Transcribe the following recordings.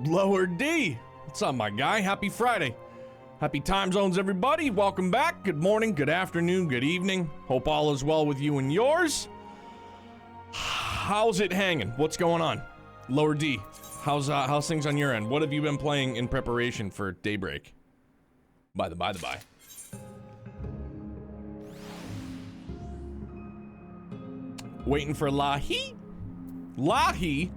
Lower D. What's up, my guy? Happy Friday. Happy time zones, everybody. Welcome back. Good morning, good afternoon, good evening. Hope all is well with you and yours. How's it hanging? What's going on? Lower D. How's things on your end? What have you been playing in preparation for daybreak? By the by. Waiting for Lahi? Lahi?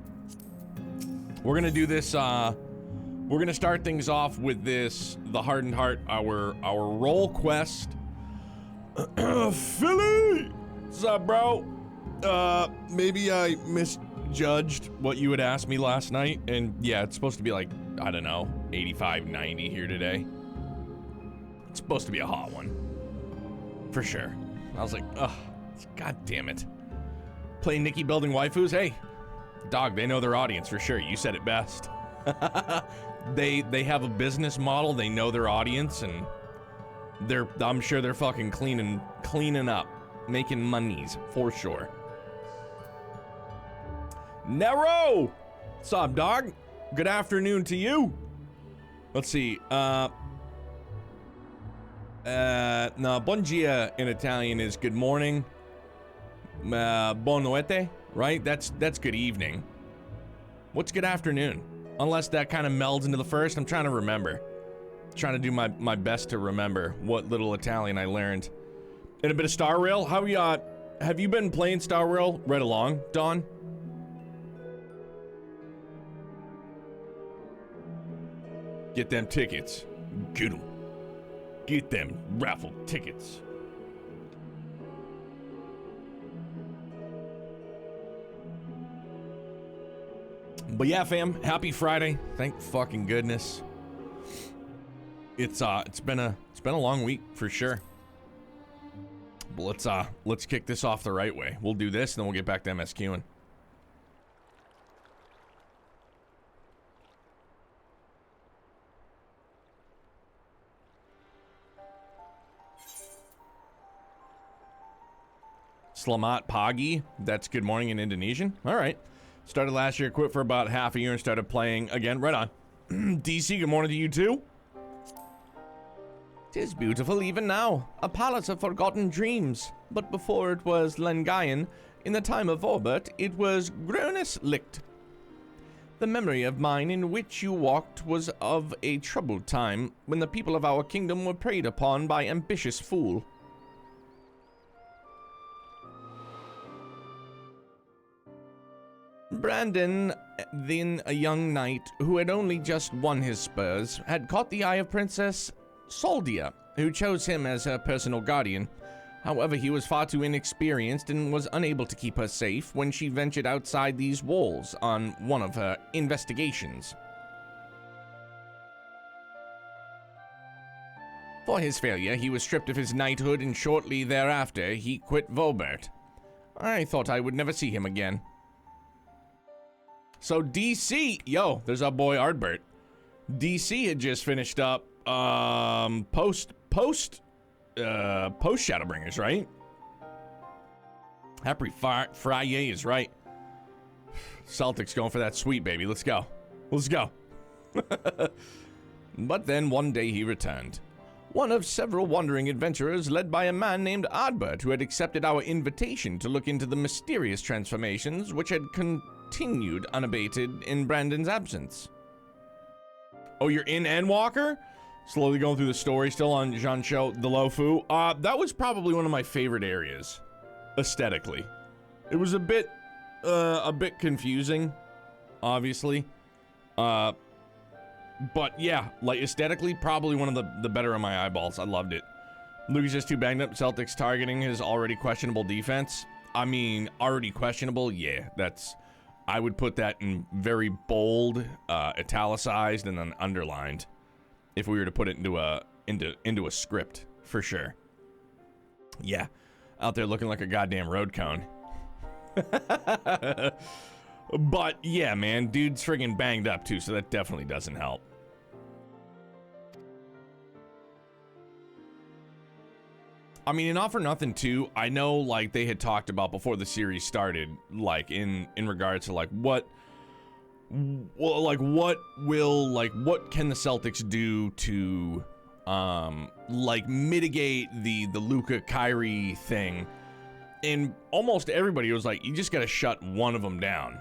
We're gonna do this, we're gonna start things off with this, the Hardened Heart, our role quest. Philly! What's up, bro? Maybe I misjudged what you had asked me last night, and yeah, it's supposed to be like, I don't know, 85, 90 here today. It's supposed to be a hot one. For sure. I was like, ugh, god damn it. Play Nikki building waifus? Hey, dog, they know their audience for sure. You said it best. They have a business model, they know their audience, and I'm sure they're fucking cleaning up, making monies for sure. Nero! What's up, dog? Good afternoon to you. Let's see, no, buongiorno in Italian is good morning. Buon notte, right? That's good evening. What's good afternoon? Unless that kind of melds into the first. I'm trying to remember. Trying to do my best to remember what little Italian I learned. And a bit of Star Rail. Have you been playing Star Rail right along, Dawn? Get them tickets. Get them. Get them raffle tickets. But yeah, fam, happy Friday. Thank fucking goodness. It's been a long week for sure. But let's kick this off the right way. We'll do this and then we'll get back to MSQing. Slamat Pagi, that's good morning in Indonesian. All right. Started last year, quit for about half a year, and started playing again. Right on. DC, good morning to you too. 'Tis beautiful even now, a palace of forgotten dreams. But before it was Lengayan, in the time of Orbert, it was Gronis Licht. The memory of mine in which you walked was of a troubled time, when the people of our kingdom were preyed upon by ambitious fool. Brandon, then a young knight who had only just won his spurs, had caught the eye of Princess Soldia, who chose him as her personal guardian. However, he was far too inexperienced and was unable to keep her safe when she ventured outside these walls on one of her investigations. For his failure, he was stripped of his knighthood, and shortly thereafter, he quit Volbert. I thought I would never see him again. So DC, yo, there's our boy Ardbert. DC had just finished up post ShadowBringers, right? Happy Friday is right. Celtics going for that sweet, baby. Let's go. Let's go. But then one day he returned. One of several wandering adventurers led by a man named Ardbert, who had accepted our invitation to look into the mysterious transformations which had continued unabated in Brandon's absence. Oh, you're in Endwalker? Slowly going through the story, still on Jean-Cho the Lofu. That was probably one of my favorite areas, aesthetically. It was a bit confusing, obviously. But yeah, like aesthetically, probably one of the better on my eyeballs. I loved it. Luke is just too banged up. Celtics targeting his already questionable defense. I mean, already questionable? Yeah, I would put that in very bold, italicized, and then underlined if we were to put it into a script, for sure. Yeah, out there looking like a goddamn road cone. But yeah, man, dude's friggin' banged up too, so that definitely doesn't help. I mean, and not for nothing too, I know like they had talked about before the series started, like in regards to like what well, like, what can the Celtics do to, like, mitigate the Luka Kyrie thing? And almost everybody was like, you just got to shut one of them down.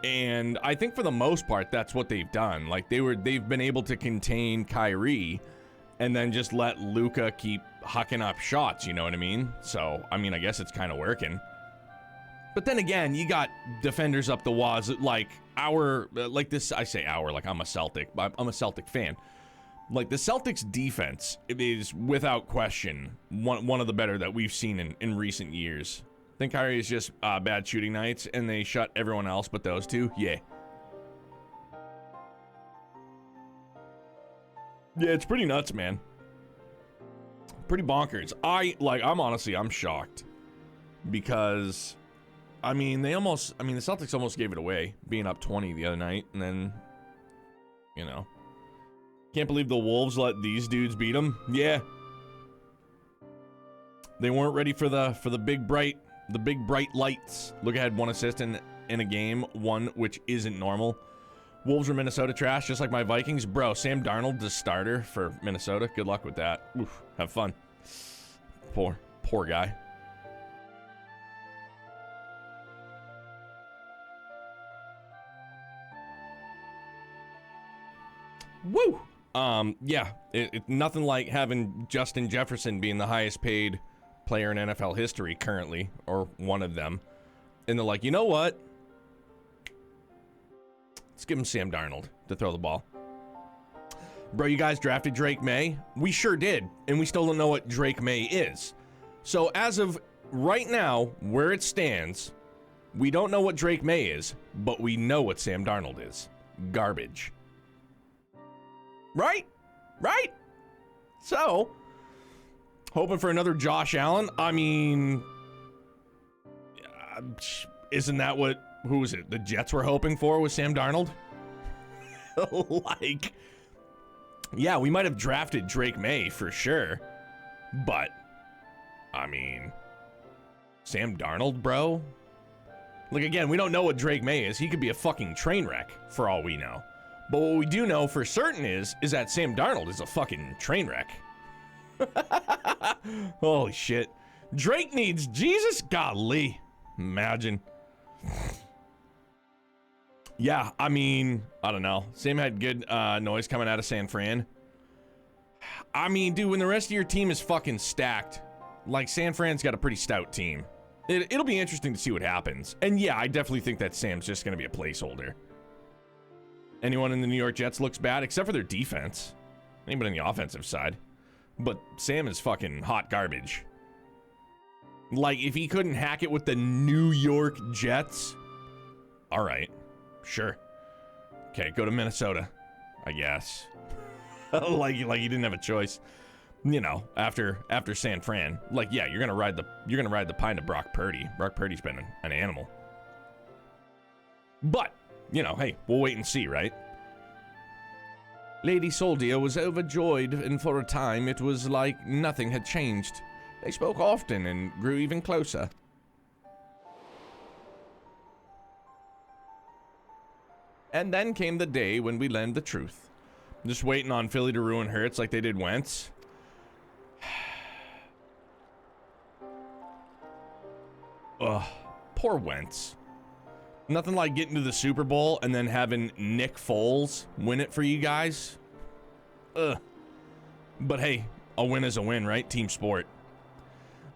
And I think for the most part, that's what they've done. Like, they've been able to contain Kyrie and then just let Luka keep hucking up shots, you know what I mean? So, I mean, I guess it's kind of working. But then again, you got defenders up the walls, like this, I say our, like I'm a Celtic, but I'm a Celtic fan. Like, the Celtics defense, it is without question one of the better that we've seen in recent years. I think Kyrie is just bad shooting nights, and they shut everyone else but those two. Yeah. Yeah, it's pretty nuts, man. Pretty bonkers. I'm shocked. Because, I mean, the Celtics almost gave it away, being up 20 the other night, and then, you know. Can't believe the Wolves let these dudes beat them. Yeah. They weren't ready for the big bright lights. Luka had 1 assist in a game, one which isn't normal. Wolves are Minnesota trash, just like my Vikings. Bro, Sam Darnold, the starter for Minnesota. Good luck with that. Oof, have fun. Poor guy. Woo! Yeah, nothing like having Justin Jefferson being the highest paid player in NFL history currently, or one of them. And they're like, you know what? Let's give him Sam Darnold to throw the ball. Bro, you guys drafted Drake May? We sure did, and we still don't know what Drake May is. So as of right now, where it stands, we don't know what Drake May is, but we know what Sam Darnold is. Garbage. Right? So, hoping for another Josh Allen. I mean, isn't that who was it? The Jets were hoping for with Sam Darnold? Like, yeah, we might have drafted Drake May for sure. But, I mean, Sam Darnold, bro? Like, again, we don't know what Drake May is. He could be a fucking train wreck for all we know. But what we do know for certain is that Sam Darnold is a fucking train wreck. Holy shit. Drake needs Jesus? Golly. Imagine. Yeah, I mean, I don't know. Sam had good noise coming out of San Fran. I mean, dude, when the rest of your team is fucking stacked, like, San Fran's got a pretty stout team. It'll be interesting to see what happens. And yeah, I definitely think that Sam's just going to be a placeholder. Anyone in the New York Jets looks bad, except for their defense. Anybody on the offensive side. But Sam is fucking hot garbage. Like, if he couldn't hack it with the New York Jets, all right, sure. Okay, go to Minnesota, I guess. like he didn't have a choice. You know, after San Fran. Like, yeah, you're gonna ride the pine to Brock Purdy. Brock Purdy's been an animal. But, you know, hey, we'll wait and see, right? Lady Soldia was overjoyed, and for a time it was like nothing had changed. They spoke often and grew even closer. And then came the day when we learned the truth. Just waiting on Philly to ruin Hurts like they did Wentz. Ugh, poor Wentz. Nothing like getting to the Super Bowl and then having Nick Foles win it for you guys. Ugh. But hey, a win is a win, right? Team sport.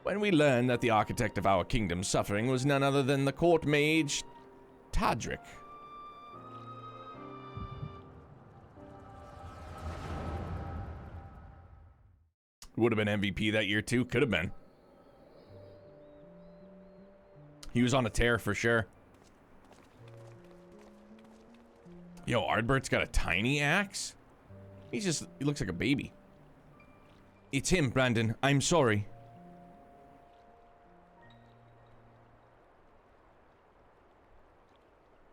When we learned that the architect of our kingdom's suffering was none other than the court mage, Tadric. Would have been MVP that year too. Could have been. He was on a tear for sure. Yo, Ardbert's got a tiny axe? He looks like a baby. It's him, Brandon. I'm sorry.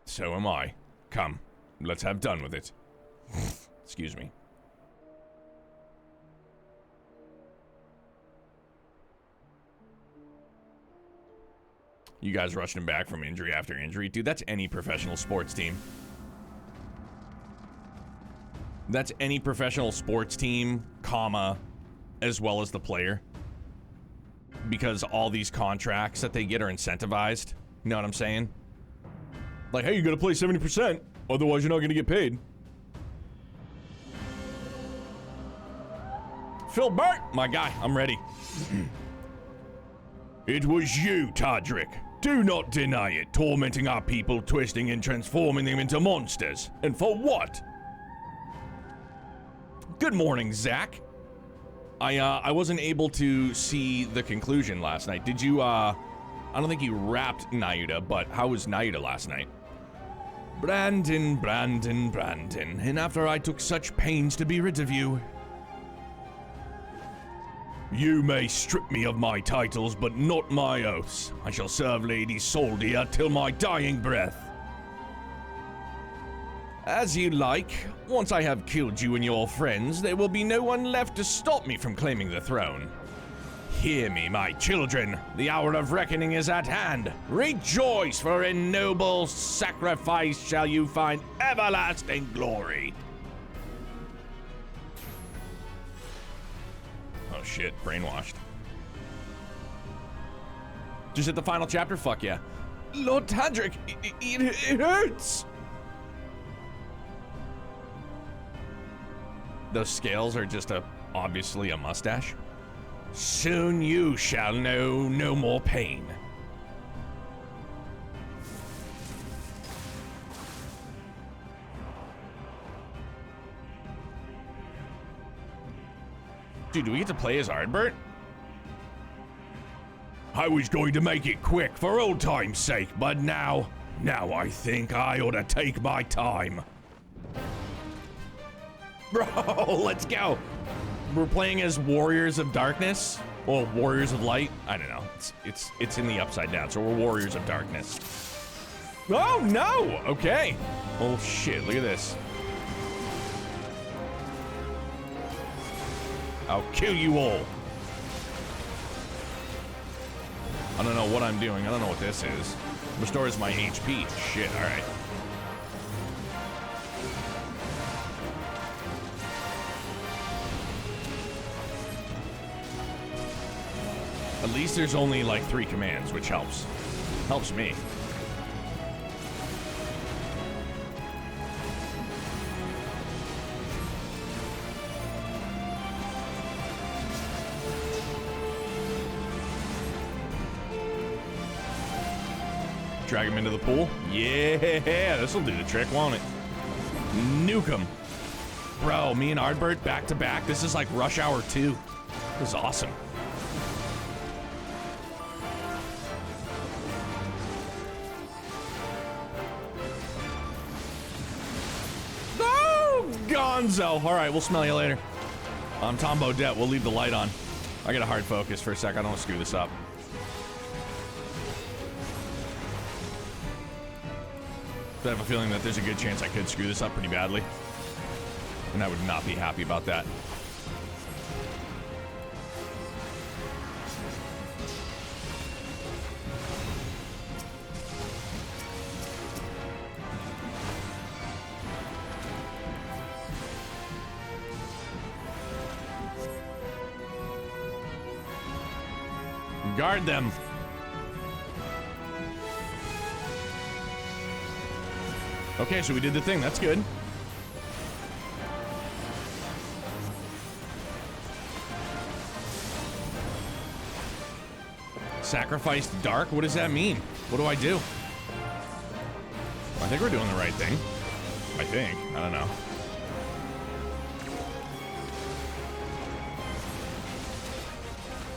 So am I. Come, let's have done with it. Excuse me. You guys rushing him back from injury after injury? Dude, that's any professional sports team. That's any professional sports team, comma, as well as the player. Because all these contracts that they get are incentivized. You know what I'm saying? Like, hey, you gotta play 70%, otherwise you're not gonna get paid. Phil Burt, my guy, I'm ready. It was you, Tadric. Do not deny it, tormenting our people, twisting and transforming them into monsters. And for what? Good morning, Zach. I wasn't able to see the conclusion last night. Did you, I don't think you wrapped Nayuda, but how was Nayuda last night? Brandon, Brandon, Brandon, and after I took such pains to be rid of you. You may strip me of my titles, but not my oaths. I shall serve Lady Soldia till my dying breath. As you like. Once I have killed you and your friends, there will be no one left to stop me from claiming the throne. Hear me, my children. The hour of reckoning is at hand. Rejoice, for in noble sacrifice shall you find everlasting glory. Oh shit, brainwashed. Just hit the final chapter? Fuck yeah. Lord Tadric, it hurts! Those scales are just obviously a mustache. Soon you shall know no more pain. Dude, do we get to play as Ardbert? I was going to make it quick for old time's sake, but now I think I ought to take my time. Bro, let's go. We're playing as Warriors of Darkness. Well, Warriors of Light. I don't know. It's in the upside down, so we're Warriors of Darkness. Oh no! Okay. Oh shit! Look at this. I'll kill you all. I don't know what I'm doing. I don't know what this is. Restores my HP. Shit. All right. At least there's only like 3 commands, which helps. Helps me. Drag him into the pool. Yeah, this'll do the trick, won't it? Nuke him. Bro, me and Ardbert back to back. This is like Rush Hour 2. This is awesome. Gonzo. All right, we'll smell you later. I'm Tom Bodette. We'll leave the light on. I got a hard focus for a sec. I don't want to screw this up. I have a feeling that there's a good chance I could screw this up pretty badly. And I would not be happy about that. Guard them. Okay, so we did the thing. That's good. Sacrificed dark? What does that mean? What do I do? I think we're doing the right thing. I think. I don't know.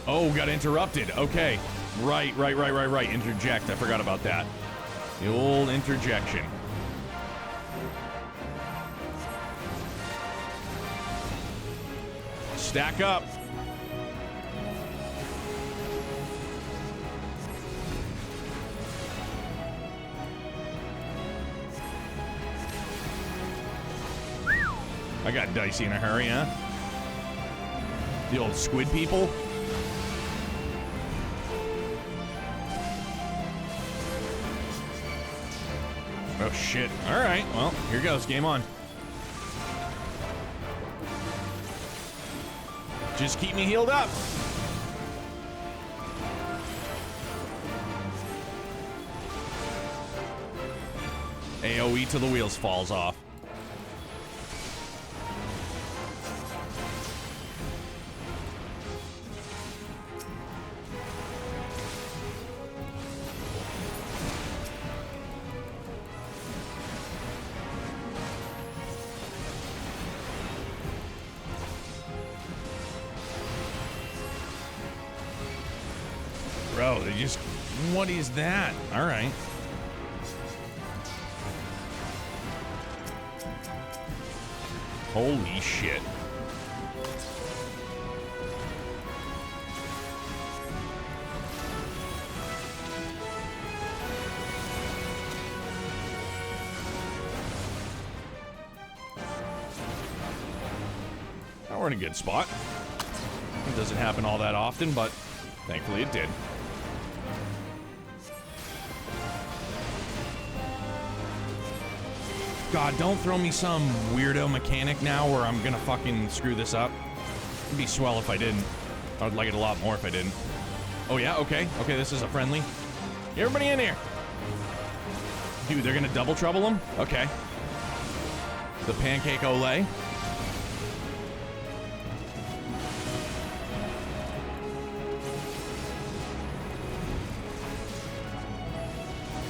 Oh, got interrupted. Okay. Right. Interject. I forgot about that. The old interjection. Stack up. I got dicey in a hurry, huh? The old squid people. Oh shit. Alright, well, here goes. Game on. Just keep me healed up. AoE till the wheels falls off. Bro, they just... What is that? All right. Holy shit. Now we're in a good spot. It doesn't happen all that often, but thankfully it did. God, don't throw me some weirdo mechanic now where I'm gonna fucking screw this up. It'd be swell if I didn't. I would like it a lot more if I didn't. Oh yeah, okay. Okay, this is a friendly. Everybody in here. Dude, they're gonna double trouble him? Okay. The pancake Olay.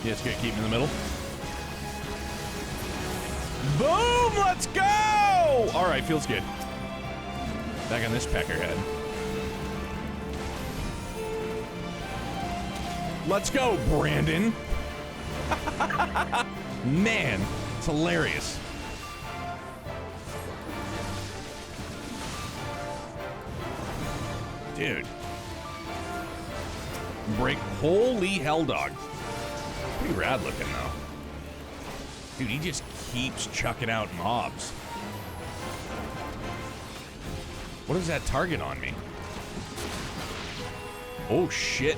Yeah, it's gonna keep him in the middle. Boom! Let's go! All right, feels good. Back on this peckerhead. Let's go, Brandon. Man, it's hilarious. Dude. Break. Holy hell, dog. Pretty rad looking, though. Dude, he just keeps chucking out mobs. What is that target on me? Oh, shit.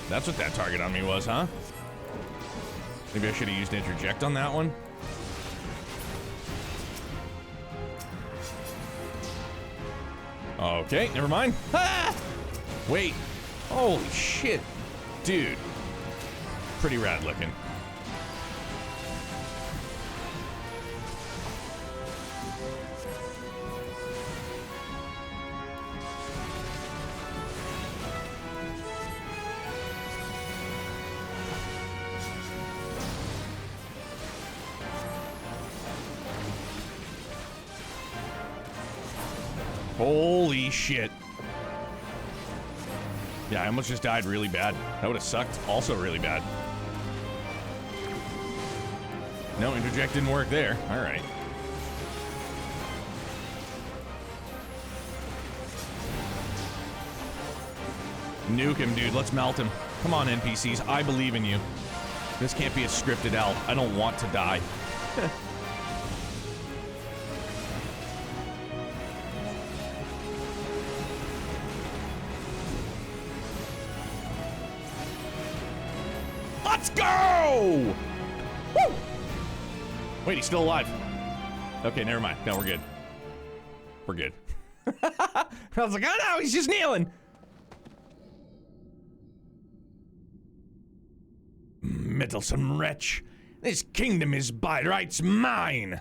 That's what that target on me was, huh? Maybe I should have used interject on that one. Okay, never mind. Ah! Wait. Holy shit. Dude. Pretty rad looking. Holy shit. Yeah, I almost just died really bad. That would have sucked also really bad. No, interject didn't work there. All right. Nuke him, dude. Let's melt him. Come on, NPCs. I believe in you. This can't be a scripted L. I don't want to die. Let's go! Woo! Wait, he's still alive. Okay, never mind. No, we're good. We're good. I was like, oh no, he's just kneeling. Meddlesome wretch. This kingdom is by rights mine.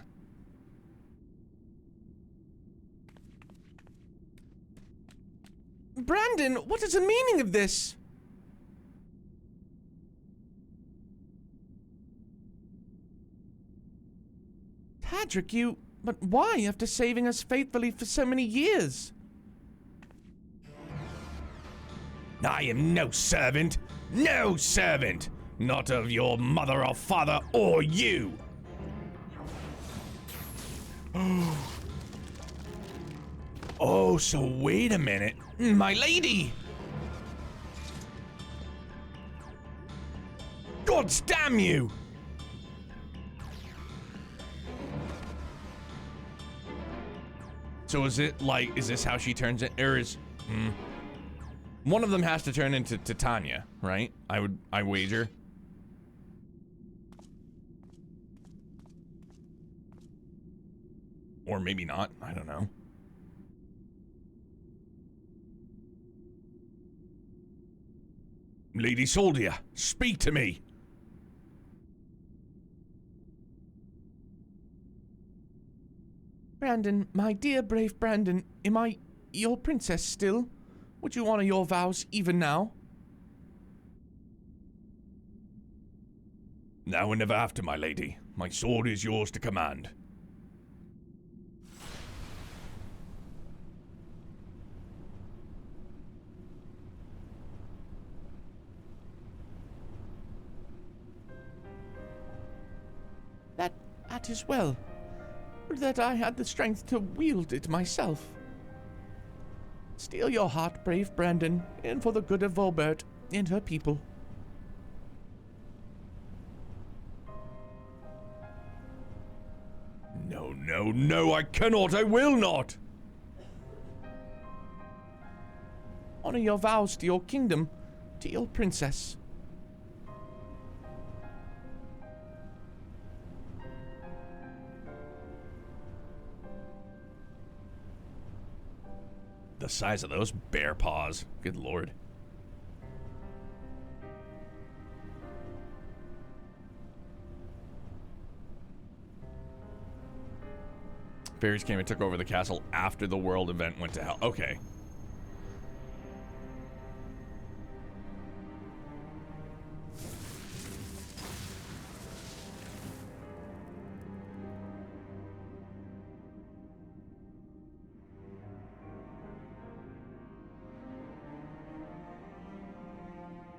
Brandon, what is the meaning of this? Patrick, but why after saving us faithfully for so many years? I am no servant. No servant. Not of your mother or father or you. Oh, so wait a minute. My lady. God damn you. So is it like, is this how she turns it? Or is, one of them has to turn into Titania, right? I wager. Or maybe not, I don't know. Lady Soldia, speak to me! Brandon, my dear brave Brandon, am I your princess still? Would you honor your vows even now? Now and ever after, my lady. My sword is yours to command. That is well. Would that I had the strength to wield it myself. Steel your heart, brave Brandon, and for the good of Volbert and her people. No, no, no, I cannot, I will not! Honor your vows to your kingdom, to your princess. The size of those bear paws. Good lord. Fairies came and took over the castle after the world event went to hell. Okay.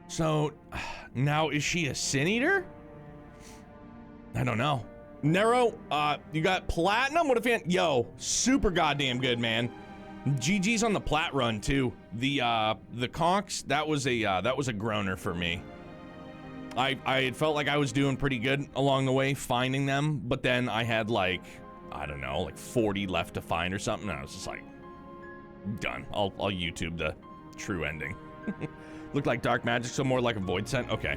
So, now is she a Sin Eater? I don't know. Nero, you got platinum? What a fan. Yo, super goddamn good, man. GG's on the plat run, too. The conks, that was a groaner for me. I felt like I was doing pretty good along the way, finding them, but then I had like, I don't know, like 40 left to find or something, and I was just like, done. I'll YouTube the true ending. Looked like dark magic, so more like a void scent? Okay.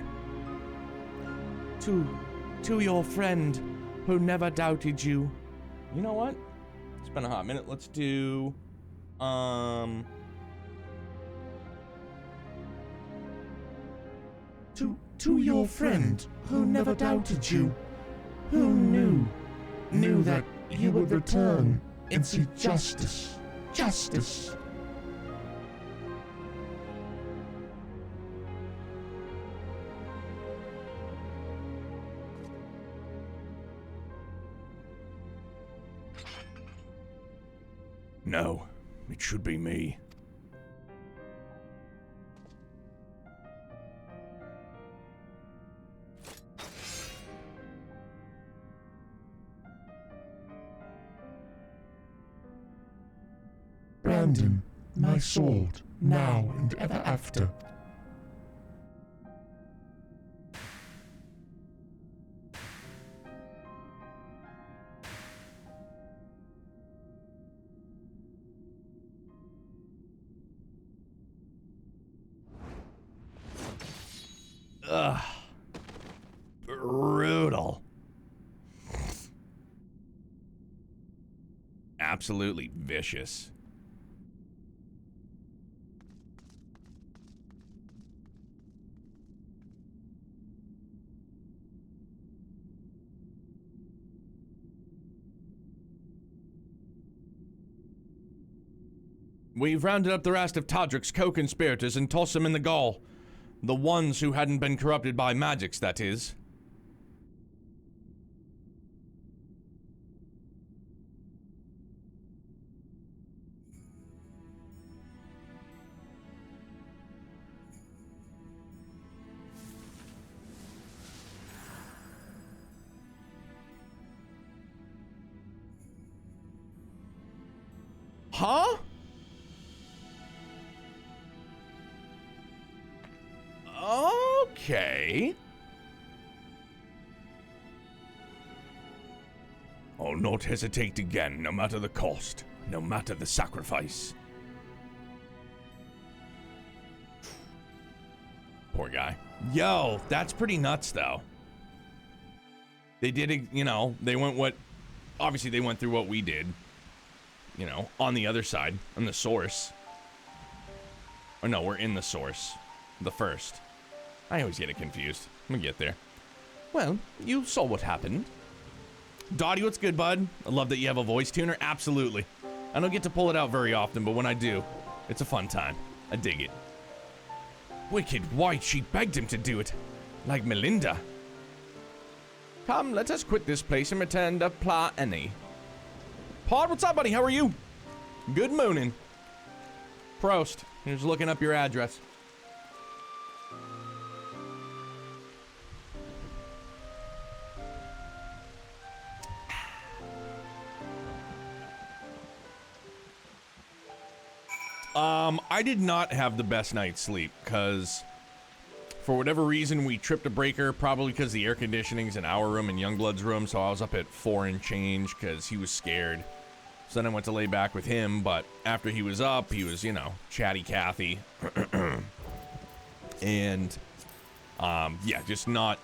To your friend who never doubted you. You know what? It's been a hot minute. Let's do, To your friend who never doubted you. Who knew that you would return and see justice. Justice. No, it should be me. Brandon, my sword, now and ever after. Ugh. Brutal. Absolutely vicious. We've rounded up the rest of Todrick's co-conspirators and tossed them in the gall. The ones who hadn't been corrupted by magics, that is. Huh? Okay. I'll not hesitate again, no matter the cost, no matter the sacrifice. Poor guy. Yo, that's pretty nuts, though. They did, you know, they went what... Obviously, they went through what we did. You know, on the other side, on the source. Or no, we're in the source. The first. I always get it confused. I'm gonna get there. Well, you saw what happened. Dottie, what's good, bud? I love that you have a voice tuner. Absolutely. I don't get to pull it out very often, but when I do, it's a fun time. I dig it. Wicked white, she begged him to do it. Like Melinda. Come, let us quit this place and return to Pla Annie. Pod, what's up, buddy? How are you? Good morning. Prost. Here's looking up your address. I did not have the best night's sleep, because for whatever reason we tripped a breaker, probably because the air conditioning's in our room and Youngblood's room, so I was up at 4 and change because he was scared. So then I went to lay back with him, but after he was up, he was, you know, chatty Cathy. And, yeah, just not,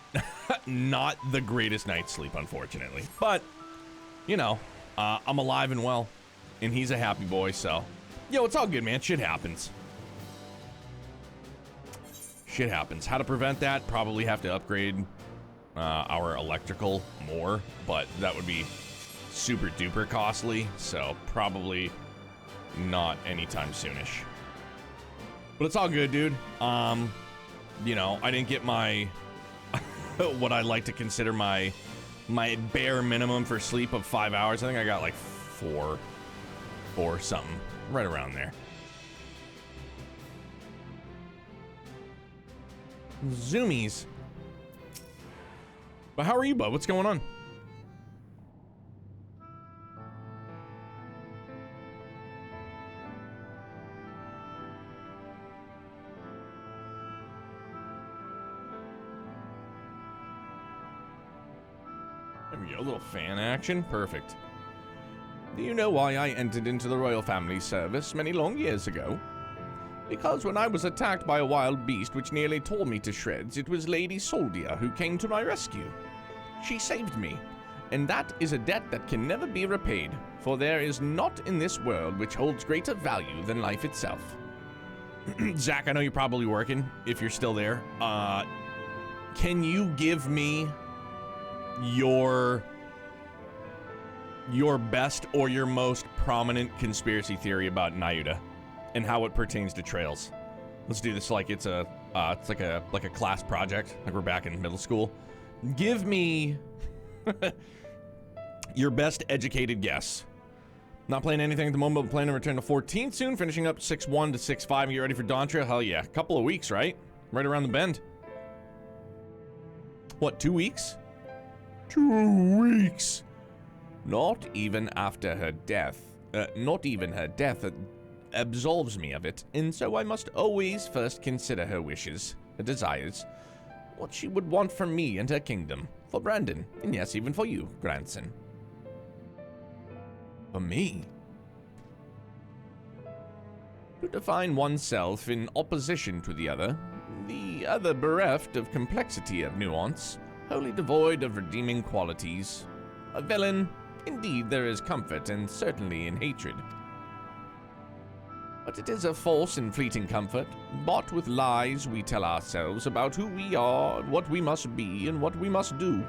not the greatest night's sleep, unfortunately. But, you know, I'm alive and well, and he's a happy boy, so... Yo, it's all good, man. Shit happens. Shit happens. How to prevent that? Probably have to upgrade our electrical more, but that would be super duper costly, so probably not anytime soonish. But it's all good, dude. You know, I didn't get my what I like to consider my bare minimum for sleep of 5 hours. I think I got like 4 or something. Right around there. Zoomies. But how are you, bud? What's going on? There we go. A little fan action. Perfect. Do you know why I entered into the royal family service many long years ago? Because when I was attacked by a wild beast which nearly tore me to shreds, it was Lady Soldia who came to my rescue. She saved me, and that is a debt that can never be repaid, for there is naught in this world which holds greater value than life itself. Zach, I know you're probably working, if you're still there. Can you give me your best or your most prominent conspiracy theory about Nayuta and how it pertains to trails? Let's do this like it's a like a class project, like we're back in middle school. Give me your best educated guess. Not playing anything at the moment, but planning to return to 14 soon, finishing up 6-1 to 6-5 and get ready for Dawn Trail. Hell yeah, a couple of weeks, right? Right around the bend. What, 2 weeks? 2 weeks. Not even after her death. Not even her death absolves me of it, and so I must always first consider her wishes, her desires, what she would want from me and her kingdom, for Brandon, and yes, even for you, grandson. For me? To define oneself in opposition to the other bereft of complexity of nuance, wholly devoid of redeeming qualities, a villain. Indeed, there is comfort, and certainly in hatred. But it is a false and fleeting comfort, bought with lies we tell ourselves about who we are, what we must be, and what we must do.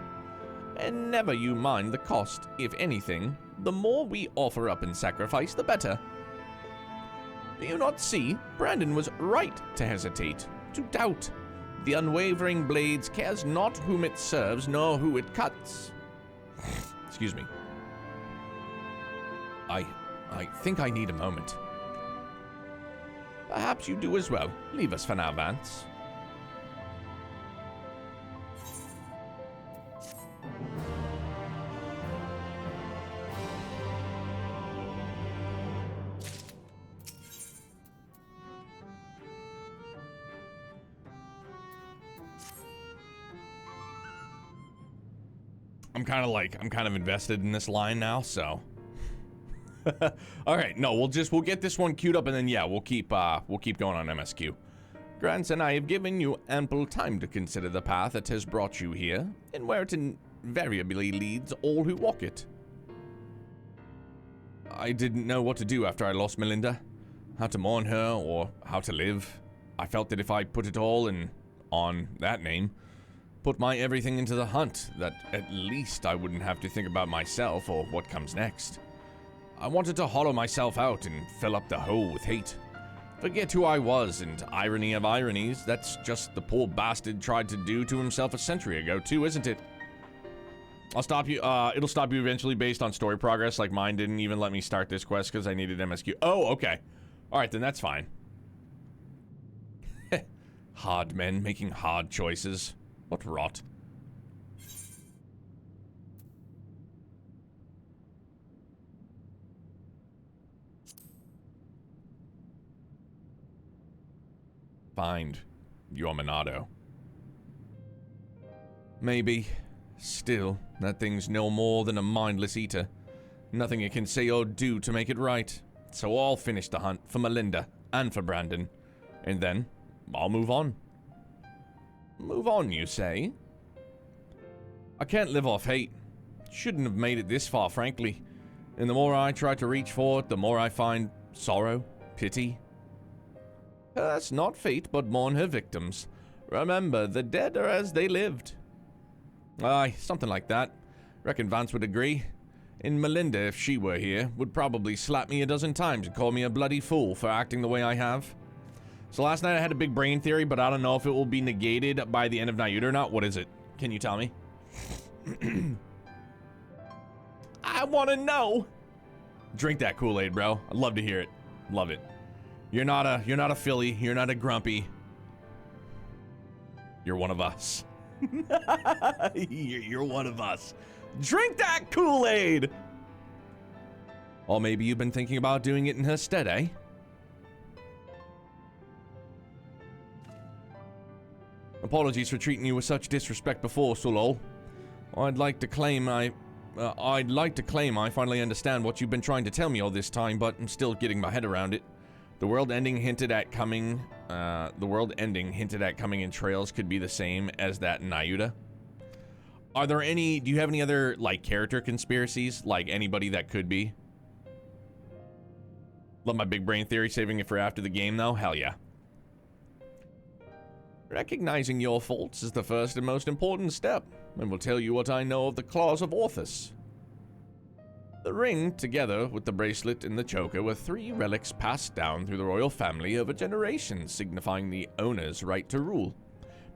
And never you mind the cost, if anything. The more we offer up in sacrifice, the better. Do you not see? Brandon was right to hesitate, to doubt. The unwavering blades cares not whom it serves, nor who it cuts. Excuse me. I think I need a moment. Perhaps you do as well. Leave us for now, Vance. I'm kind of invested in this line now, so. All right, no, we'll get this one queued up, and then yeah, we'll keep going on MSQ. Grandson, I have given you ample time to consider the path that has brought you here, and where it invariably leads all who walk it. I didn't know what to do after I lost Melinda, how to mourn her or how to live. I felt that if I put it all on that name. Put my everything into the hunt, that at least I wouldn't have to think about myself or what comes next. I wanted to hollow myself out and fill up the hole with hate. Forget who I was, and irony of ironies, that's just the poor bastard tried to do to himself a century ago too, isn't it? I'll stop you, it'll stop you eventually based on story progress, like mine didn't even let me start this quest because I needed MSQ. Oh, okay. Alright, then that's fine. Hard men making hard choices. What rot. Find your Monado. Maybe. Still, that thing's no more than a mindless eater. Nothing it can say or do to make it right. So I'll finish the hunt for Melinda and for Brandon. And then, I'll move on. Move on, you say? I can't live off hate. Shouldn't have made it this far, frankly. And the more I try to reach for it, the more I find sorrow, pity. Curse not fate, but mourn her victims. Remember, the dead are as they lived. Aye, something like that. Reckon Vance would agree. And Melinda, if she were here, would probably slap me a dozen times and call me a bloody fool for acting the way I have. So last night I had a big brain theory, but I don't know if it will be negated by the end of Nayuta or not. What is it? Can you tell me? I want to know. Drink that Kool-Aid, bro. I'd love to hear it. Love it. You're not a Philly. You're not a grumpy. You're one of us. You're one of us. Drink that Kool-Aid. Or maybe you've been thinking about doing it in her stead, eh? Apologies for treating you with such disrespect before, Sulol. I'd like to claim I finally understand what you've been trying to tell me all this time, but I'm still getting my head around it. The world ending hinted at coming in trails could be the same as that in Nayuta. Do you have any other, like, character conspiracies? Like, anybody that could be? Love my big brain theory, saving it for after the game, though? Hell yeah. Recognizing your faults is the first and most important step, and will tell you what I know of the claws of Orthus. The ring, together with the bracelet and the choker, were 3 relics passed down through the royal family over generations, signifying the owner's right to rule.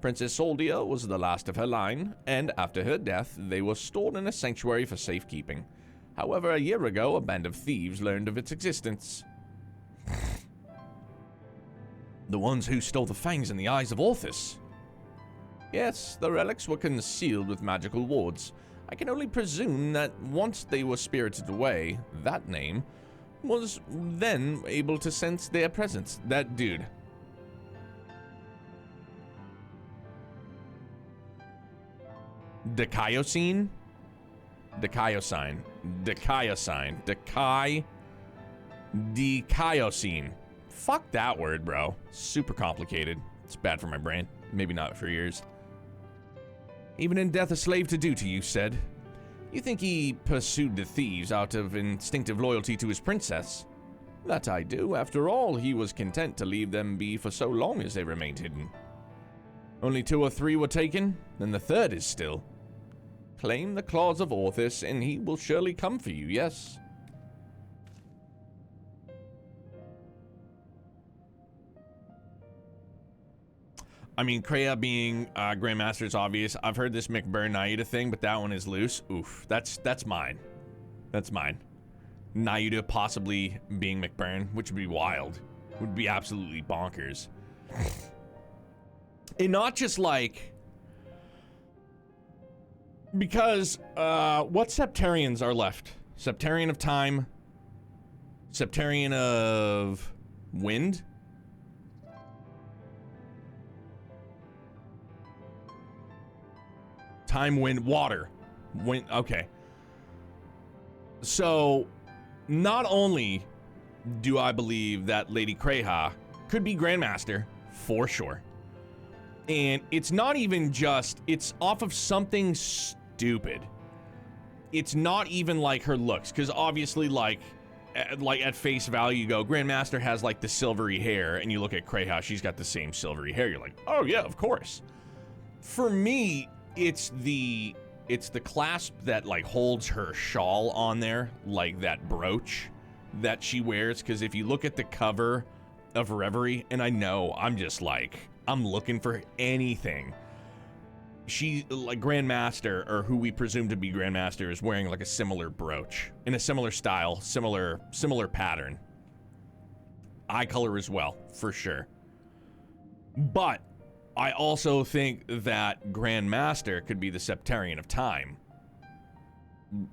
Princess Soldia was the last of her line, and after her death, they were stored in a sanctuary for safekeeping. However, a year ago, a band of thieves learned of its existence. The ones who stole the fangs and the eyes of Orthus. Yes, the relics were concealed with magical wards. I can only presume that once they were spirited away, that name was then able to sense their presence. That dude. Dechiosine? Dechiosine. Dechiosine. Fuck that word, bro. Super complicated. It's bad for my brain. Maybe not for yours. Even in death a slave to duty, you said. You think he pursued the thieves out of instinctive loyalty to his princess? That I do. After all, he was content to leave them be for so long as they remained hidden. Only 2 or 3 were taken, and the 3rd is still. Claim the claws of Orthus, and he will surely come for you, yes. I mean, Kreia being Grandmaster is obvious. I've heard this McBurn Nayuta thing, but that one is loose. Oof, that's mine. That's mine. Nayuta possibly being McBurn, which would be wild. Would be absolutely bonkers. And not just like... Because, what Septarians are left? Septarian of Time? Septarian of... Wind? Time, wind, water. Wind, okay. So, not only do I believe that Lady Kreia could be Grandmaster, for sure. And it's not even just, it's off of something stupid. It's not even like her looks, because obviously, like, at face value, you go, Grandmaster has like the silvery hair, and you look at Kreha, she's got the same silvery hair. You're like, oh yeah, of course. For me, it's the clasp that like holds her shawl on there, like that brooch that she wears. Because if you look at the cover of Reverie, and I know I'm just like, I'm looking for anything. She, like Grandmaster, or who we presume to be Grandmaster, is wearing like a similar brooch in a similar style, similar pattern. Eye color as well, for sure. But I also think that Grandmaster could be the Septarian of Time.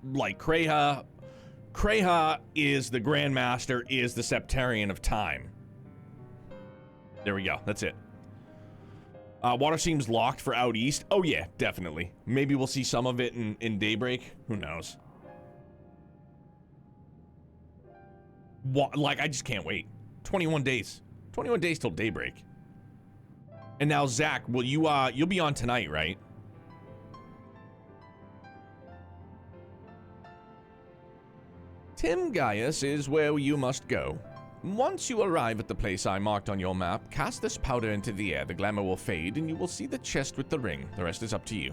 Like Kreha is the Grandmaster, is the Septarian of Time. There we go, that's it. Water seems locked for out east. Oh yeah, definitely. Maybe we'll see some of it in Daybreak. Who knows? Like, I just can't wait. 21 days. 21 days till Daybreak. And now, Zach, will you, you'll be on tonight, right? Tim Gaius is where you must go. Once you arrive at the place I marked on your map, cast this powder into the air. The glamour will fade, and you will see the chest with the ring. The rest is up to you.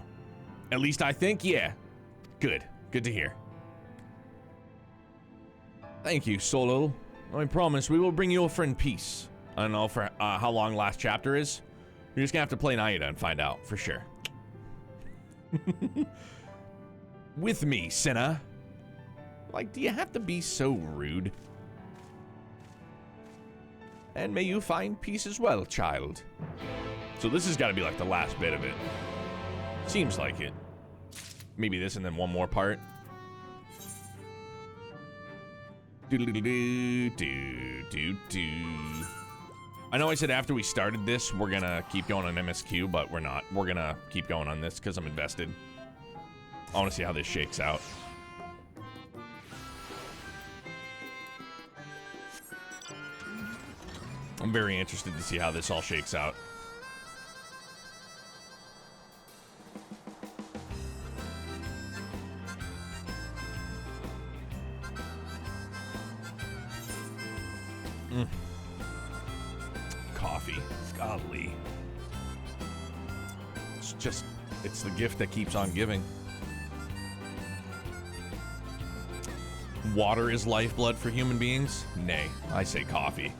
At least I think, yeah. Good. Good to hear. Thank you, Solo. I promise we will bring your friend peace. I don't know for how long last chapter is. You're just gonna have to play Naida and find out, for sure. With me, Senna. Like, do you have to be so rude? And may you find peace as well, child. So this has got to be like the last bit of it. Seems like it. Maybe this and then one more part. I know I said after we started this, we're gonna keep going on MSQ, but we're not. We're gonna keep going on this because I'm invested. I want to see how this shakes out. I'm very interested to see how this all shakes out. Coffee. Golly. It's the gift that keeps on giving. Water is lifeblood for human beings? Nay, I say coffee.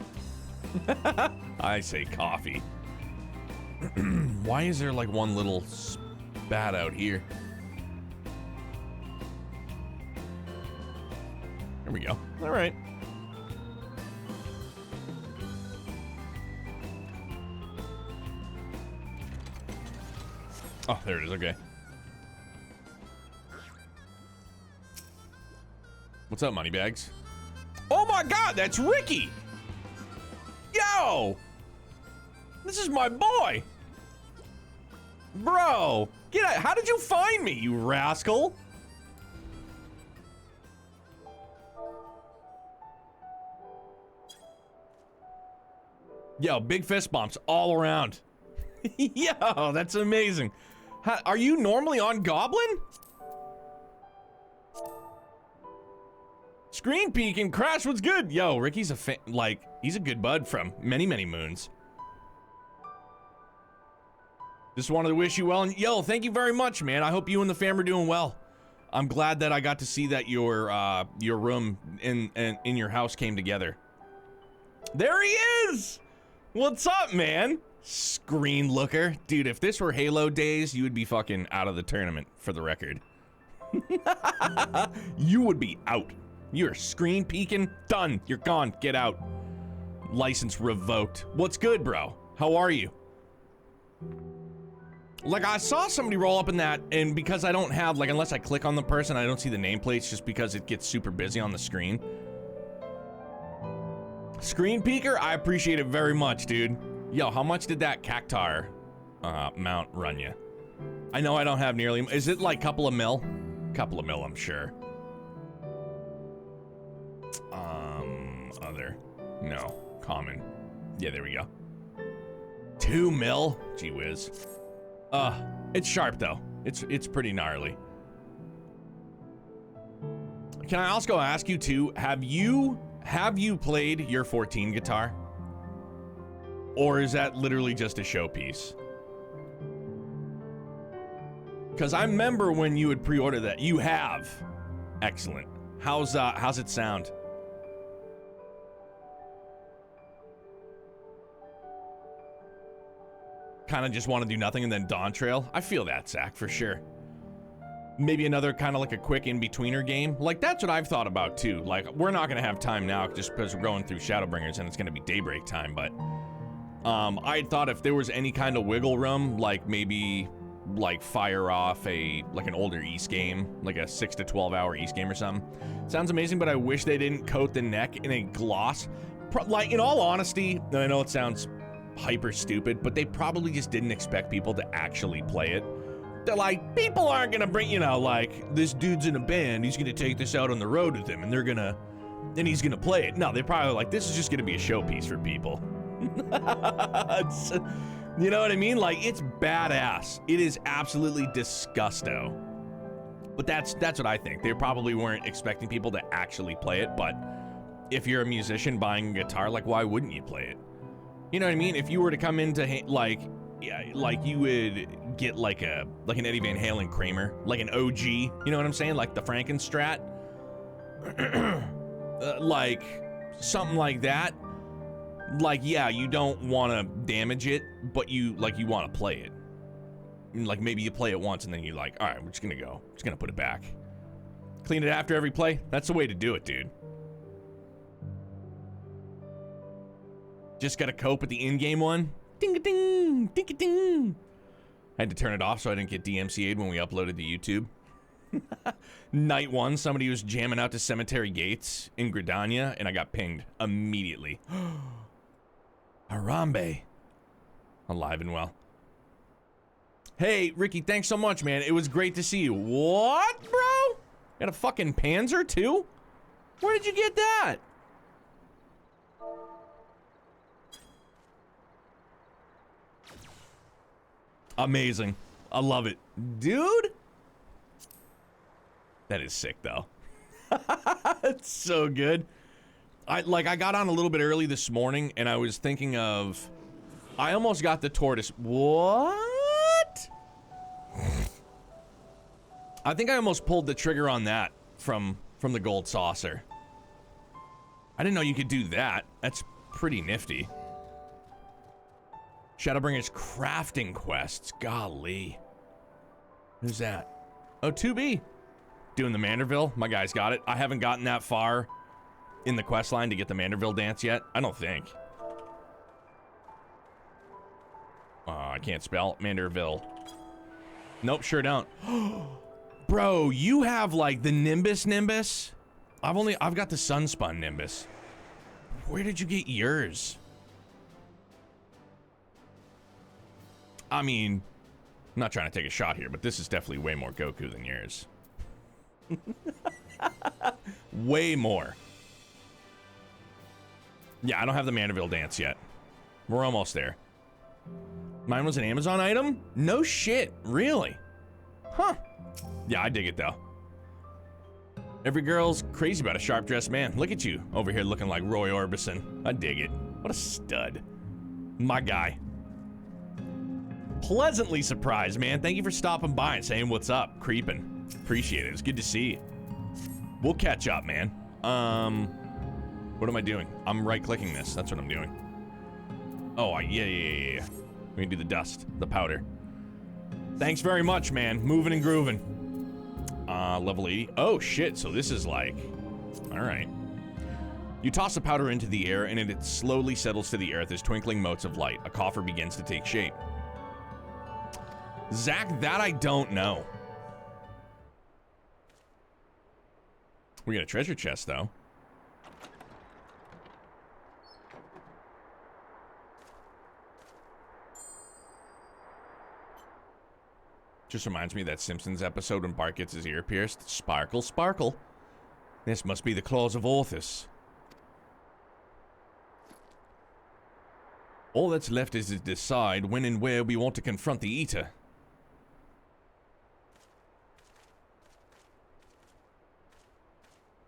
I say coffee. Why is there like one little spat out here? There we go. All right. Oh, there it is. Okay. What's up, Moneybags? Oh my God, that's Ricky! Yo! This is my boy! Bro! Get out! How did you find me, you rascal? Yo, big fist bumps all around. Yo, that's amazing. Are you normally on Goblin? Screen peek and Crash, what's good? Yo, Ricky's he's a good bud from many, many moons. Just wanted to wish you well, and yo, thank you very much, man. I hope you and the fam are doing well. I'm glad that I got to see that your room in your house came together. There he is! What's up, man? Screen looker. Dude, if this were Halo days, you would be fucking out of the tournament, for the record. You would be out. You're screen peeking. Done. You're gone. Get out. License revoked. What's good, bro? How are you? Like, I saw somebody roll up in that, and because I don't have, like, unless I click on the person, I don't see the nameplates just because it gets super busy on the screen. Screen peeker? I appreciate it very much, dude. Yo, how much did that Cactar mount run you? I know I don't have nearly... Is it like couple of mil? Couple of mil, I'm sure. Other. No. Common. Yeah, there we go. 2 mil? Gee whiz. It's sharp, though. It's pretty gnarly. Can I also ask you too, have you played your 14 guitar? Or is that literally just a showpiece? Because I remember when you would pre-order that. You have. Excellent. How's it sound? Kind of just want to do nothing and then Dawn Trail. I feel that, Zach, for sure. Maybe another kind of like a quick in-betweener game. Like, that's what I've thought about, too. Like, we're not going to have time now just because we're going through ShadowBringers and it's going to be daybreak time, but I thought if there was any kind of wiggle room, like maybe like fire off like an older East game, like a 6 to 12 hour East game or something. Sounds amazing, but I wish they didn't coat the neck in a gloss. Like, in all honesty, and I know it sounds hyper stupid, but they probably just didn't expect people to actually play it. They're like, people aren't gonna bring, you know, like, this dude's in a band, he's gonna take this out on the road with him, and he's gonna play it. No, they're probably like, this is just gonna be a showpiece for people. You know what I mean? Like, it's badass. It is absolutely disgusto. But that's what I think. They probably weren't expecting people to actually play it, but if you're a musician buying a guitar, like, why wouldn't you play it? You know what I mean? If you were to come into, like, yeah, like you would get like an Eddie Van Halen Kramer, like an OG, you know what I'm saying? Like the Frankenstrat, like something like that. Like, yeah, you don't want to damage it, but you want to play it. And like maybe you play it once and then you're like, all right, we're just gonna put it back. Clean it after every play. That's the way to do it, dude. Just gotta cope with the in-game one. Ding-a-ding, ding-a-ding. I had to turn it off so I didn't get DMCA'd when we uploaded to YouTube. Night one, somebody was jamming out to Cemetery Gates in Gridania, and I got pinged immediately. Harambe. Alive and well. Hey, Ricky, thanks so much, man. It was great to see you. What, bro? Got a fucking Panzer, too? Where did you get that? Amazing. I love it. Dude? That is sick, though. It's so good. I got on a little bit early this morning, and I was thinking of... I almost got the tortoise. What? I think I almost pulled the trigger on that from the gold saucer. I didn't know you could do that. That's pretty nifty. ShadowBringers crafting quests. Golly. Who's that? Oh, 2B. Doing the Manderville. My guy's got it. I haven't gotten that far in the quest line to get the Manderville dance yet. I don't think. I can't spell Manderville. Nope, sure don't. Bro, you have like the Nimbus? I've got the Sunspun Nimbus. Where did you get yours? I mean, I'm not trying to take a shot here, but this is definitely way more Goku than yours. Way more. Yeah, I don't have the Manderville dance yet. We're almost there. Mine was an Amazon item? No shit, really? Huh. Yeah, I dig it though. Every girl's crazy about a sharp-dressed man. Look at you, over here looking like Roy Orbison. I dig it. What a stud. My guy. Pleasantly surprised, man. Thank you for stopping by and saying what's up. Creeping. Appreciate it. It's good to see you. We'll catch up, man. What am I doing? I'm right-clicking this. That's what I'm doing. Oh, yeah. We can do the dust, the powder. Thanks very much, man. Moving and grooving. Level 80. Oh, shit. So this is like... All right. You toss the powder into the air, and it slowly settles to the earth as twinkling motes of light. A coffer begins to take shape. Zach, that I don't know. We got a treasure chest, though. Just reminds me of that Simpsons episode when Bart gets his ear pierced. Sparkle, sparkle. This must be the claws of Orthus. All that's left is to decide when and where we want to confront the Eater.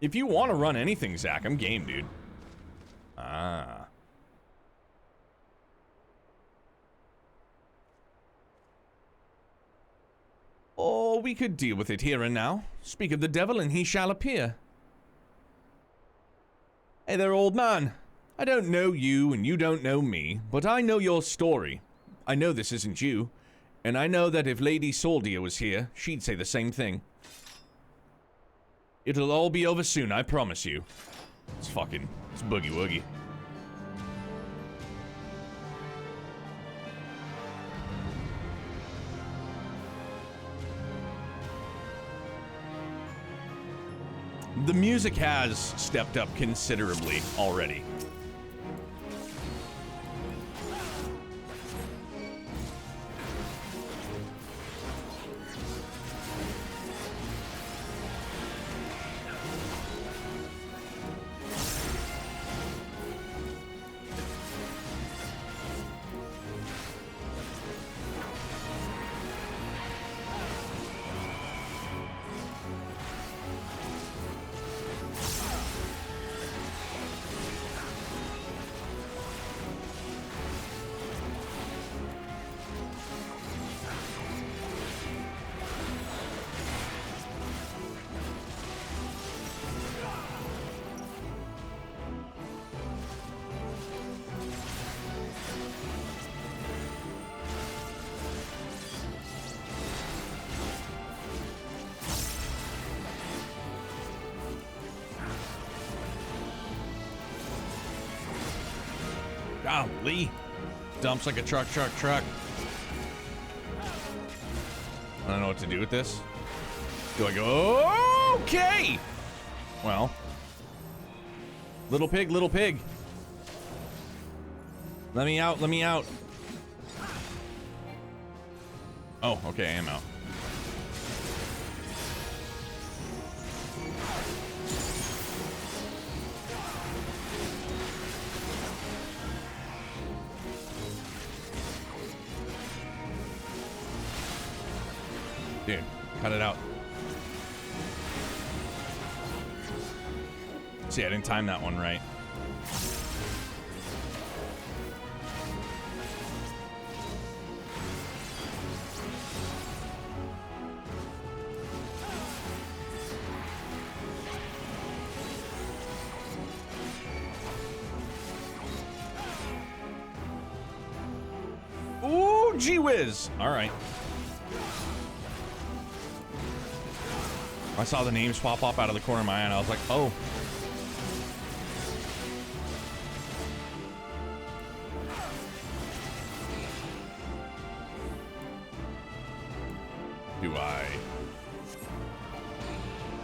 If you want to run anything, Zach, I'm game, dude. Ah. Or we could deal with it here and now. Speak of the devil and he shall appear. Hey there, old man. I don't know you and you don't know me, but I know your story. I know this isn't you, and I know that if Lady Soldia was here, she'd say the same thing. It'll all be over soon, I promise you. It's boogie woogie. The music has stepped up considerably already. Golly. Dumps like a truck. I don't know what to do with this. Do I go? Okay! Well. Little pig. Let me out. Oh, okay, I am out. Dude, cut it out. See, I didn't time that one right. Ooh, gee whiz. All right. I saw the names pop up out of the corner of my eye and I was like, oh.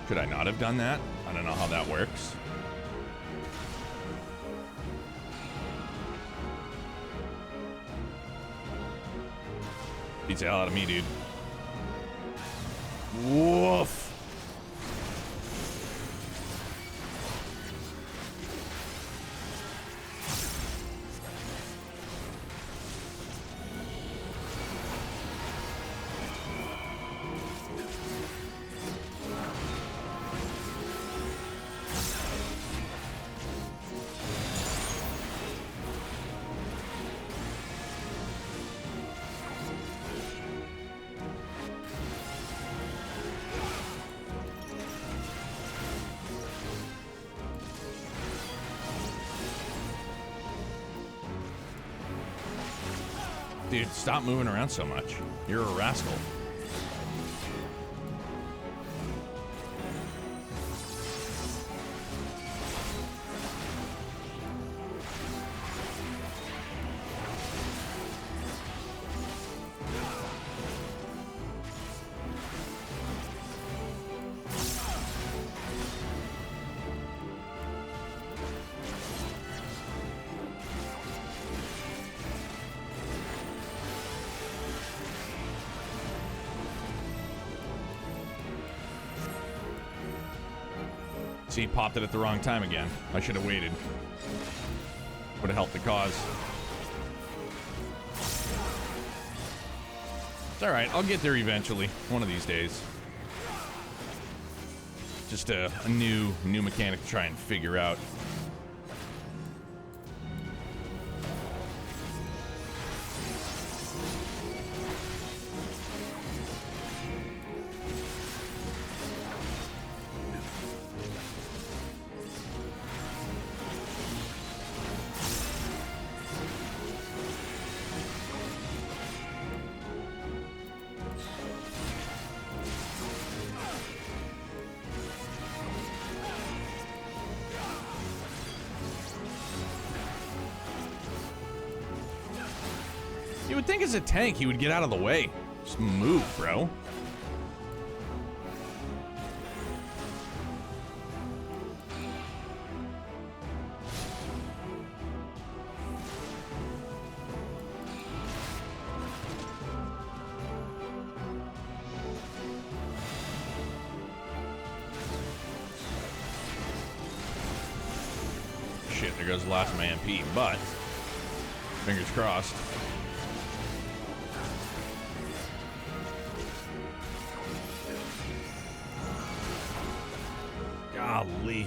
Could I not have done that? I don't know how that works. Beats the hell out of me, dude. Woof. Dude, stop moving around so much. You're a rascal. See, popped it at the wrong time again. I should have waited. Would have helped the cause. It's alright, I'll get there eventually. One of these days. Just a new mechanic to try and figure out. You would think as a tank he would get out of the way. Just move, bro. Shit, there goes the last of my MP, but fingers crossed. Golly.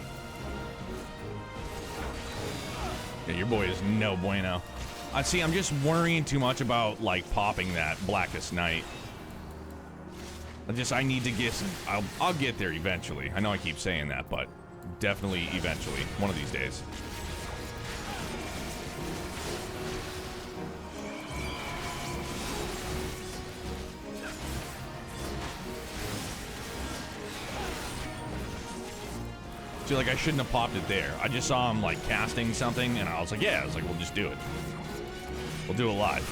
Yeah, your boy is no bueno. I see, I'm just worrying too much about, like, popping that Blackest Night. I need to get some, I'll get there eventually. I know I keep saying that, but definitely eventually. One of these days. See, like, I shouldn't have popped it there. I just saw him, like, casting something, and I was like, yeah. I was like, we'll just do it. We'll do it live.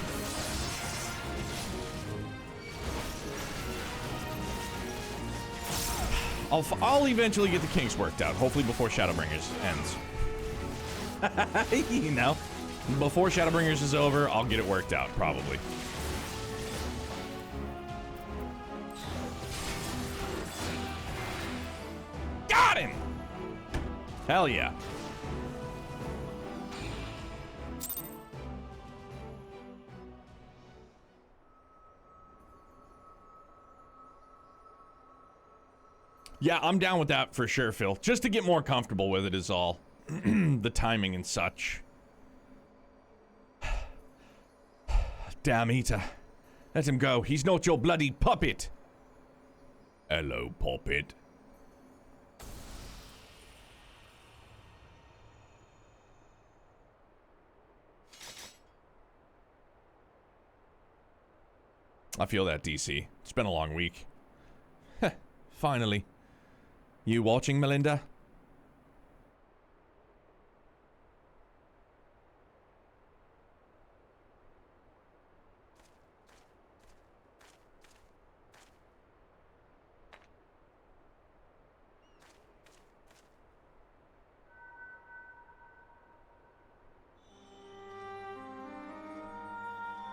I'll eventually get the kinks worked out. Hopefully before ShadowBringers ends. You know? Before ShadowBringers is over, I'll get it worked out, probably. Got him! Hell yeah. Yeah, I'm down with that for sure, Phil. Just to get more comfortable with it is all. The timing and such. Damn eater. Let him go. He's not your bloody puppet. Hello, puppet. I feel that, DC. It's been a long week. Finally. You watching, Melinda?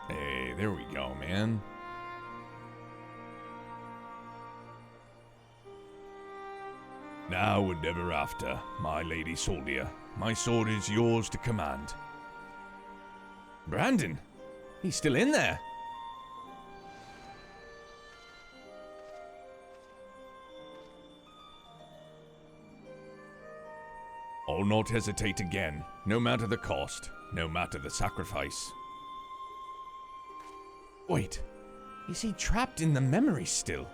Hey, there we go, man. Now and ever after, my lady soldier. My sword is yours to command. Brandon? He's still in there. I'll not hesitate again, no matter the cost, no matter the sacrifice. Wait, is he trapped in the memory still?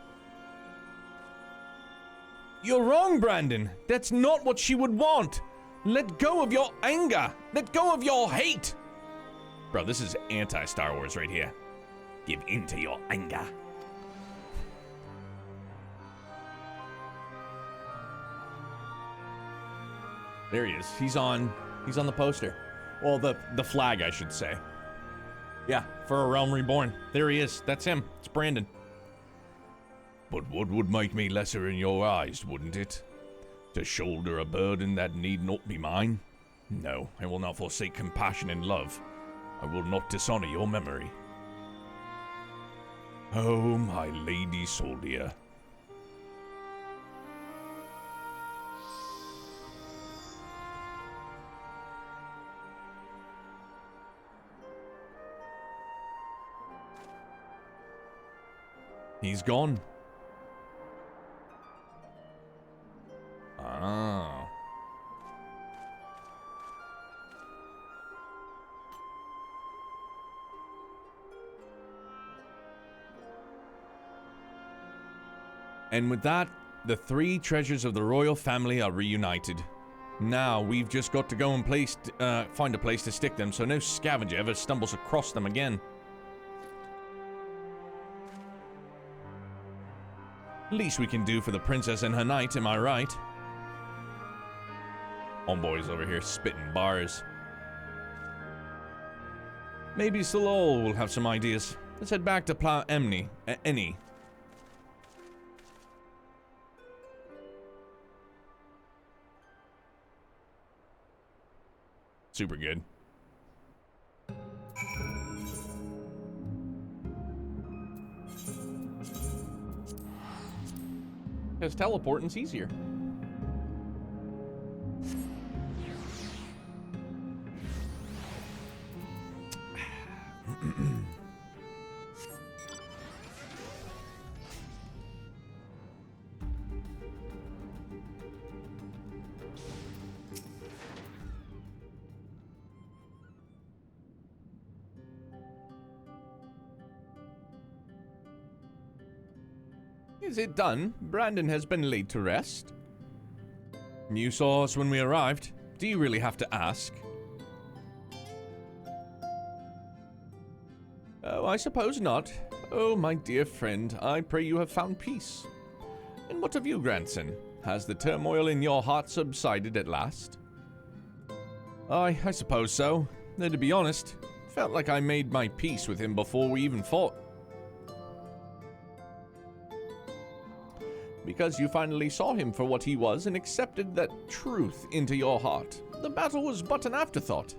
You're wrong, Brandon. That's not what she would want. Let go of your anger. Let go of your hate. Bro, this is anti-Star Wars right here. Give in to your anger. There he is. He's on the poster. Well, the flag, I should say. Yeah, for A Realm Reborn. There he is. That's him. It's Brandon. But what would make me lesser in your eyes, wouldn't it? To shoulder a burden that need not be mine? No, I will not forsake compassion and love. I will not dishonor your memory. Oh, my lady soldier. He's gone. And with that, the three treasures of the royal family are reunited. Now, we've just got to go and find a place to stick them so no scavenger ever stumbles across them again. Least we can do for the princess and her knight, am I right? Homeboy's over here spitting bars. Maybe Salol will have some ideas. Let's head back to Pla Eni. Super good. Because teleporting's easier. Is it done? Brandon has been laid to rest. You saw us when we arrived. Do you really have to ask? Oh, I suppose not. Oh, my dear friend, I pray you have found peace. And what of you, grandson? Has the turmoil in your heart subsided at last? I suppose so. Though to be honest, felt like I made my peace with him before we even fought. Because you finally saw him for what he was and accepted that truth into your heart. The battle was but an afterthought.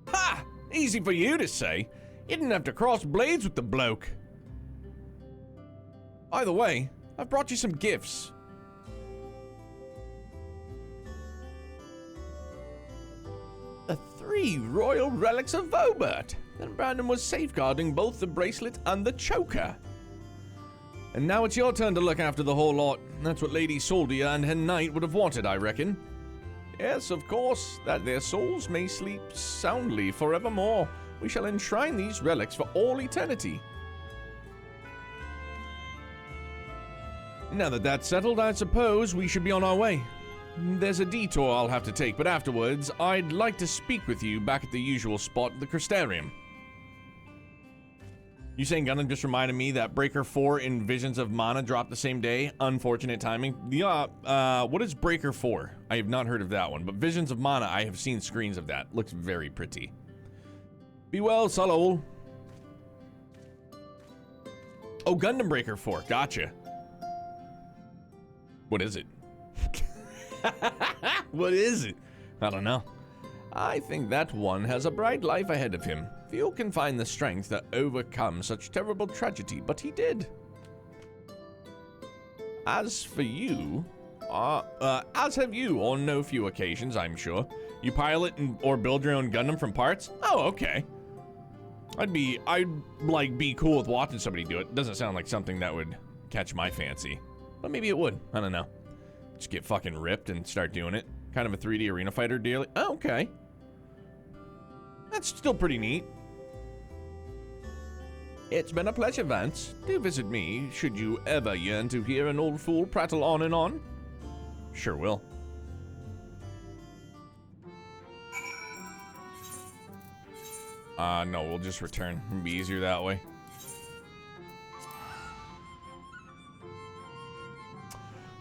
Ha! Easy for you to say. You didn't have to cross blades with the bloke. Either way, I've brought you some gifts. The 3 royal relics of Vobert. And Brandon was safeguarding both the bracelet and the choker. And now it's your turn to look after the whole lot. That's what Lady Soldia and her knight would have wanted, I reckon. Yes, of course, that their souls may sleep soundly forevermore. We shall enshrine these relics for all eternity. Now that that's settled, I suppose we should be on our way. There's a detour I'll have to take, but afterwards, I'd like to speak with you back at the usual spot, the Crystarium. You saying Gundam just reminded me that Breaker 4 and Visions of Mana dropped the same day. Unfortunate timing. Yeah, what is Breaker 4? I have not heard of that one, but Visions of Mana, I have seen screens of that. Looks very pretty. Be well, Salol. Oh, Gundam Breaker 4. Gotcha. What is it? What is it? I don't know. I think that one has a bright life ahead of him. Few can find the strength to overcome such terrible tragedy, but he did. As for you, as have you on no few occasions, I'm sure. You pilot or build your own Gundam from parts? Oh, okay. I'd be cool with watching somebody do it. Doesn't sound like something that would catch my fancy, but maybe it would. I don't know. Just get fucking ripped and start doing it. Kind of a 3D arena fighter deal. Oh, okay. That's still pretty neat. It's been a pleasure, Vance. Do visit me, should you ever yearn to hear an old fool prattle on and on. Sure will. No, we'll just return. It'll be easier that way.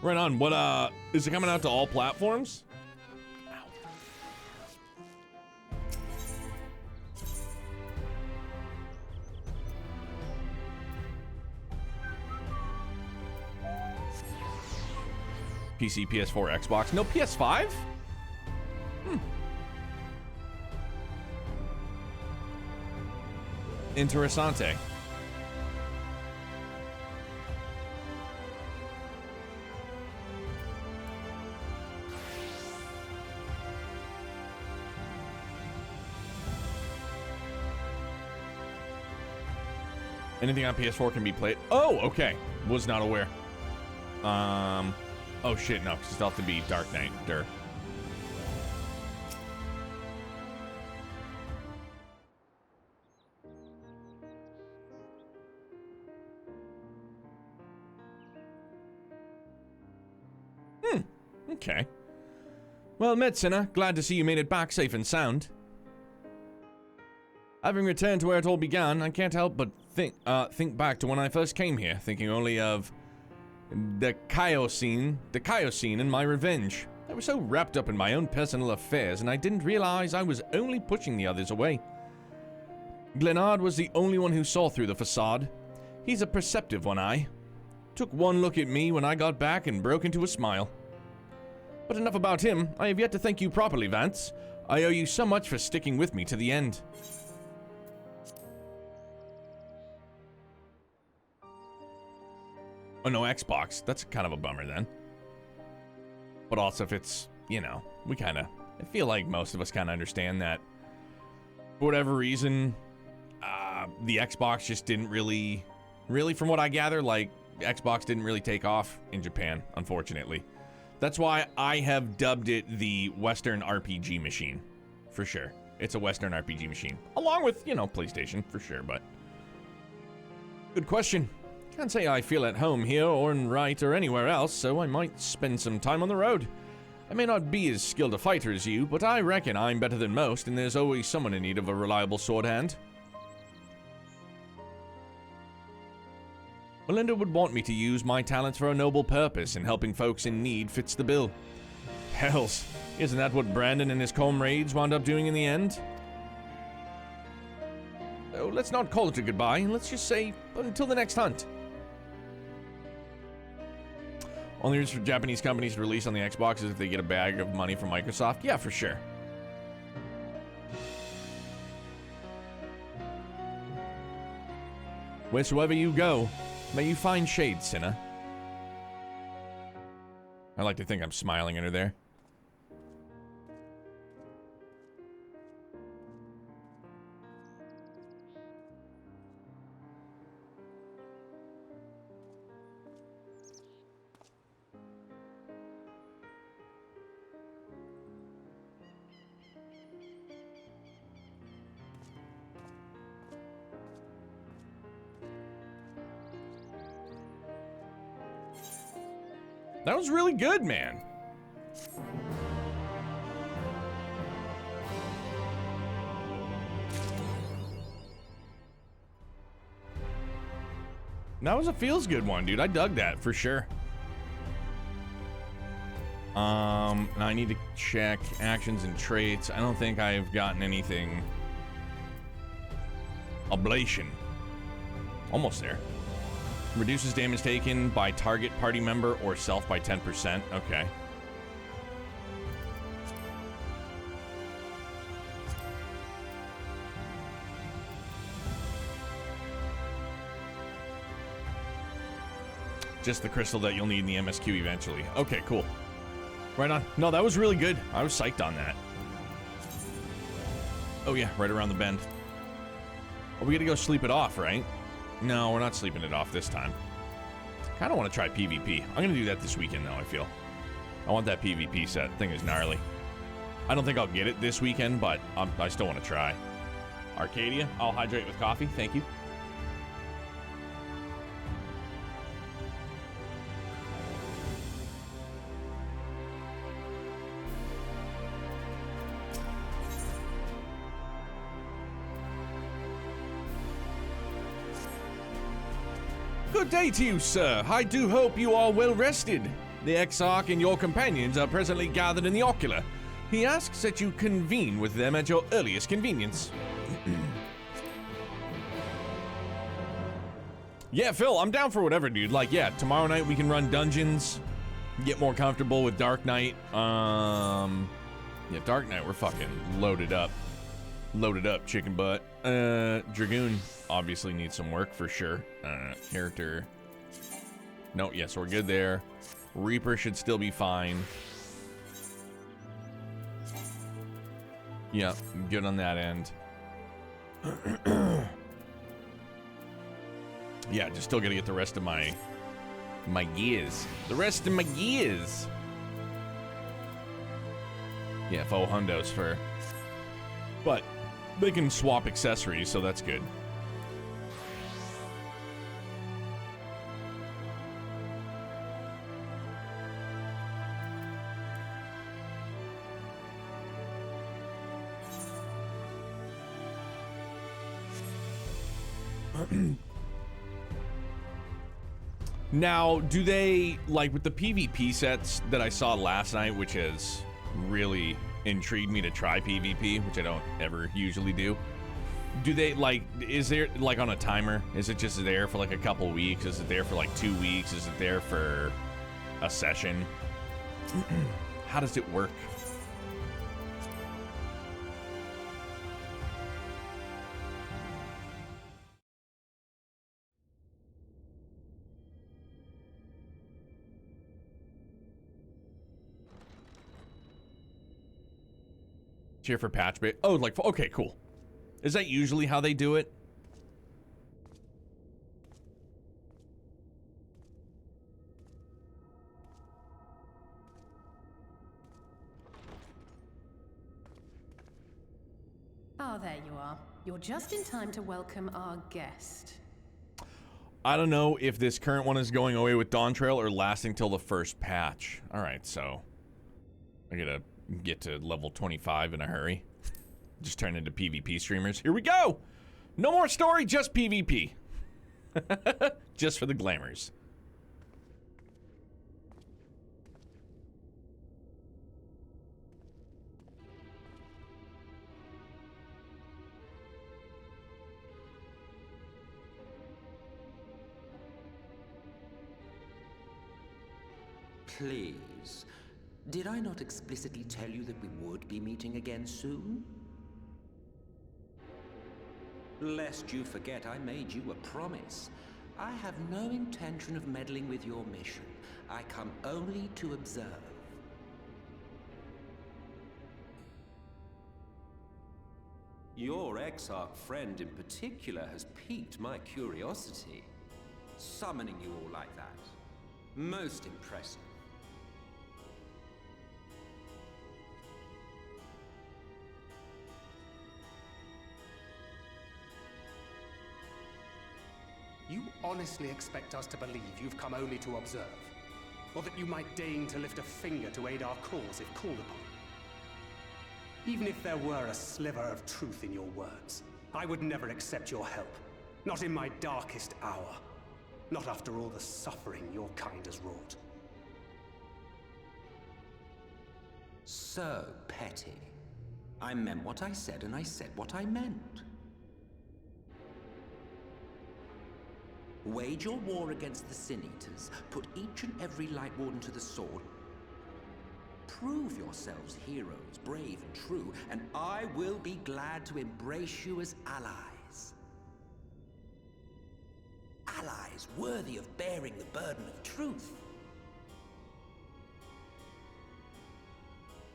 Right on. What, is it coming out to all platforms? PC, PS4, Xbox. No PS5? Interessante. Anything on PS4 can be played. Oh, okay. Was not aware. Oh shit, no, because it'll have to be Dark Knight. Durr. Okay. Well met, Sinner. Glad to see you made it back safe and sound. Having returned to where it all began, I can't help but think back to when I first came here, thinking only of the chaos scene and my revenge. I was so wrapped up in my own personal affairs, and I didn't realize I was only pushing the others away. Glenard was the only one who saw through the facade. He's a perceptive one-eye. Took one look at me when I got back and broke into a smile. But enough about him. I have yet to thank you properly, Vance. I owe you so much for sticking with me to the end. Oh, no Xbox. That's kind of a bummer then. But also if it's, you know, I feel like most of us kind of understand that for whatever reason, the Xbox just didn't really, from what I gather, like, Xbox didn't really take off in Japan, unfortunately. That's why I have dubbed it the Western RPG machine, for sure. It's a Western RPG machine, along with, you know, PlayStation, for sure, but... Good question. Can't say I feel at home here, or in Wright, or anywhere else, so I might spend some time on the road. I may not be as skilled a fighter as you, but I reckon I'm better than most, and there's always someone in need of a reliable sword hand. Melinda would want me to use my talents for a noble purpose, and helping folks in need fits the bill. Hells, isn't that what Brandon and his comrades wound up doing in the end? So let's not call it a goodbye, and let's just say until the next hunt. Only reason for Japanese companies to release on the Xbox is if they get a bag of money from Microsoft. Yeah, for sure. Wheresoever you go, may you find shade, Cinna. I like to think I'm smiling at her there. That was really good, man. That was a feels good one, dude. I dug that for sure. Now I need to check actions and traits. I don't think I've gotten anything. Ablation. Almost there. Reduces damage taken by target party member or self by 10%. Okay. Just the crystal that you'll need in the MSQ eventually. Okay, cool. Right on. No, that was really good. I was psyched on that. Oh yeah, right around the bend. Oh, we gotta go sleep it off, right? No, we're not sleeping it off this time. Kind of want to try PvP. I'm going to do that this weekend, though, I feel. I want that PvP set. Thing is gnarly. I don't think I'll get it this weekend, but I still want to try. Arcadia, I'll hydrate with coffee. Thank you. Good day to you, sir. I do hope you are well rested. The Exarch and your companions are presently gathered in the Ocular. He asks that you convene with them at your earliest convenience. Yeah, Phil, I'm down for whatever, dude. Like, yeah, tomorrow night we can run dungeons, get more comfortable with Dark Knight. Yeah, Dark Knight, we're fucking loaded up. Loaded up, chicken butt. Dragoon obviously needs some work for sure. Character. No, yes, we're good there. Reaper should still be fine. Yeah, good on that end. Yeah, just still gotta get the rest of my gears. The rest of my gears. Yeah, faux hundos for. But they can swap accessories, so that's good. Now, do they, like with the PvP sets that I saw last night, which has really intrigued me to try PvP, which I don't ever usually do. Do they, like, is there, like, on a timer? Is it just there for, like, a couple weeks? Is it there for, like, 2 weeks? Is it there for a session? How does it work? Cheer for patch bait. Oh, like, okay, cool. Is that usually how they do it? Ah, there you are. You're just in time to welcome our guest. I don't know if this current one is going away with Dawn Trail or lasting till the first patch. All right, so I gotta get to level 25 in a hurry. Just turn into PvP streamers. Here we go! No more story, just PvP. Just for the glamours. Please, did I not explicitly tell you that we would be meeting again soon? Lest you forget, I made you a promise. I have no intention of meddling with your mission. I come only to observe. Your Exarch friend in particular has piqued my curiosity. Summoning you all like that. Most impressive. You honestly expect us to believe you've come only to observe? Or that you might deign to lift a finger to aid our cause if called upon? Even if there were a sliver of truth in your words, I would never accept your help. Not in my darkest hour. Not after all the suffering your kind has wrought. So petty. I meant what I said, and I said what I meant. Wage your war against the Sin Eaters, put each and every Light Warden to the sword. Prove yourselves heroes, brave and true, and I will be glad to embrace you as allies. Allies worthy of bearing the burden of truth.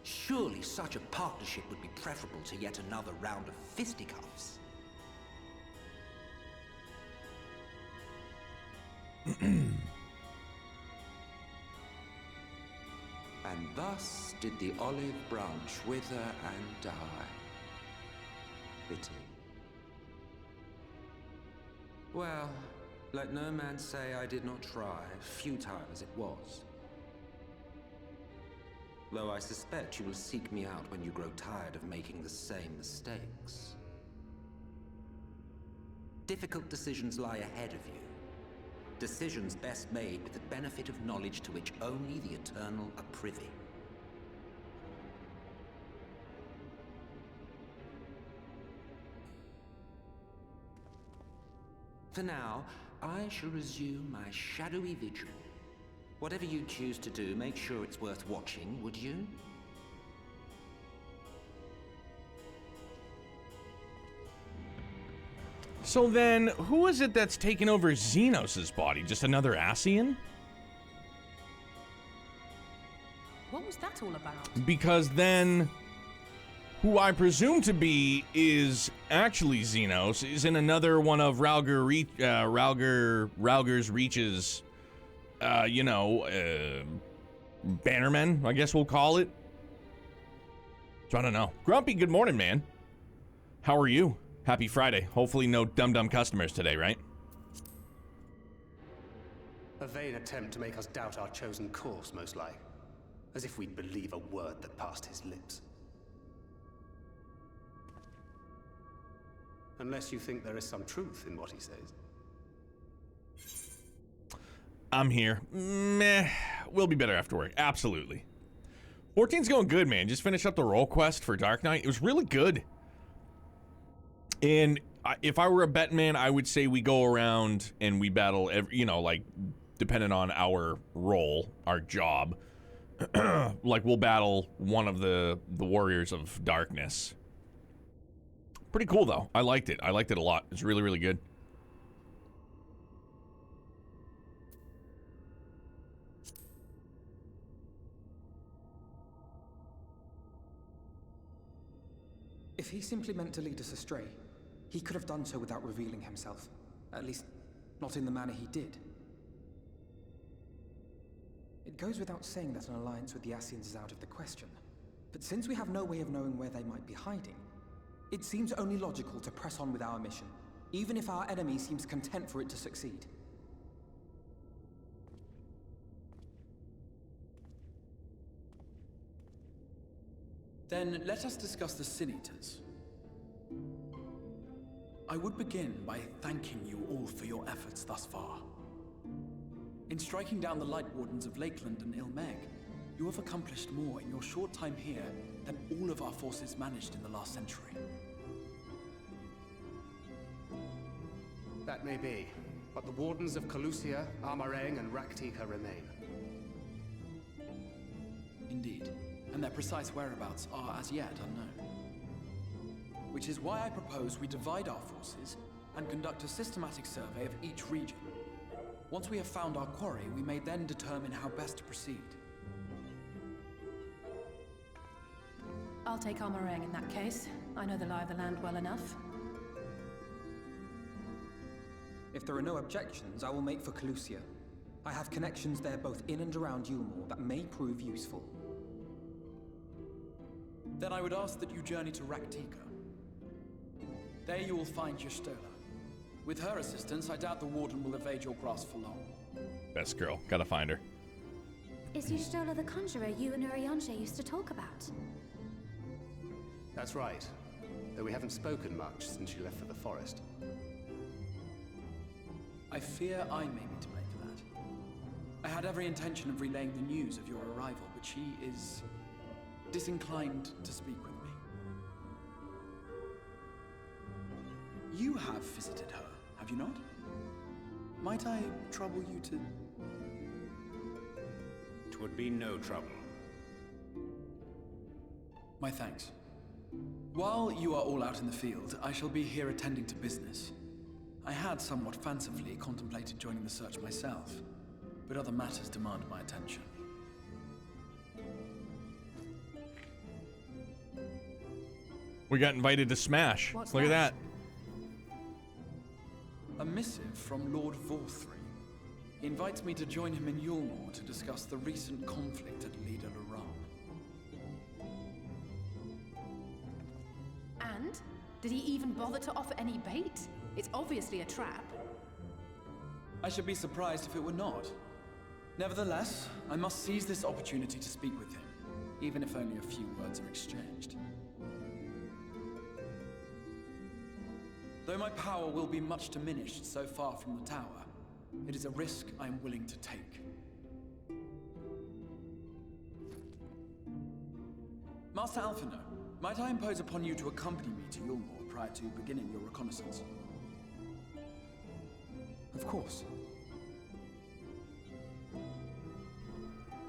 Surely such a partnership would be preferable to yet another round of fisticuffs. And thus did the olive branch wither and die. Pity. Well, let no man say I did not try, futile as it was. Though I suspect you will seek me out when you grow tired of making the same mistakes. Difficult decisions lie ahead of you. Decisions best made with the benefit of knowledge to which only the Eternal are privy. For now, I shall resume my shadowy vigil. Whatever you choose to do, make sure it's worth watching, would you? So then, who is it that's taken over Xenos' body? Just another Ascian? What was that all about? Because then, who I presume to be is actually Xenos, is in another one of Raugur's Reach's, Bannermen, I guess we'll call it. So I don't know. Grumpy, good morning, man. How are you? Happy Friday. Hopefully no dumb customers today, right? A vain attempt to make us doubt our chosen course, most like. As if we'd believe a word that passed his lips. Unless you think there is some truth in what he says. I'm here. Meh. We'll be better after work. Absolutely. 14's going good, man. Just finished up the role quest for Dark Knight. It was really good. And if I were a bet man, I would say we go around and we battle, you know, like, depending on our role, our job. Like, we'll battle one of the Warriors of Darkness. Pretty cool, though. I liked it. I liked it a lot. It's really, really good. If he simply meant to lead us astray, he could have done so without revealing himself. At least, not in the manner he did. It goes without saying that an alliance with the Ascians is out of the question. But since we have no way of knowing where they might be hiding, it seems only logical to press on with our mission, even if our enemy seems content for it to succeed. Then let us discuss the Sin Eaters. I would begin by thanking you all for your efforts thus far. In striking down the Light Wardens of Lakeland and Ilmeg, you have accomplished more in your short time here than all of our forces managed in the last century. That may be, but the Wardens of Calusia, Amareng, and Raktika remain. Indeed, and their precise whereabouts are as yet unknown. Which is why I propose we divide our forces and conduct a systematic survey of each region. Once we have found our quarry, we may then determine how best to proceed. I'll take Amareng in that case. I know the lie of the land well enough. If there are no objections, I will make for Calusia. I have connections there both in and around Yulmore that may prove useful. Then I would ask that you journey to Raktika. There you will find Y'shtola. With her assistance, I doubt the Warden will evade your grasp for long. Best girl. Gotta find her. Is Y'shtola the conjurer you and Urianger used to talk about? That's right. Though we haven't spoken much since she left for the forest. I fear I may be to blame for that. I had every intention of relaying the news of your arrival, but she is disinclined to speak with me. You have visited her, have you not? Might I trouble you to... 'Twould be no trouble. My thanks. While you are all out in the field, I shall be here attending to business. I had somewhat fancifully contemplated joining the search myself, but other matters demand my attention. We got invited to Smash. What's Look at that? that. A missive from Lord Vorthry. He invites me to join him in Yulmore to discuss the recent conflict at Lida Luram. And? Did he even bother to offer any bait? It's obviously a trap. I should be surprised if it were not. Nevertheless, I must seize this opportunity to speak with him, even if only a few words are exchanged. Though my power will be much diminished so far from the tower, it is a risk I am willing to take. Master Alphino, might I impose upon you to accompany me to Yulmore prior to beginning your reconnaissance? Of course.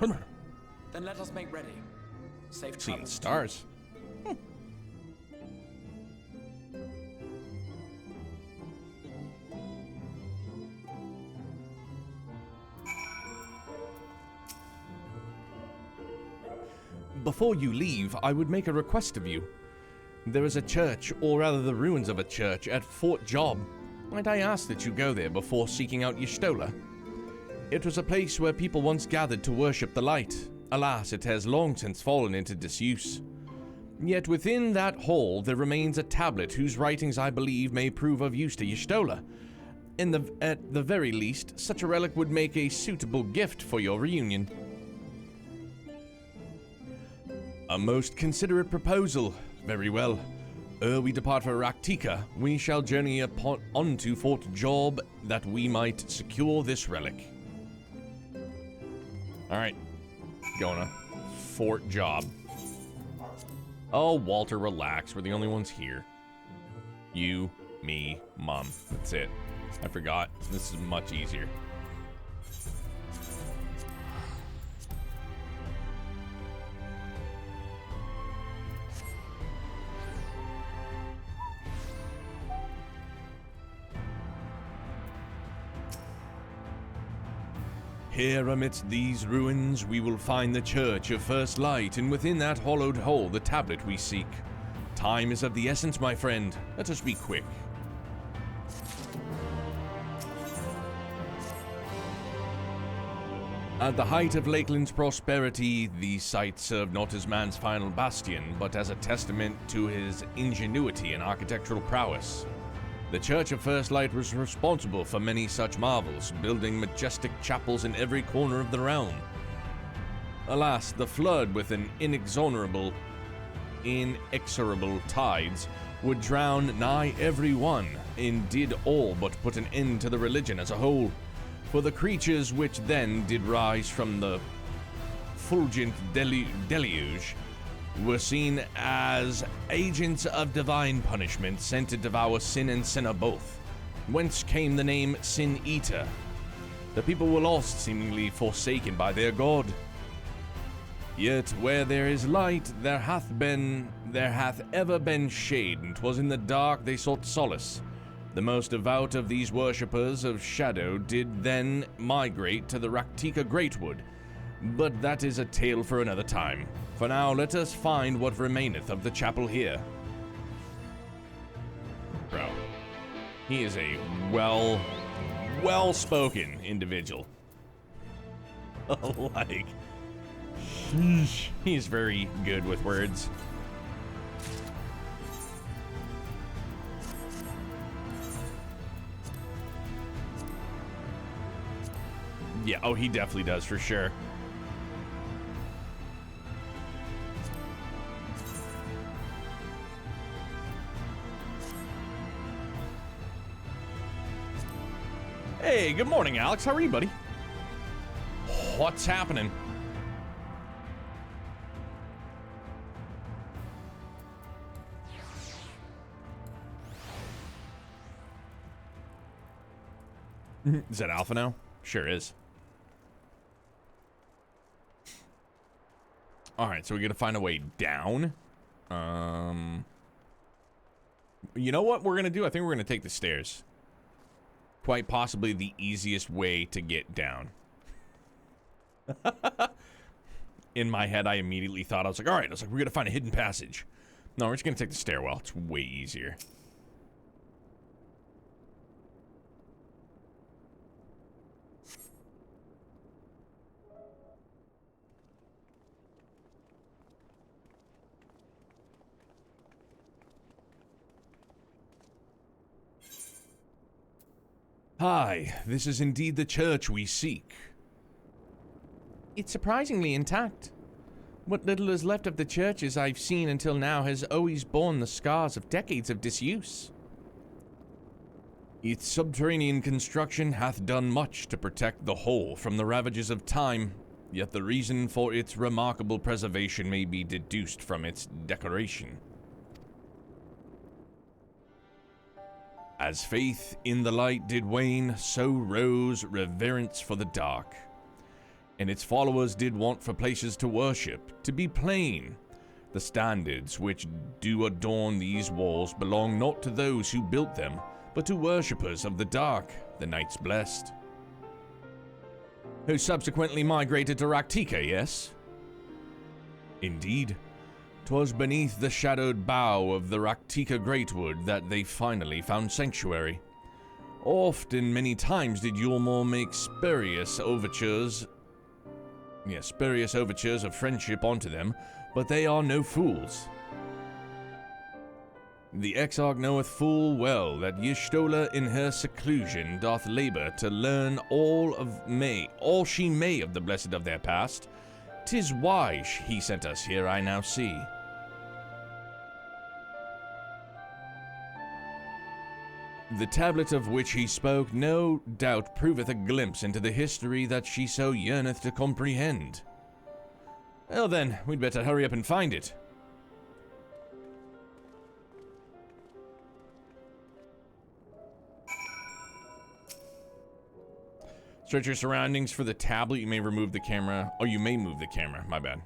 Then let us make ready. Safe Seeing travels. stars. Before you leave, I would make a request of you. There is a church, or rather the ruins of a church, at Fort Job. Might I ask that you go there before seeking out Y'shtola? It was a place where people once gathered to worship the light. Alas, it has long since fallen into disuse. Yet within that hall there remains a tablet whose writings I believe may prove of use to Y'shtola. At the very least, such a relic would make a suitable gift for your reunion. A most considerate proposal. Very well. ere we depart for Raktika, we shall journey onto Fort Job that we might secure this relic. Alright. Going to Fort Job. Oh, Walter, relax. We're the only ones here. You, me, Mom. That's it. I forgot. This is much easier. Here amidst these ruins we will find the Church of First Light, and within that hollowed hole the tablet we seek. Time is of the essence, my friend. Let us be quick. At the height of Lakeland's prosperity, the site served not as man's final bastion, but as a testament to his ingenuity and architectural prowess. The Church of First Light was responsible for many such marvels, building majestic chapels in every corner of the realm. Alas, the flood with an inexorable tides would drown nigh every one, and did all but put an end to the religion as a whole. For the creatures which then did rise from the fulgent deluge were seen as agents of divine punishment sent to devour sin and sinner both, whence came the name Sin Eater. The people were lost, seemingly forsaken by their god. Yet where there is light, there hath ever been shade, and 'twas in the dark they sought solace. The most devout of these worshippers of shadow did then migrate to the Raktika Greatwood, but that is a tale for another time. For now, let us find what remaineth of the chapel here. Bro, he is a well-spoken individual. Like, he's very good with words. Yeah, oh, he definitely does, for sure. Hey, good morning, Alex. How are you, buddy? What's happening? Is that Alpha now? Sure is. Alright, so we gotta find a way down. You know what we're gonna do? I think we're gonna take the stairs. Quite possibly the easiest way to get down. In my head, I immediately thought, I was like, alright, we're gonna find a hidden passage. No, we're just gonna take the stairwell. It's way easier. Hi, this is indeed the church we seek. It's surprisingly intact. What little is left of the churches I've seen until now has always borne the scars of decades of disuse. Its subterranean construction hath done much to protect the whole from the ravages of time, yet the reason for its remarkable preservation may be deduced from its decoration. As faith in the light did wane, so rose reverence for the dark. And its followers did want for places to worship, to be plain. The standards which do adorn these walls belong not to those who built them, but to worshippers of the dark, the knights blessed. Who subsequently migrated to Raktika, yes? Indeed. 'Twas beneath the shadowed bough of the Raktika Greatwood that they finally found sanctuary. Often, many times did Yulmore make spurious overtures of friendship onto them, but they are no fools. The Exarch knoweth full well that Y'shtola in her seclusion doth labor to learn all she may of the blessed of their past. 'Tis why he sent us here, I now see. The tablet of which he spoke no doubt proveth a glimpse into the history that she so yearneth to comprehend. Well then, we'd better hurry up and find it. Search your surroundings for the tablet. You may remove the camera. Oh, you may move the camera. My bad.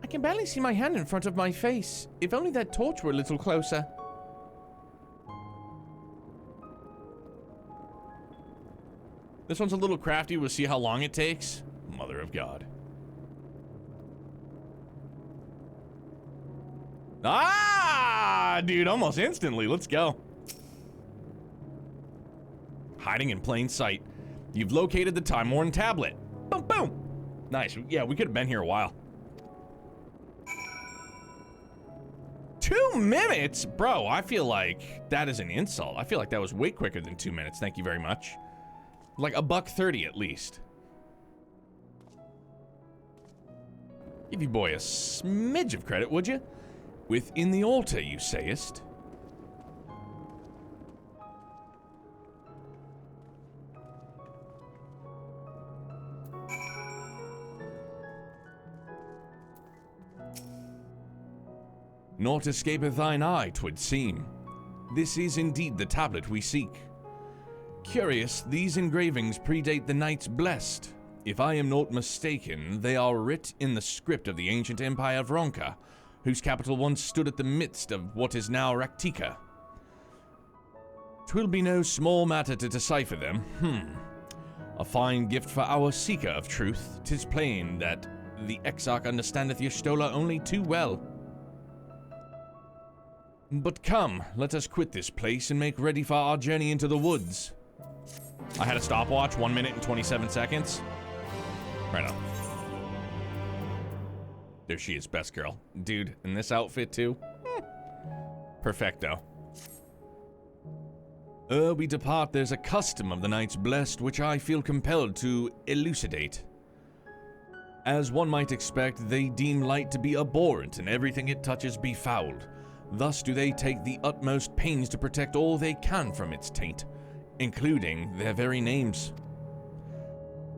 I can barely see my hand in front of my face. If only that torch were a little closer. This one's a little crafty. We'll see how long it takes. Mother of God. Ah, dude, almost instantly. Let's go. Hiding in plain sight. You've located the time-worn tablet. Boom, boom. Nice. Yeah, we could have been here a while. 2 minutes? Bro, I feel like that is an insult. I feel like that was way quicker than 2 minutes. Thank you very much. Like $1.30 at least. Give you boy a smidge of credit, would you? Within the altar, you sayest. Naught escapeth thine eye, 'twould seem. This is indeed the tablet we seek. Curious, these engravings predate the Knights Blessed. If I am not mistaken, they are writ in the script of the ancient empire of Ronka, whose capital once stood at the midst of what is now Raktika. 'Twill be no small matter to decipher them. A fine gift for our seeker of truth. 'Tis plain that the Exarch understandeth Y'shtola only too well. But come, let us quit this place and make ready for our journey into the woods. I had a stopwatch, 1 minute and 27 seconds. Right on. There she is, best girl. Dude, in this outfit too? Perfecto. Ere we depart, there's a custom of the Knights Blessed which I feel compelled to elucidate. As one might expect, they deem light to be abhorrent and everything it touches befouled. Thus do they take the utmost pains to protect all they can from its taint, including their very names.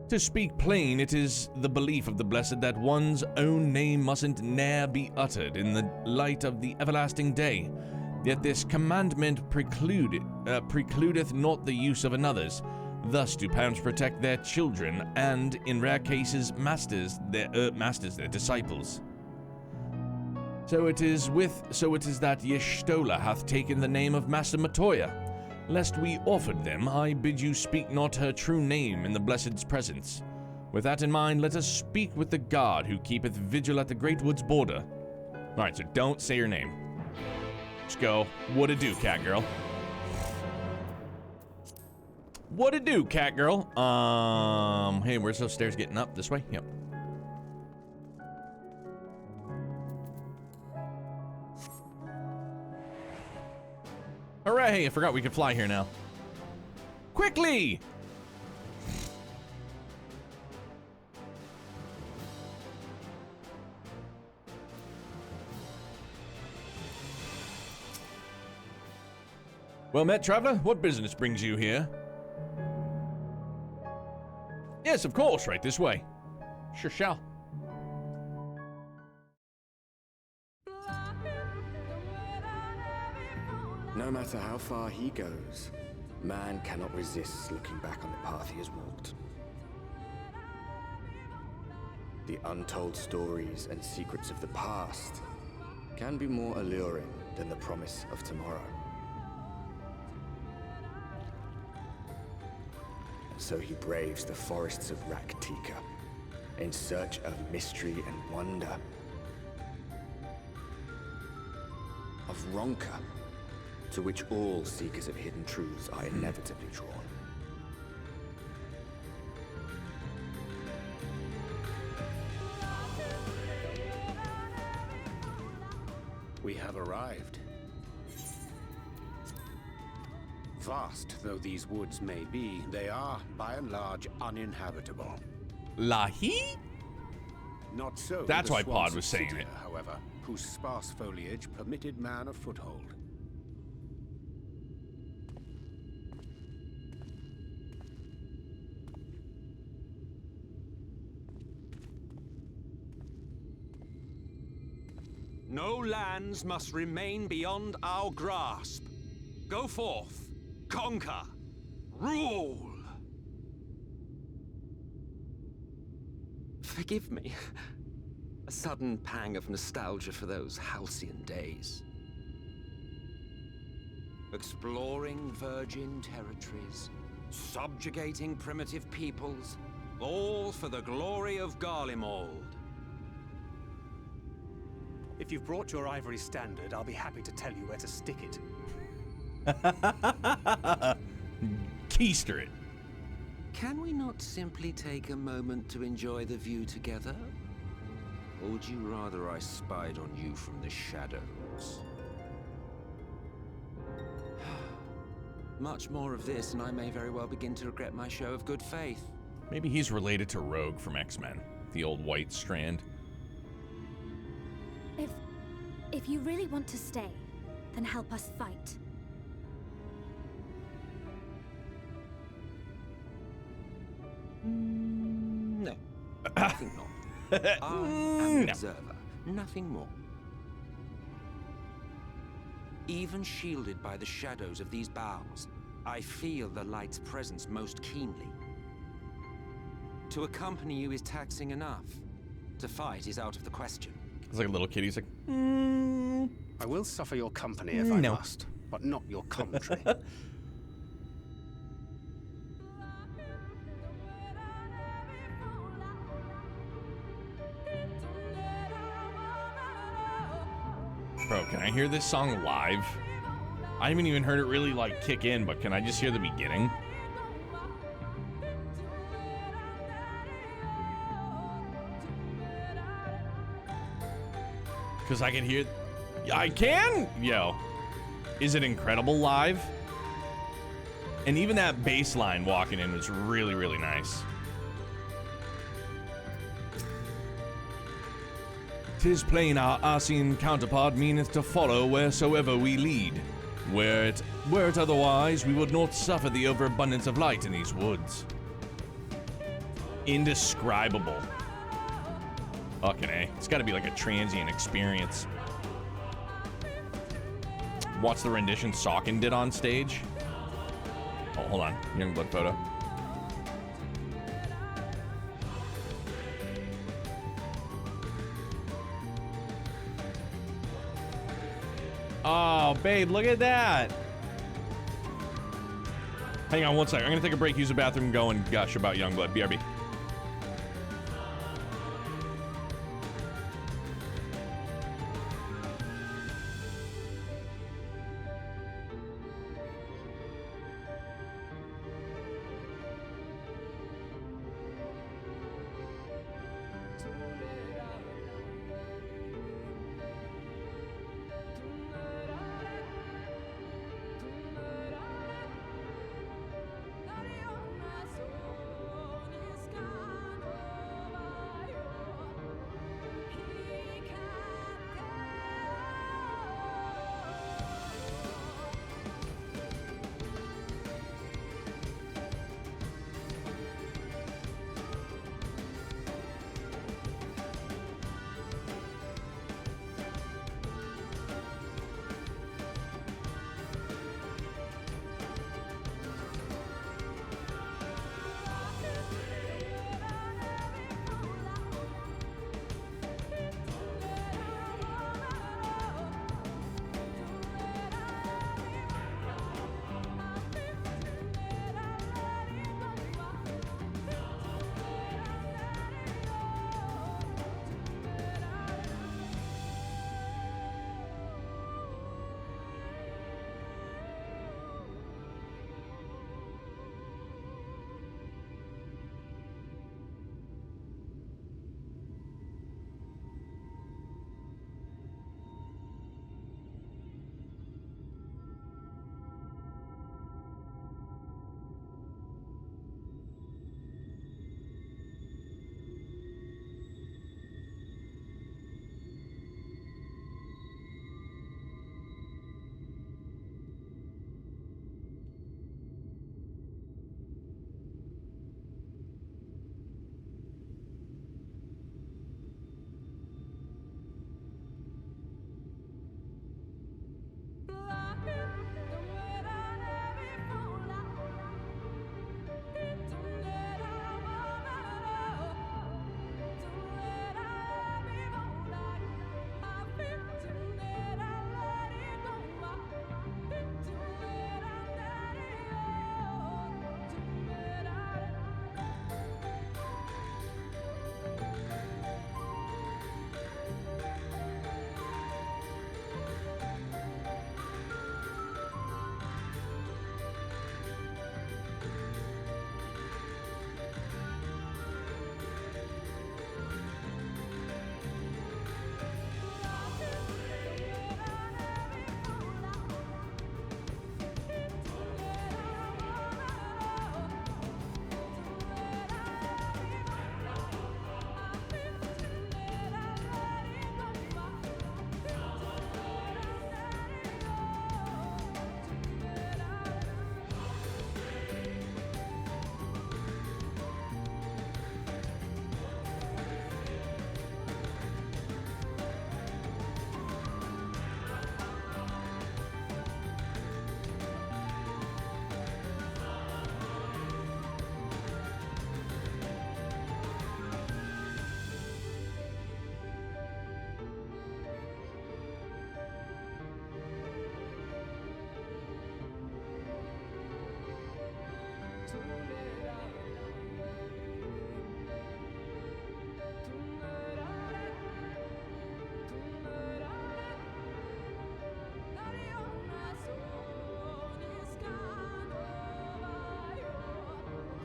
To speak plain, it is the belief of the Blessed that one's own name mustn't ne'er be uttered in the light of the everlasting day, yet this commandment precludeth not the use of another's. Thus do parents protect their children, and, in rare cases, masters their disciples. So it is that Y'shtola hath taken the name of Master Matoya. Lest we offered them, I bid you speak not her true name in the Blessed's presence. With that in mind, let us speak with the guard who keepeth vigil at the Great Wood's border. Alright, so don't say your name. Just go, what-a do, cat girl? What-a do, cat girl? Hey, where's those stairs getting up? This way? Yep. Hooray! I forgot we could fly here now. Quickly! Well met, traveler. What business brings you here? Yes, of course. Right this way. Sure shall. No matter how far he goes, man cannot resist looking back on the path he has walked. The untold stories and secrets of the past can be more alluring than the promise of tomorrow. And so he braves the forests of Raktika in search of mystery and wonder. Of Ronka, to which all seekers of hidden truths are inevitably drawn. We have arrived. Vast though these woods may be, they are, by and large, uninhabitable. Lahi? Not so. That's the why Pod swamps was of saying Cydia, it. However, whose sparse foliage permitted man a foothold. No lands must remain beyond our grasp. Go forth, conquer, rule! Forgive me. A sudden pang of nostalgia for those halcyon days. Exploring virgin territories, subjugating primitive peoples, all for the glory of Garlemald. If you've brought your ivory standard, I'll be happy to tell you where to stick it. Keister it. Can we not simply take a moment to enjoy the view together? Or would you rather I spied on you from the shadows? Much more of this, and I may very well begin to regret my show of good faith. Maybe he's related to Rogue from X-Men, the old white strand. If you really want to stay, then help us fight. No, I think not. I am an observer, nothing more. Even shielded by the shadows of these boughs, I feel the light's presence most keenly. To accompany you is taxing enough. To fight is out of the question. It's like a little kid. He's like, I will suffer your company if I must, but not your commentary. Bro, can I hear this song live? I haven't even heard it really like kick in, but can I just hear the beginning? Because I can hear... I can? Yo. Is it incredible live? And even that bass line walking in was really, really nice. "'Tis plain our Arcene counterpart meaneth to follow wheresoever we lead. Were it otherwise, we would not suffer the overabundance of light in these woods." Indescribable. Fucking A. It's gotta be like a transient experience. Watch the rendition Sawkin did on stage. Oh, hold on. Youngblood photo. Oh, babe, look at that. Hang on one second. I'm gonna take a break, use the bathroom, and go and gush about Youngblood. BRB.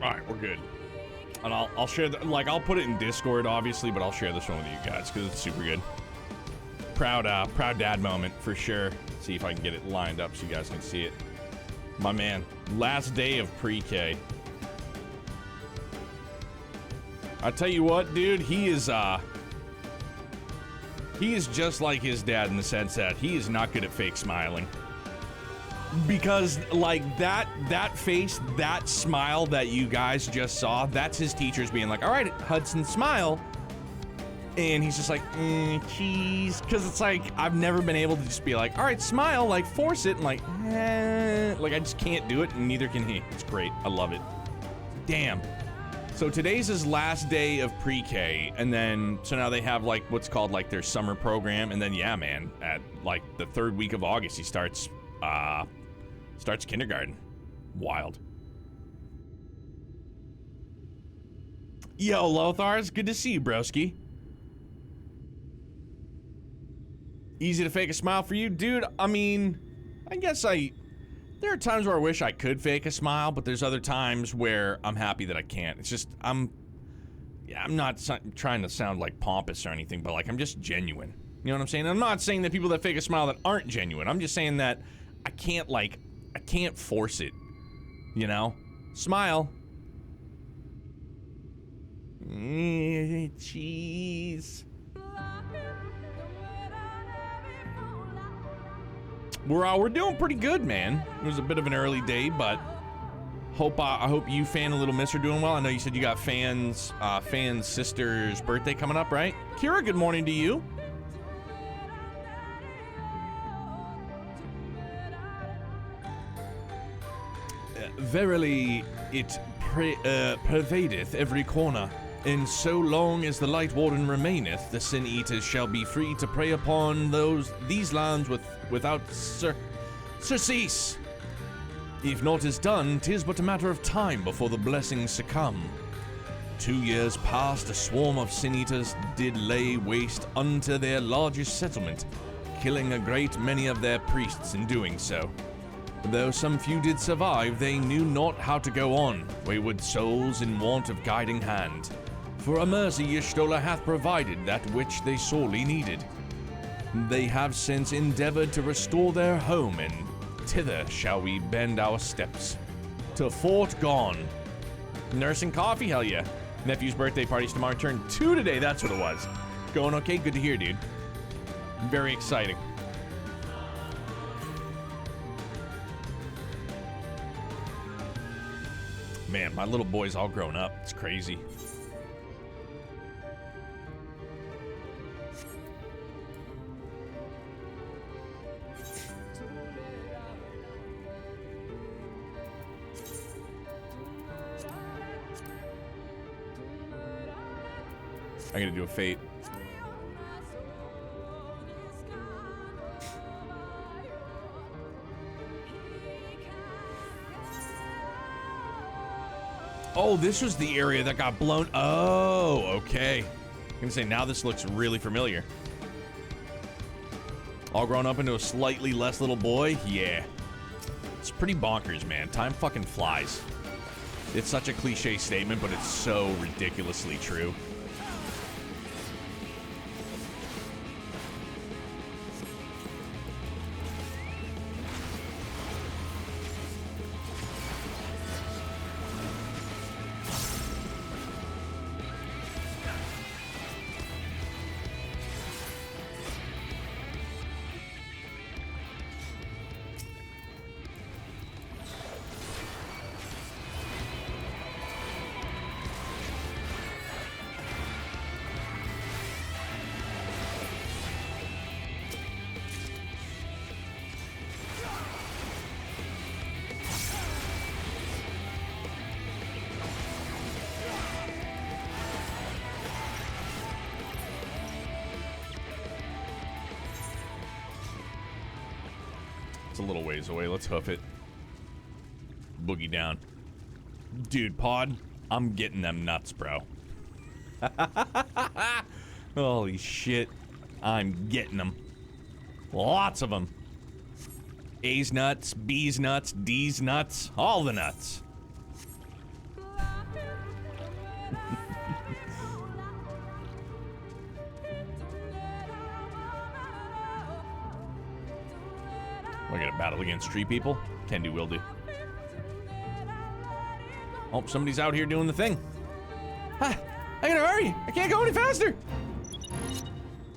Alright, we're good. And I'll share the, like, I'll put it in Discord, obviously, but I'll share this one with you guys, because it's super good. Proud dad moment, for sure. See if I can get it lined up so you guys can see it. My man, last day of pre-K. I tell you what, dude, he is just like his dad in the sense that he is not good at fake smiling. Because, like, that face, that smile that you guys just saw, that's his teachers being like, all right, Hudson, smile. And he's just like, cheese. Because it's like, I've never been able to just be like, all right, smile, like, force it. And like, like, I just can't do it, and neither can he. It's great. I love it. Damn. So today's his last day of pre-K, and then, so now they have, like, what's called, like, their summer program. And then, yeah, man, at, like, the 3rd week of August, he starts kindergarten. Wild. Yo, Lothars, good to see you, broski. Easy to fake a smile for you? Dude, I mean, I guess there are times where I wish I could fake a smile, but there's other times where I'm happy that I can't. It's just, I'm not trying to sound like pompous or anything, but like, I'm just genuine. You know what I'm saying? I'm not saying that people that fake a smile that aren't genuine. I'm just saying that I can't force it, you know? Smile. Cheese. We're doing pretty good, man. It was a bit of an early day, but I hope you, Fan, and Little Miss are doing well. I know you said you got Fan's sister's birthday coming up, right? Kira, good morning to you. Verily, it pervadeth every corner, and so long as the Light Warden remaineth, the Sin Eaters shall be free to prey upon these lands without surcease. If naught is done, 'tis but a matter of time before the blessings succumb. 2 years past, a swarm of Sin Eaters did lay waste unto their largest settlement, killing a great many of their priests in doing so. Though some few did survive, they knew not how to go on, wayward souls in want of guiding hand. For a mercy Y'shtola hath provided that which they sorely needed. They have since endeavored to restore their home, and thither shall we bend our steps. To Fort Gone. Nursing coffee, hell yeah. Nephew's birthday party's tomorrow, turn 2 today, that's what it was. Going okay? Good to hear, dude. Very exciting. Man, my little boy's all grown up. It's crazy. I gotta do a fate. Oh, this was the area that got blown. Oh, okay. I'm gonna say now this looks really familiar. All grown up into a slightly less little boy? Yeah. It's pretty bonkers, man. Time fucking flies. It's such a cliche statement, but it's so ridiculously true. A little ways away. Let's hoof it. Boogie down. Dude, Pod, I'm getting them nuts, bro. Holy shit. I'm getting them. Lots of them. A's nuts, B's nuts, D's nuts, all the nuts. We're gonna battle against tree people? Can do, will do. Oh, somebody's out here doing the thing. Ah, I gotta hurry! I can't go any faster!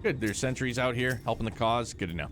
Good, there's sentries out here helping the cause. Good to know.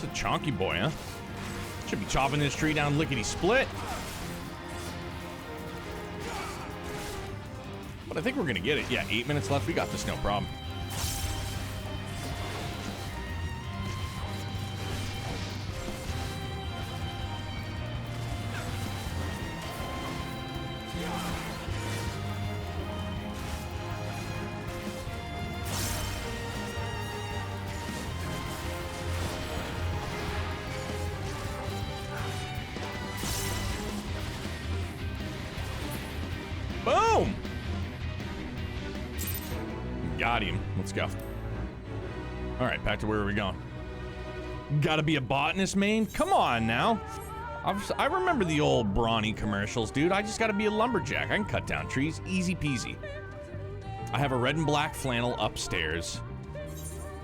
A chonky boy, huh? Should be chopping this tree down lickety split. But I think we're gonna get it. Yeah, 8 minutes left. We got this, no problem. Boom! Got him. Let's go. All right, back to where are we going? Gotta be a botanist, main? Come on now. I remember the old Brawny commercials, dude. I just gotta be a lumberjack. I can cut down trees. Easy peasy. I have a red and black flannel upstairs.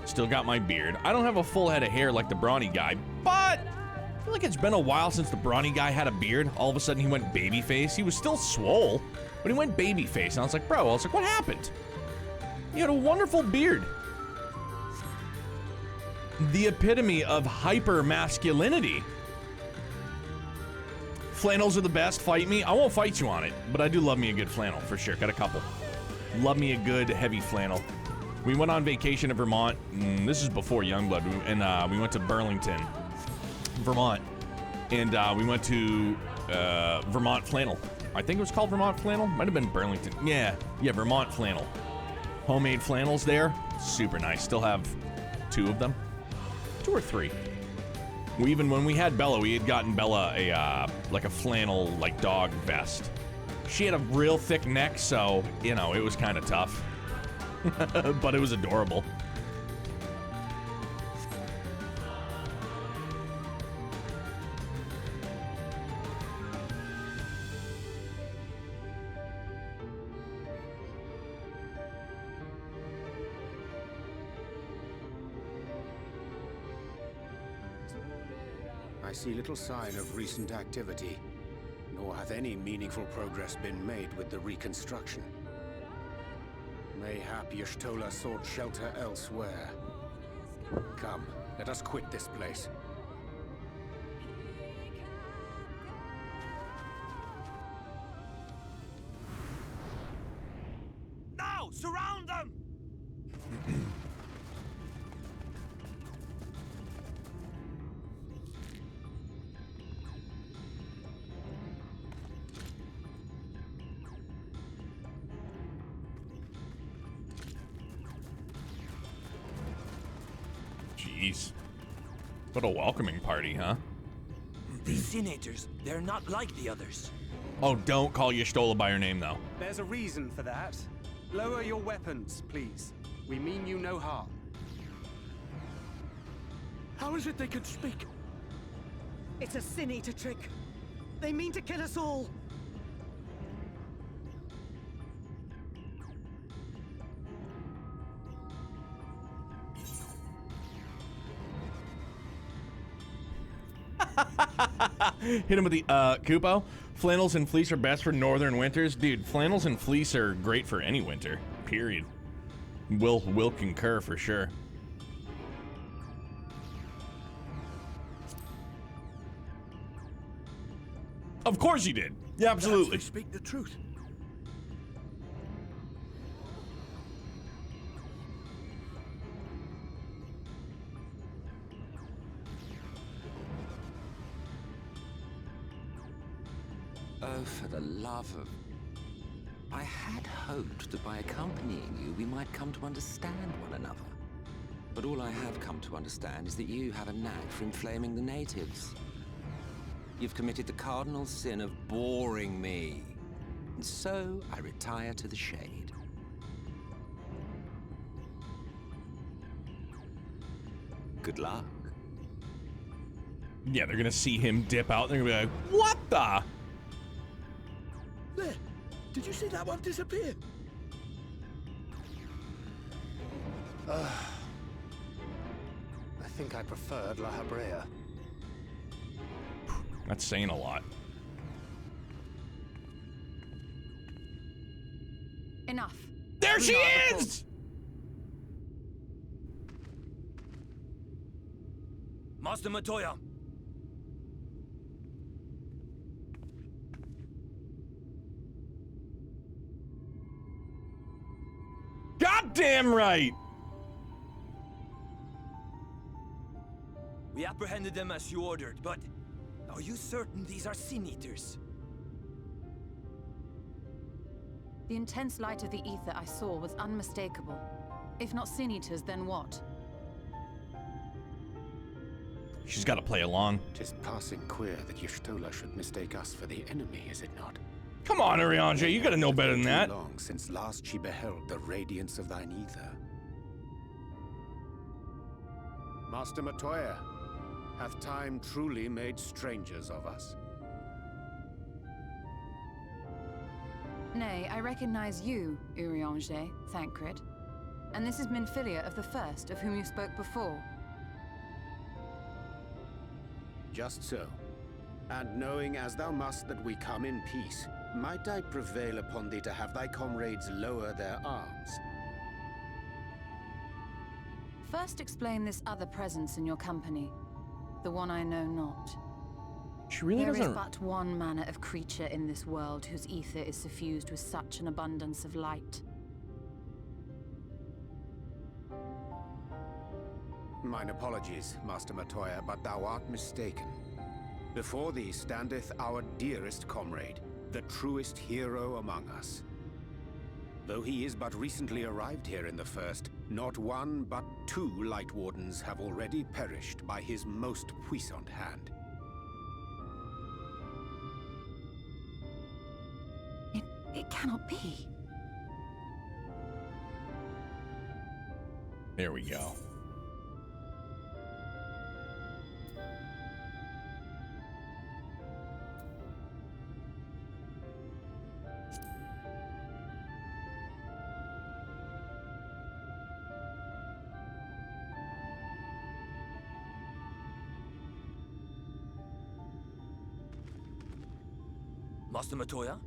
Still got my beard. I don't have a full head of hair like the Brawny guy, but I feel like it's been a while since the Brawny guy had a beard. All of a sudden he went babyface. He was still swole, but he went babyface. And I was like, bro, what happened? You had a wonderful beard. The epitome of hyper masculinity. Flannels are the best. Fight me. I won't fight you on it, but I do love me a good flannel for sure. Got a couple. Love me a good heavy flannel. We went on vacation to Vermont. This is before Youngblood, and we went to Burlington, Vermont, and we went to Vermont flannel. I think it was called Vermont flannel. Might have been Burlington. Yeah, Vermont flannel. Homemade flannels there. Super nice. Still have 2 of them. 2 or 3. When we had Bella, we had gotten Bella a flannel dog vest. She had a real thick neck, so it was kind of tough, but it was adorable. I see little sign of recent activity, nor hath any meaningful progress been made with the reconstruction. Mayhap Y'shtola sought shelter elsewhere. Come, let us quit this place. Jeez. What a welcoming party, huh? These Senators, they're not like the others. Oh, don't call Y'shtola by her name, though. There's a reason for that. Lower your weapons, please. We mean you no harm. How is it they can speak? It's a Sin Eater trick. They mean to kill us all. Hit him with the, Kupo. Flannels and fleece are best for northern winters. Dude, flannels and fleece are great for any winter. Period. Will concur for sure. Of course he did. Yeah, absolutely. They speak the truth. Oh, for the love of... I had hoped that by accompanying you, we might come to understand one another. But all I have come to understand is that you have a knack for inflaming the natives. You've committed the cardinal sin of boring me. And so, I retire to the shade. Good luck. Yeah, they're gonna see him dip out. They're gonna be like, what the? There! Did you see that one disappear? I think I preferred La Habrea. That's saying a lot. Enough. There she is! Master Matoya! Goddamn right! We apprehended them as you ordered, but are you certain these are Sin Eaters? The intense light of the ether I saw was unmistakable. If not Sin Eaters, then what? She's got to play along. Tis passing queer that Y'shtola should mistake us for the enemy, is it not? Come on, Urianger, you gotta know better than that. Too long since last she beheld the radiance of thine ether. Master Matoya, hath time truly made strangers of us? Nay, I recognize you, Urianger, Thancred. And this is Minfilia of the First, of whom you spoke before. Just so. And knowing as thou must that we come in peace, might I prevail upon thee to have thy comrades lower their arms? First explain this other presence in your company. The one I know not. She really There is doesn't... but one manner of creature in this world whose ether is suffused with such an abundance of light. Mine apologies, Master Matoya, but thou art mistaken. Before thee standeth our dearest comrade, the truest hero among us. Though he is but recently arrived here in the First, not one but two Light Wardens have already perished by his most puissant hand. It cannot be. There we go. Master Matoya?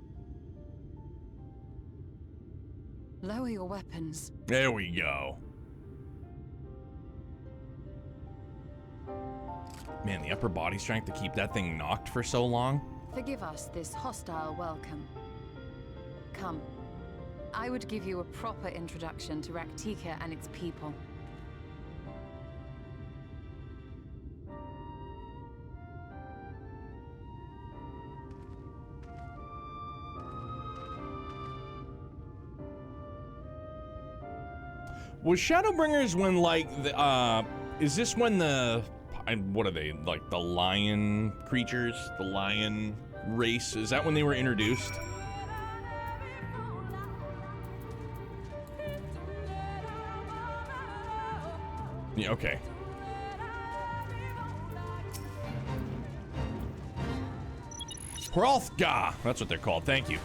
Lower your weapons. There we go. Man, the upper body strength to keep that thing knocked for so long. Forgive us this hostile welcome. Come. I would give you a proper introduction to Raktika and its people. Was ShadowBringers when, like, the, Is this when what are they, like the lion creatures? The lion race? Is that when they were introduced? Yeah, okay. Hrothgar! That's what they're called, thank you.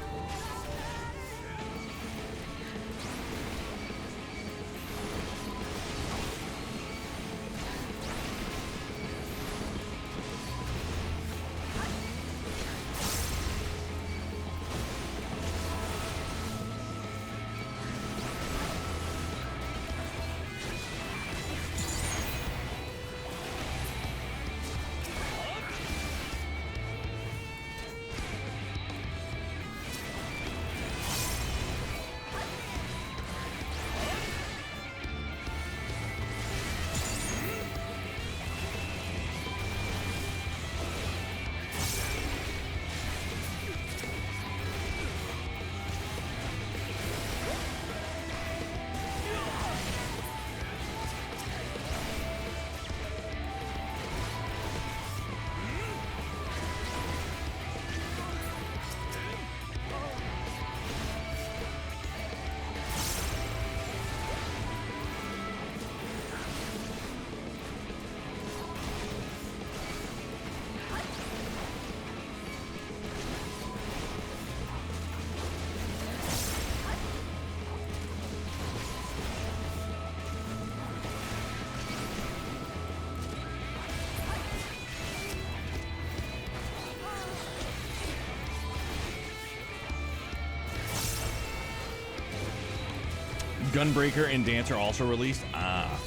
Gunbreaker and Dancer also released? Ah.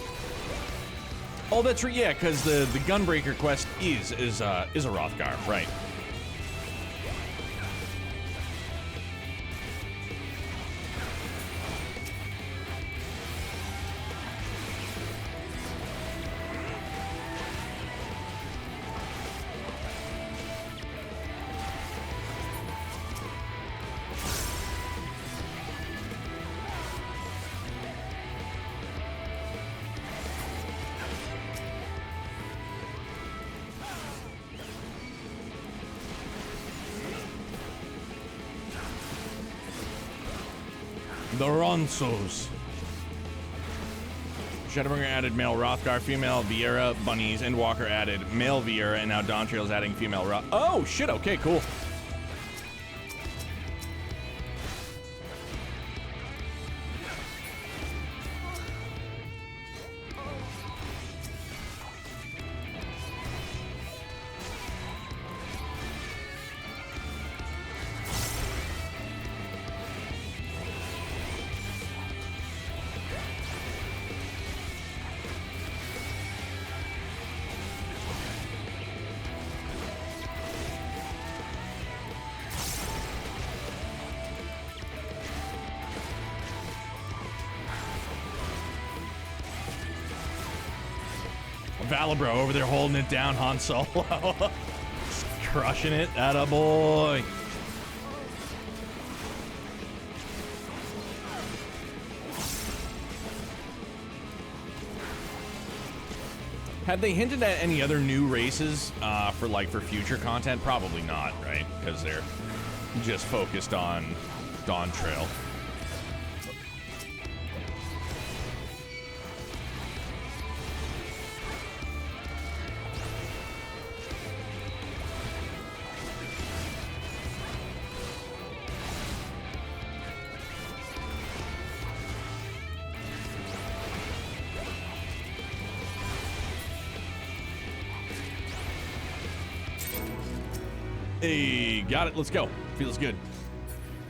Oh, that's right, yeah, because the Gunbreaker quest is a Hrothgar, right. The Ronsos. Shadowbringer added male Hrothgar, female Vieira, Bunnies, and Walker added male Vieira, and now Dawntrail's adding female Oh, shit, okay, cool. Valibro over there holding it down, Han Solo. Just crushing it. Atta boy. Had they hinted at any other new races for future content? Probably not, right? Because they're just focused on Dawntrail. Hey, got it. Let's go. Feels good.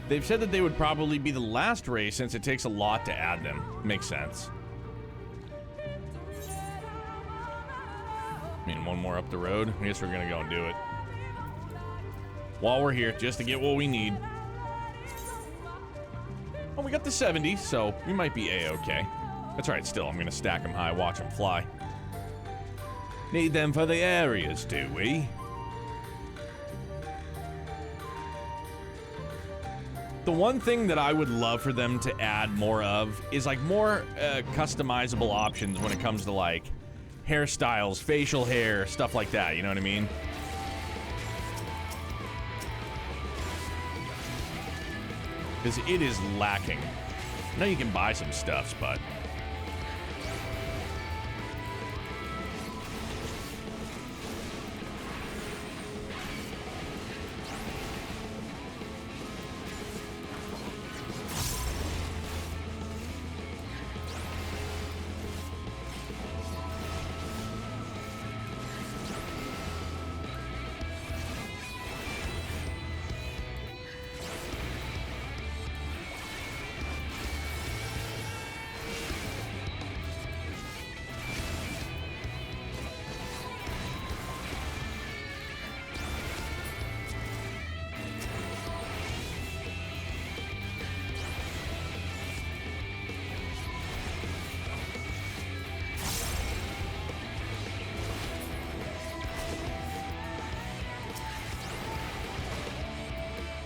They've said that they would probably be the last race since it takes a lot to add them. Makes sense. I mean, one more up the road. I guess we're gonna go and do it. While we're here, just to get what we need. Oh, we got the 70, so we might be A-okay. That's right, still, I'm gonna stack them high, watch them fly. Need them for the areas, do we? The one thing that I would love for them to add more of is like more customizable options when it comes to like hairstyles, facial hair, stuff like that, you know what I mean? Because it is lacking. I know you can buy some stuffs, but...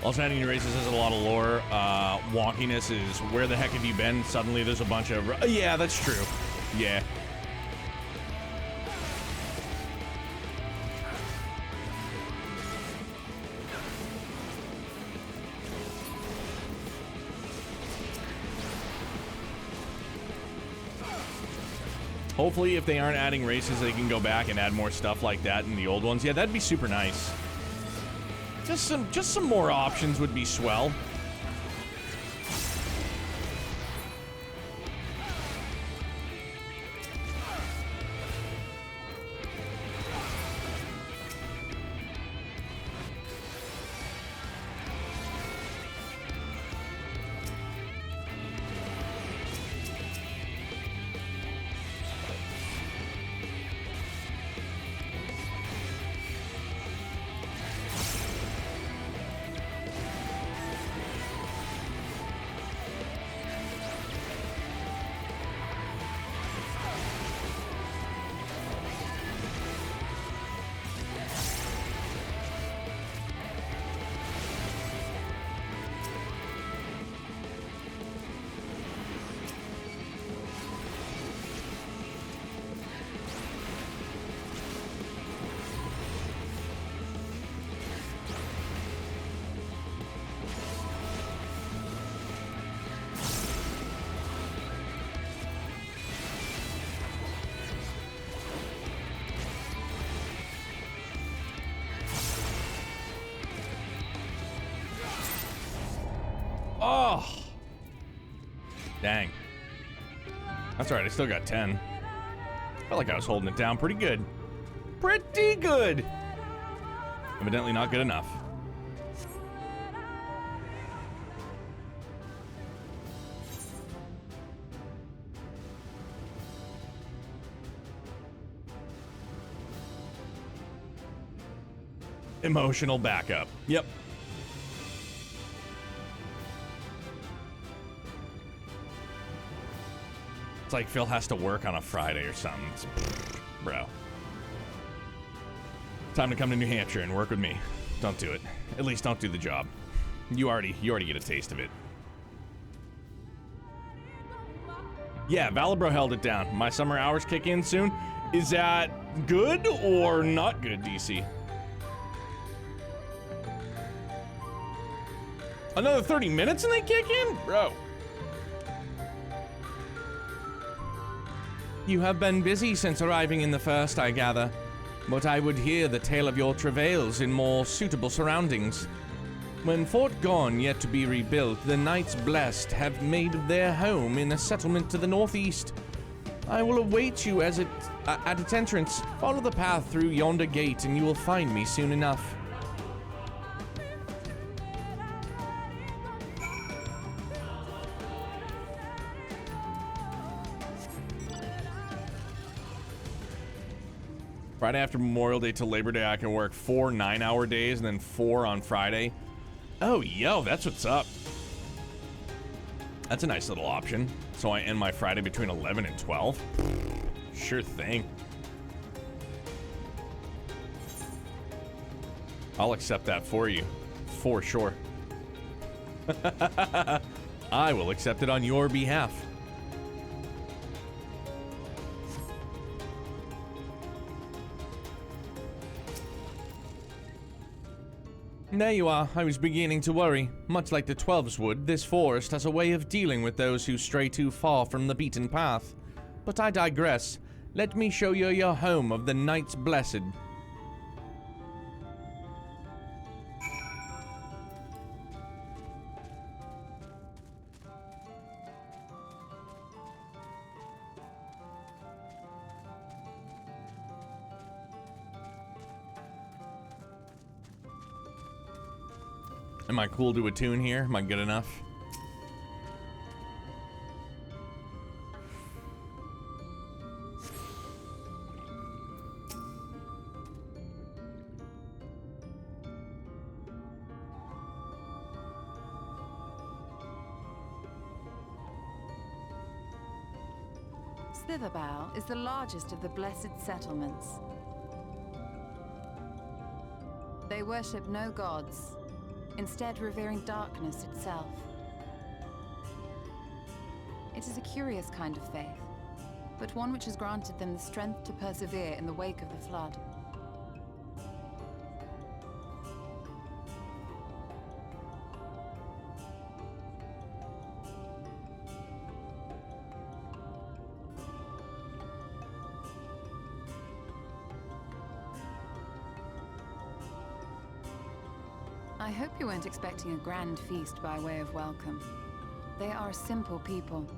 Alternating races has a lot of lore. Wonkiness is where the heck have you been? Suddenly there's a bunch of... yeah, that's true. Yeah. Hopefully, if they aren't adding races, they can go back and add more stuff like that in the old ones. Yeah, that'd be super nice. Just some more options would be swell. Oh! Dang. That's alright, I still got 10. Felt like I was holding it down pretty good. Pretty good! Evidently not good enough. Emotional backup. Yep. It's like Phil has to work on a Friday or something. Bro. Time to come to New Hampshire and work with me. Don't do it. At least don't do the job. You already get a taste of it. Yeah, Valibro held it down. My summer hours kick in soon. Is that good or not good, DC? Another 30 minutes and they kick in? Bro. You have been busy since arriving in the first, I gather. But I would hear the tale of your travails in more suitable surroundings. When Fort Gone yet to be rebuilt, the Knights Blessed have made their home in a settlement to the northeast. I will await you at its entrance. Follow the path through yonder gate and you will find me soon enough. Friday after Memorial Day to Labor Day, I can work 4 9-hour days and then 4 on Friday. Oh, yo, that's what's up. That's a nice little option. So I end my Friday between 11 and 12. Sure thing. I'll accept that for you. For sure. I will accept it on your behalf. There you are. I was beginning to worry. Much like the Twelves would, this forest has a way of dealing with those who stray too far from the beaten path. But I digress. Let me show you your home of the Knights Blessed. Am I cool to a tune here? Am I good enough? Slitherbow is the largest of the Blessed Settlements. They worship no gods, instead revering darkness itself. It is a curious kind of faith, but one which has granted them the strength to persevere in the wake of the flood. I hope you weren't expecting a grand feast by way of welcome. They are a simple people.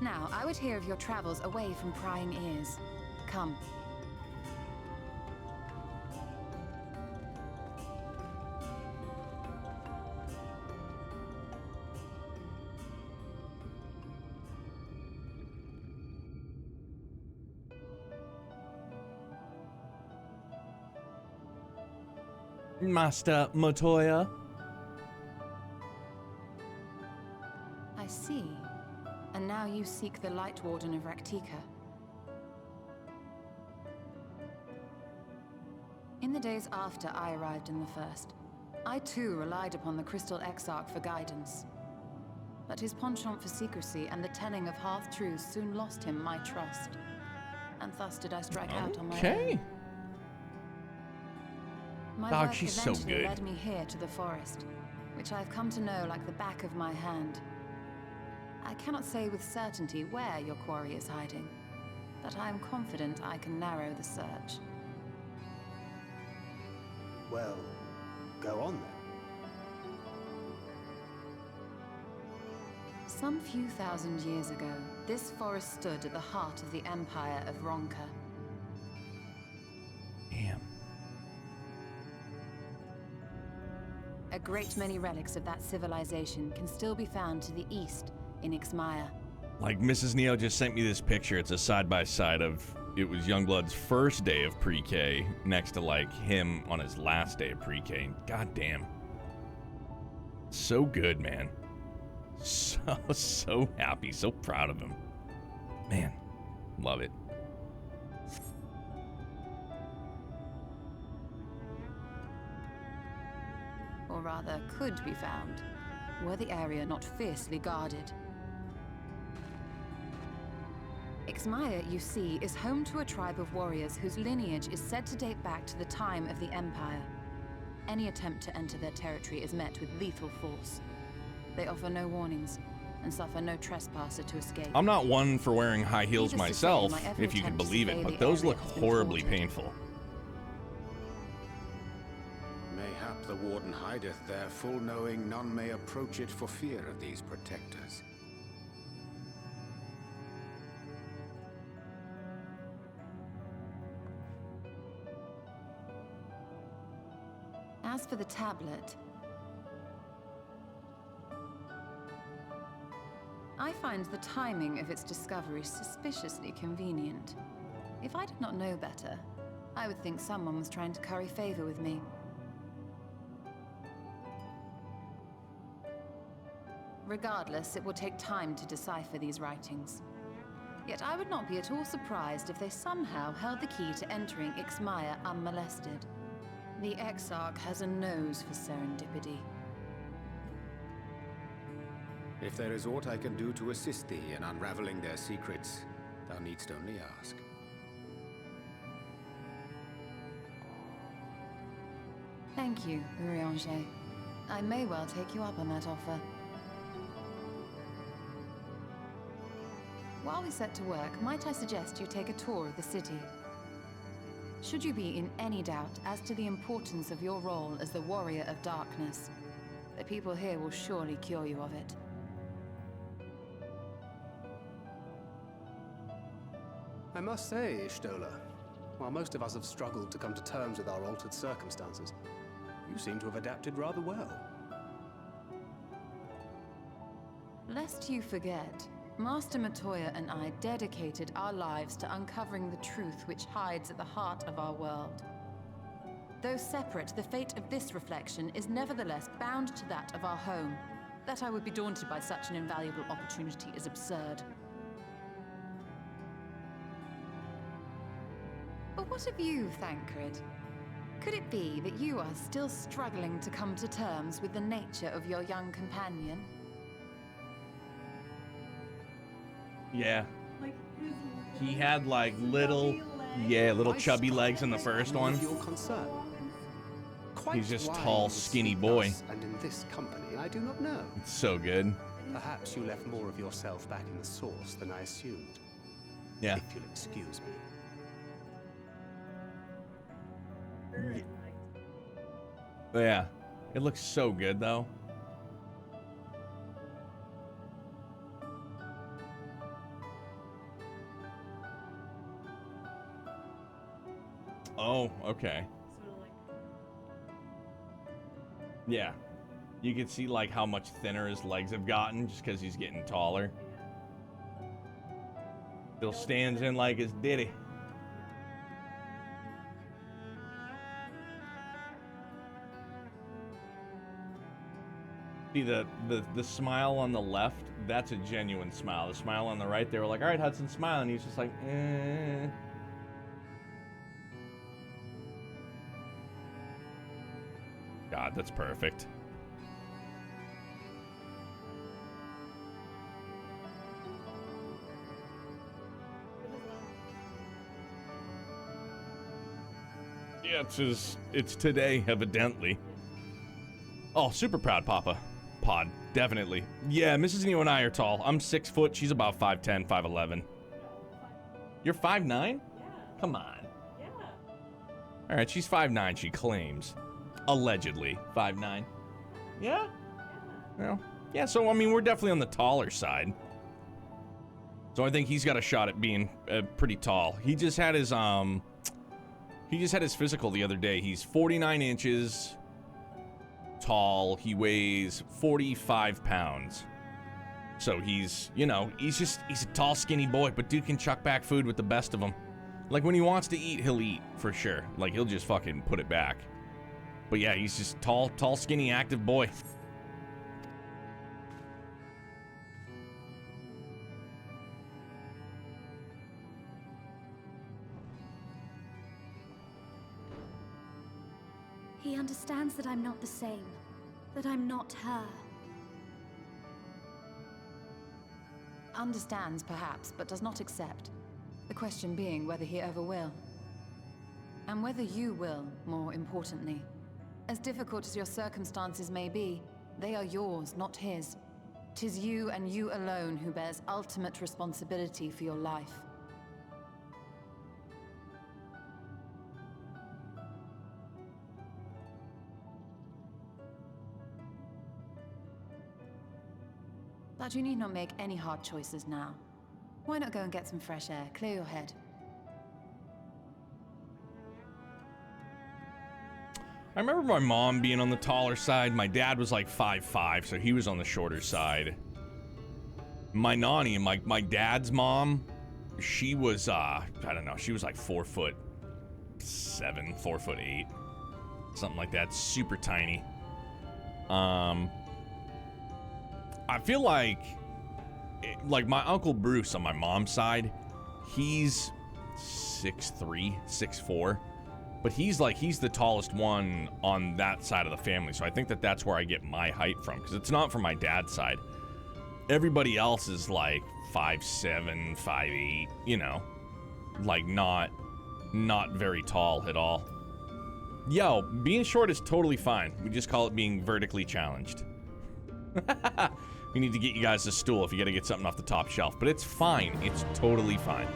Now, I would hear of your travels away from prying ears. Come. Master Matoya? I see. And now you seek the Light Warden of Raktika. In the days after I arrived in the First, I too relied upon the Crystal Exarch for guidance. But his penchant for secrecy and the telling of half-truths soon lost him my trust. And thus did I strike out on my own. Okay. My Dog, work she's so eventually good. led me here to the forest, which I've come to know like the back of my hand. I cannot say with certainty where your quarry is hiding, but I am confident I can narrow the search. Well, go on then. Some few thousand years ago, this forest stood at the heart of the Empire of Ronka. Damn. A great many relics of that civilization can still be found to the east in Ixmaya. Like, Mrs. Neo just sent me this picture. It's a side-by-side of, it was Youngblood's first day of pre-K next to, like, him on his last day of pre-K. God damn. So good, man. So happy. So proud of him. Man, love it. Or rather, could be found, were the area not fiercely guarded. Ixmaya, you see, is home to a tribe of warriors whose lineage is said to date back to the time of the Empire. Any attempt to enter their territory is met with lethal force. They offer no warnings, and suffer no trespasser to escape. I'm not one for wearing high heels Needless to say, myself, my every if you can attempt to believe it, survey but the those area look has been horribly thwarted. painful. Mayhap the Warden hideth there, full knowing none may approach it for fear of these protectors. As for the tablet, I find the timing of its discovery suspiciously convenient. If I did not know better, I would think someone was trying to curry favor with me. Regardless, it will take time to decipher these writings. Yet I would not be at all surprised if they somehow held the key to entering Ixmaya unmolested. The Exarch has a nose for serendipity. If there is aught I can do to assist thee in unraveling their secrets, thou needst only ask. Thank you, Urianger. I may well take you up on that offer. While we set to work, might I suggest you take a tour of the city? Should you be in any doubt as to the importance of your role as the Warrior of Darkness, the people here will surely cure you of it. I must say, Ishtola, while most of us have struggled to come to terms with our altered circumstances, you seem to have adapted rather well. Lest you forget, Master Matoya and I dedicated our lives to uncovering the truth which hides at the heart of our world. Though separate, the fate of this reflection is nevertheless bound to that of our home. That I would be daunted by such an invaluable opportunity is absurd. But what of you, Thancred? Could it be that you are still struggling to come to terms with the nature of your young companion? Yeah. He had like little chubby legs in the first one. He's just tall, skinny boy. And in this company, I do not know. It's so good. Perhaps you left more of yourself back in the source than I assumed. Yeah. If you'll excuse me. Yeah. It looks so good though. Oh, okay. Yeah. You can see like how much thinner his legs have gotten just because he's getting taller. Still stands in like his ditty. See the smile on the left, that's a genuine smile. The smile on the right, they were like, all right, Hudson, smile. And he's just like, eh. God, that's perfect. Yeah, it's today, evidently. Oh, super proud, Papa. Pod, definitely. Yeah, Mrs. Neo and I are tall. I'm 6 foot, she's about 5'10", 5'11". You're 5'9"? Yeah. Come on. Yeah. All right, she's 5'9", she claims. Allegedly 5'9". Yeah? Well, yeah, so I mean, we're definitely on the taller side. So I think he's got a shot at being pretty tall. He just had his physical the other day. He's 49 inches tall. He weighs 45 pounds. So he's, you know, he's a tall, skinny boy, but dude can chuck back food with the best of them. Like when he wants to eat, he'll eat for sure. Like he'll just fucking put it back. But yeah, he's just tall, skinny, active boy. He understands that I'm not the same. That I'm not her. Understands, perhaps, but does not accept. The question being whether he ever will. And whether you will, more importantly. As difficult as your circumstances may be, they are yours, not his. 'Tis you and you alone who bears ultimate responsibility for your life. But you need not make any hard choices now. Why not go and get some fresh air, clear your head? I remember my mom being on the taller side. My dad was like 5'5", so he was on the shorter side. My nanny, my dad's mom, she was, I don't know, she was like 4'7", 4'8", something like that, super tiny. I feel like my Uncle Bruce on my mom's side, he's 6'3", 6'4", but he's the tallest one on that side of the family. So I think that's where I get my height from, because it's not from my dad's side. Everybody else is like 5'7", 5'8", you know, like not very tall at all. Yo, being short is totally fine. We just call it being vertically challenged. We need to get you guys a stool if you gotta get something off the top shelf. But it's fine. It's totally fine.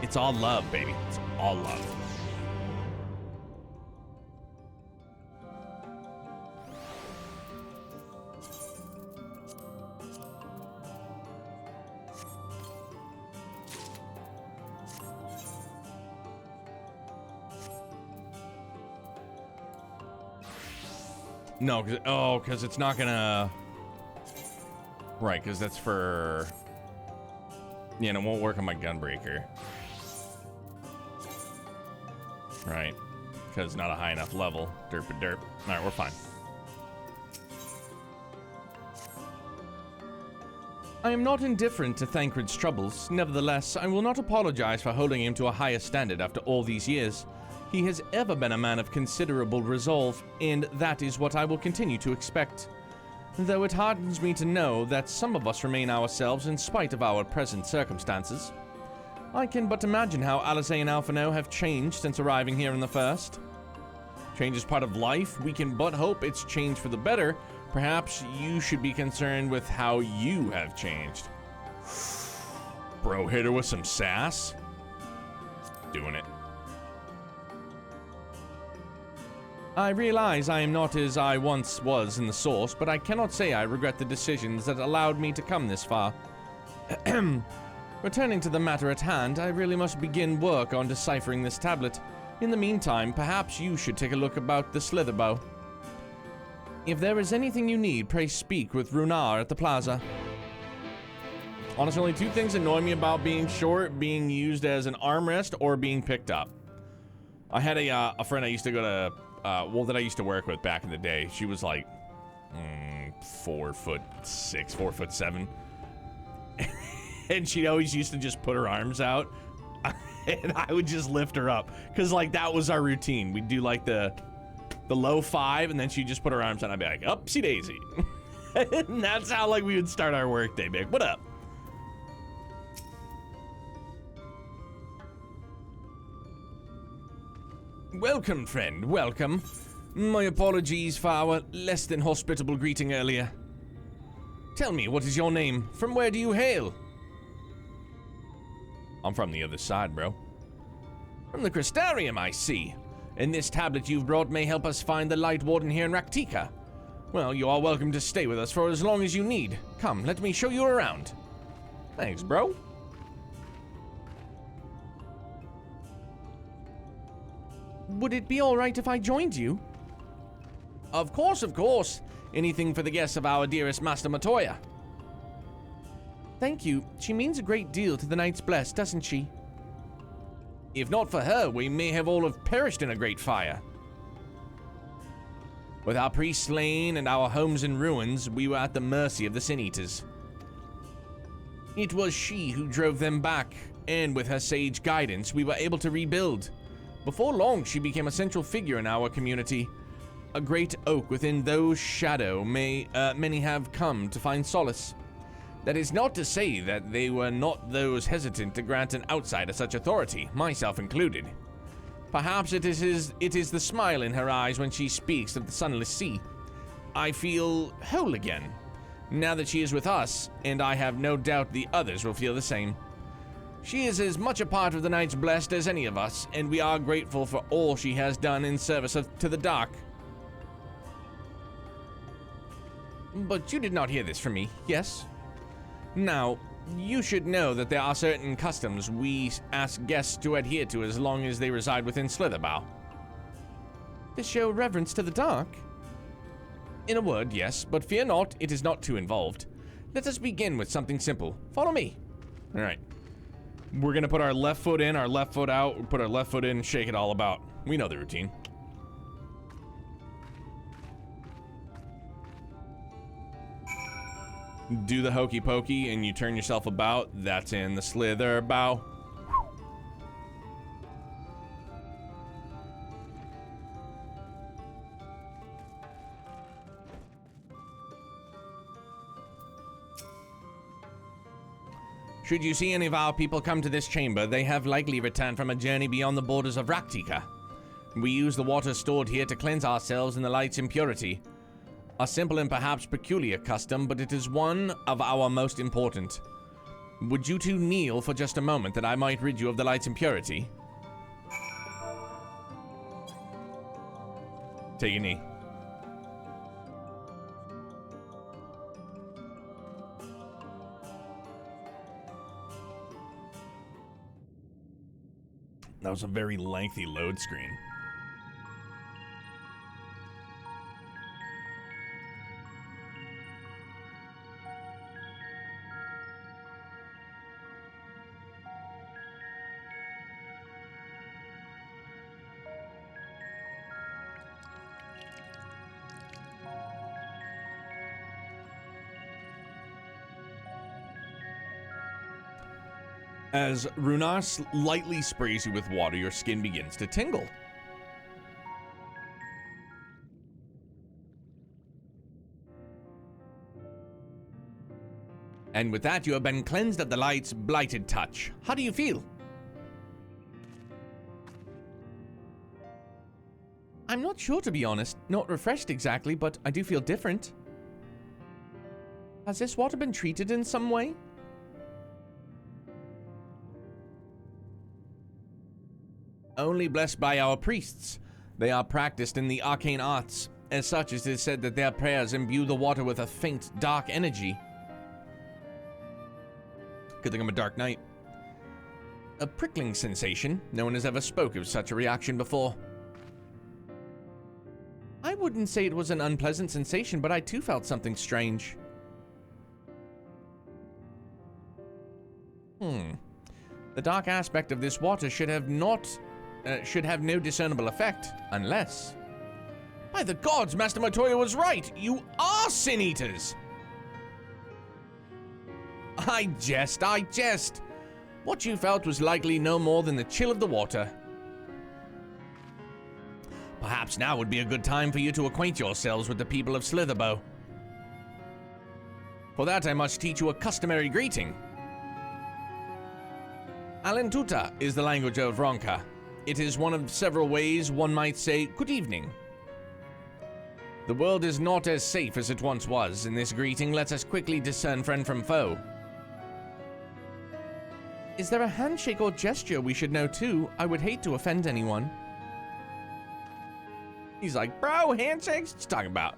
It's all love, baby. It's all love. No, because it's not gonna... Right, because that's for... Yeah, and it won't work on my gunbreaker. Right, because not a high enough level. Derp. Alright, we're fine. I am not indifferent to Thancred's troubles. Nevertheless, I will not apologize for holding him to a higher standard after all these years. He has ever been a man of considerable resolve, and that is what I will continue to expect. Though it hardens me to know that some of us remain ourselves in spite of our present circumstances. I can but imagine how Alizé and Alphino have changed since arriving here in the first. Change is part of life. We can but hope it's changed for the better. Perhaps you should be concerned with how you have changed. Bro, hit her with some sass. Doing it. I realize I am not as I once was in the source, but I cannot say I regret the decisions that allowed me to come this far. Returning to the matter at hand, I really must begin work on deciphering this tablet. In the meantime, perhaps you should take a look about the Slitherbow. If there is anything you need, pray speak with Runar at the plaza. Honestly, only two things annoy me about being short: being used as an armrest or being picked up. I had a friend I used to go to, that I used to work with back in the day. She was like 4'6", 4'7", and she always used to just put her arms out, and I would just lift her up, cause like that was our routine. We'd do like the low 5, and then she'd just put her arms out, and I'd be like, upsy daisy. And that's how like we would start our work day. Big, what up? Welcome, friend, welcome. My apologies for our less than hospitable greeting earlier. Tell me, what is your name? From where do you hail? I'm from the other side, bro. From the Crystarium, I see. And this tablet you've brought may help us find the Light Warden here in Raktika. Well, you are welcome to stay with us for as long as you need. Come, let me show you around. Thanks, bro. Would it be alright if I joined you? Of course, of course. Anything for the guests of our dearest Master Matoya. Thank you. She means a great deal to the Knights Blessed, doesn't she? If not for her, we may have all have perished in a great fire. With our priests slain and our homes in ruins, we were at the mercy of the Sin Eaters. It was she who drove them back, and with her sage guidance, we were able to rebuild. Before long, she became a central figure in our community. A great oak within those shadow many have come to find solace. That is not to say that they were not those hesitant to grant an outsider such authority, myself included. Perhaps it is the smile in her eyes when she speaks of the sunless sea. I feel whole again, now that she is with us, and I have no doubt the others will feel the same. She is as much a part of the Knights Blessed as any of us, and we are grateful for all she has done in service to the Dark. But you did not hear this from me, yes? Now, you should know that there are certain customs we ask guests to adhere to as long as they reside within Slitherbow. To show reverence to the Dark? In a word, yes, but fear not, it is not too involved. Let us begin with something simple. Follow me. Alright. We're gonna put our left foot in, our left foot out, put our left foot in, shake it all about. We know the routine. Do the hokey pokey and you turn yourself about. That's in the slither bow. Should you see any of our people come to this chamber, they have likely returned from a journey beyond the borders of Raktika. We use the water stored here to cleanse ourselves in the light's impurity. A simple and perhaps peculiar custom, but it is one of our most important. Would you two kneel for just a moment that I might rid you of the light's impurity? Take a knee. That was a very lengthy load screen. As Runar lightly sprays you with water, your skin begins to tingle. And with that, you have been cleansed of the light's blighted touch. How do you feel? I'm not sure, to be honest. Not refreshed exactly, but I do feel different. Has this water been treated in some way? Only blessed by our priests. They are practiced in the arcane arts. As such, it is said that their prayers imbue the water with a faint, dark energy. Good thing I'm a dark knight. A prickling sensation. No one has ever spoke of such a reaction before. I wouldn't say it was an unpleasant sensation, but I too felt something strange. The dark aspect of this water should have no discernible effect, unless... By the gods, Master Montoya was right! You are Sin Eaters! I jest. What you felt was likely no more than the chill of the water. Perhaps now would be a good time for you to acquaint yourselves with the people of Slitherbow. For that, I must teach you a customary greeting. Alentuta is the language of Ronka. It is one of several ways one might say good evening. The world is not as safe as it once was. In this greeting, let us quickly discern friend from foe. Is there a handshake or gesture we should know too? I would hate to offend anyone. He's like, bro, handshakes? What you talking about?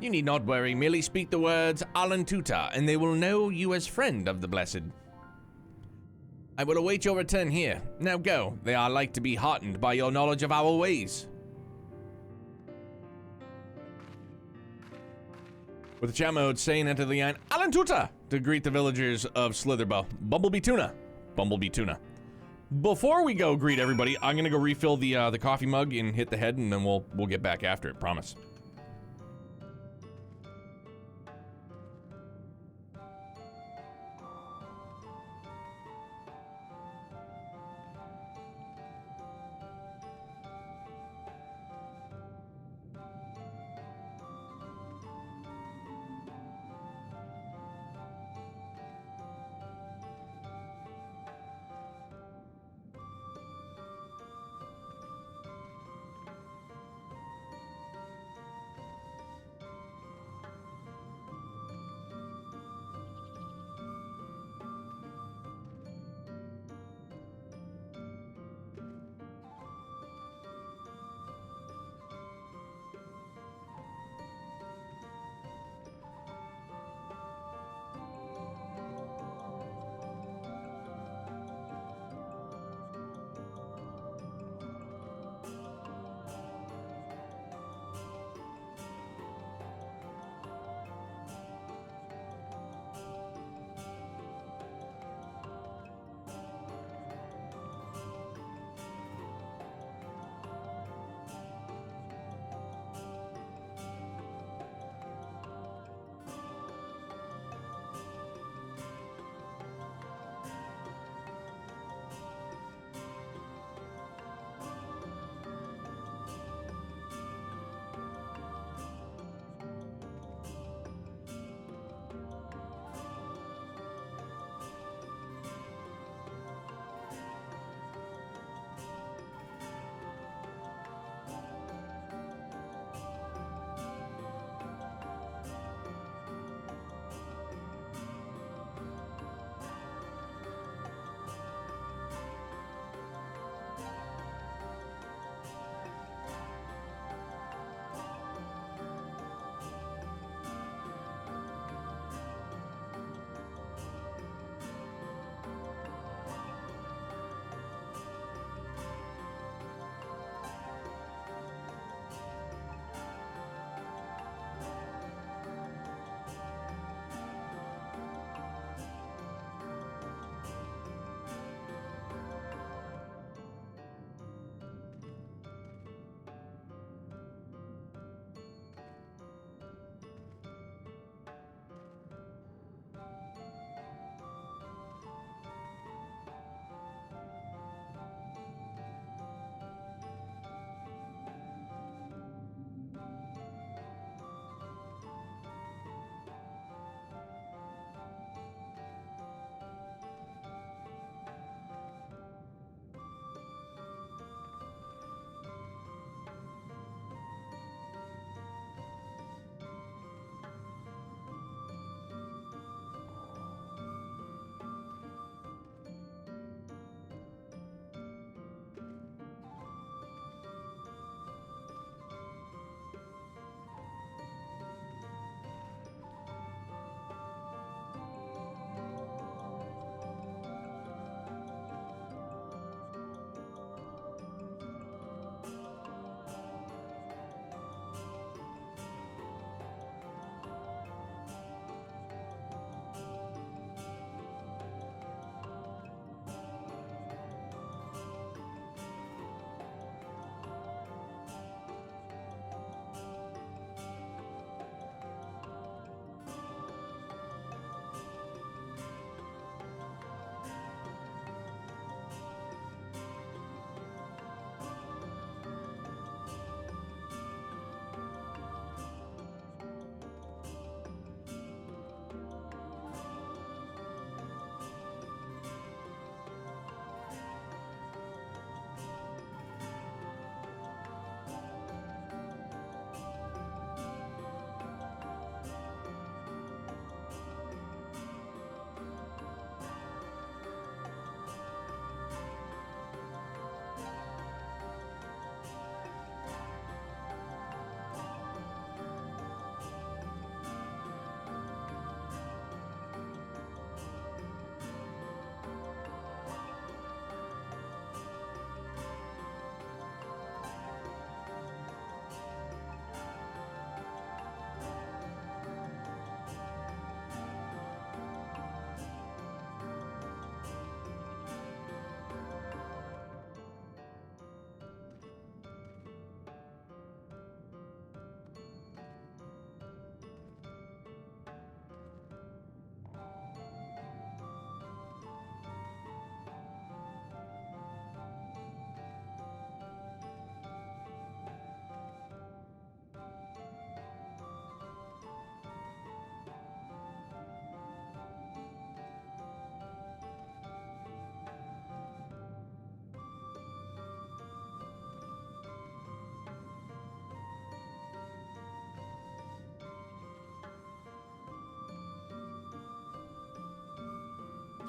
You need not worry, merely speak the words Alentuta, and they will know you as friend of the blessed. I will await your return here. Now go. They are like to be heartened by your knowledge of our ways. With the chat mode saying enter the line, Alentuta, to greet the villagers of Slitherbow. Bumblebee tuna. Before we go greet everybody, I'm gonna go refill the coffee mug and hit the head, and then we'll get back after it, promise.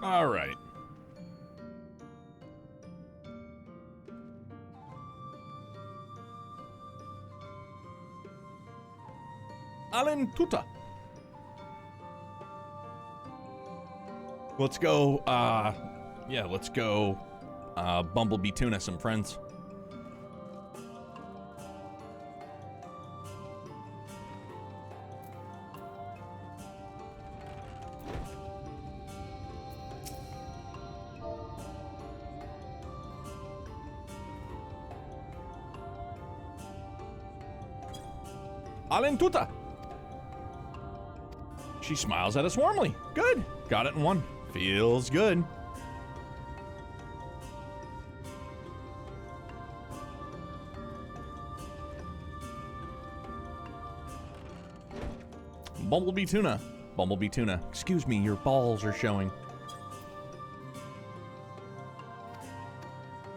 All right. Alan Tuta. Let's go, yeah, let's go, Bumblebee Tuna some friends. Alan Tuta. She smiles at us warmly. Good. Got it in one. Feels good. Bumblebee Tuna. Bumblebee Tuna. Excuse me, your balls are showing.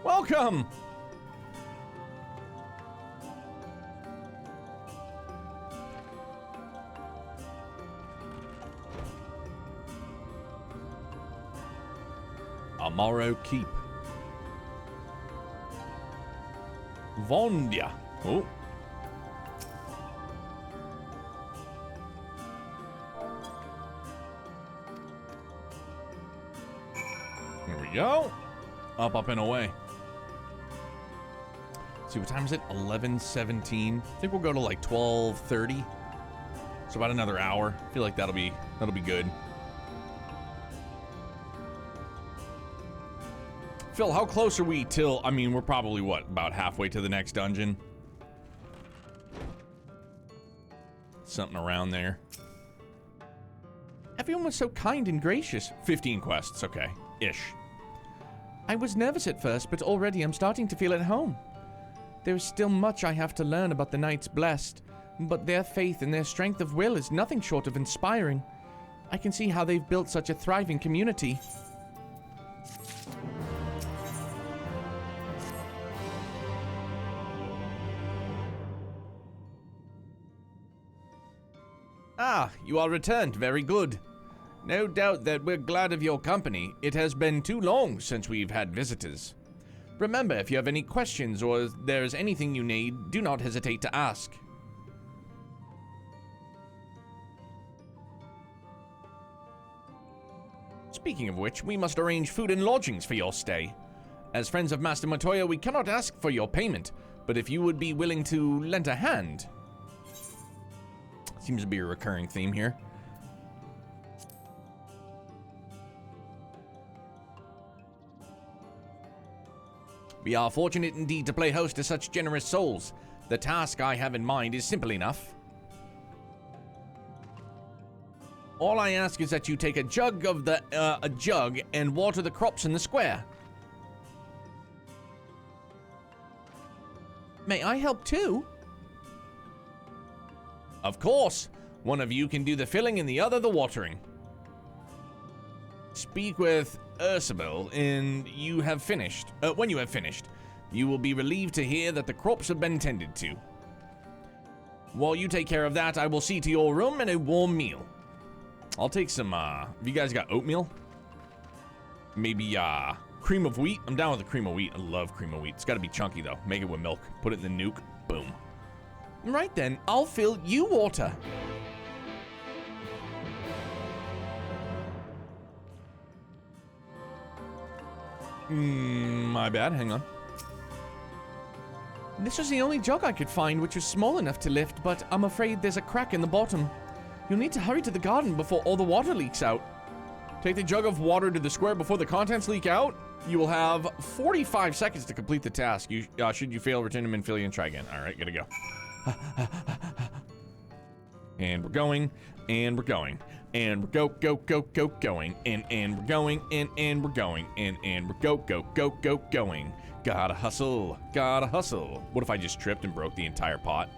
Welcome! Amaro Keep. Vondia. Oh. Here we go. Up, and away. Let's see, what time is it? 11:17. I think we'll go to like 12:30. So about another hour. I feel like that'll be good. Phil, how close are we till, I mean, we're probably, what, about halfway to the next dungeon? Something around there. Everyone was so kind and gracious. 15 quests, okay. Ish. I was nervous at first, but already I'm starting to feel at home. There is still much I have to learn about the Knights Blessed, but their faith and their strength of will is nothing short of inspiring. I can see how they've built such a thriving community. Ah, you are returned. Very good. No doubt that we're glad of your company. It has been too long since we've had visitors. Remember, if you have any questions or there is anything you need, do not hesitate to ask. Speaking of which, we must arrange food and lodgings for your stay. As friends of Master Montoya, we cannot ask for your payment, but if you would be willing to lend a hand... Seems to be a recurring theme here. We are fortunate indeed to play host to such generous souls. The task I have in mind is simple enough. All I ask is that you take a jug and water the crops in the square. May I help too? Of course. One of you can do the filling and the other the watering. Speak with Ursabel and you have finished. When you have finished, you will be relieved to hear that the crops have been tended to. While you take care of that, I will see to your room and a warm meal. I'll take some, have you guys got oatmeal? Maybe, cream of wheat? I'm down with the cream of wheat. I love cream of wheat. It's gotta be chunky though. Make it with milk. Put it in the nuke. Boom. Right then, I'll fill you water. My bad, hang on. This was the only jug I could find which was small enough to lift, but I'm afraid there's a crack in the bottom. You'll need to hurry to the garden before all the water leaks out. Take the jug of water to the square before the contents leak out. You will have 45 seconds to complete the task. Should you fail, return to Minfilia and try again. All right, gotta go. And we're going, and we're going, and we're going, and we're going, and we're going, and we're going. Gotta hustle, gotta hustle. What if I just tripped and broke the entire pot?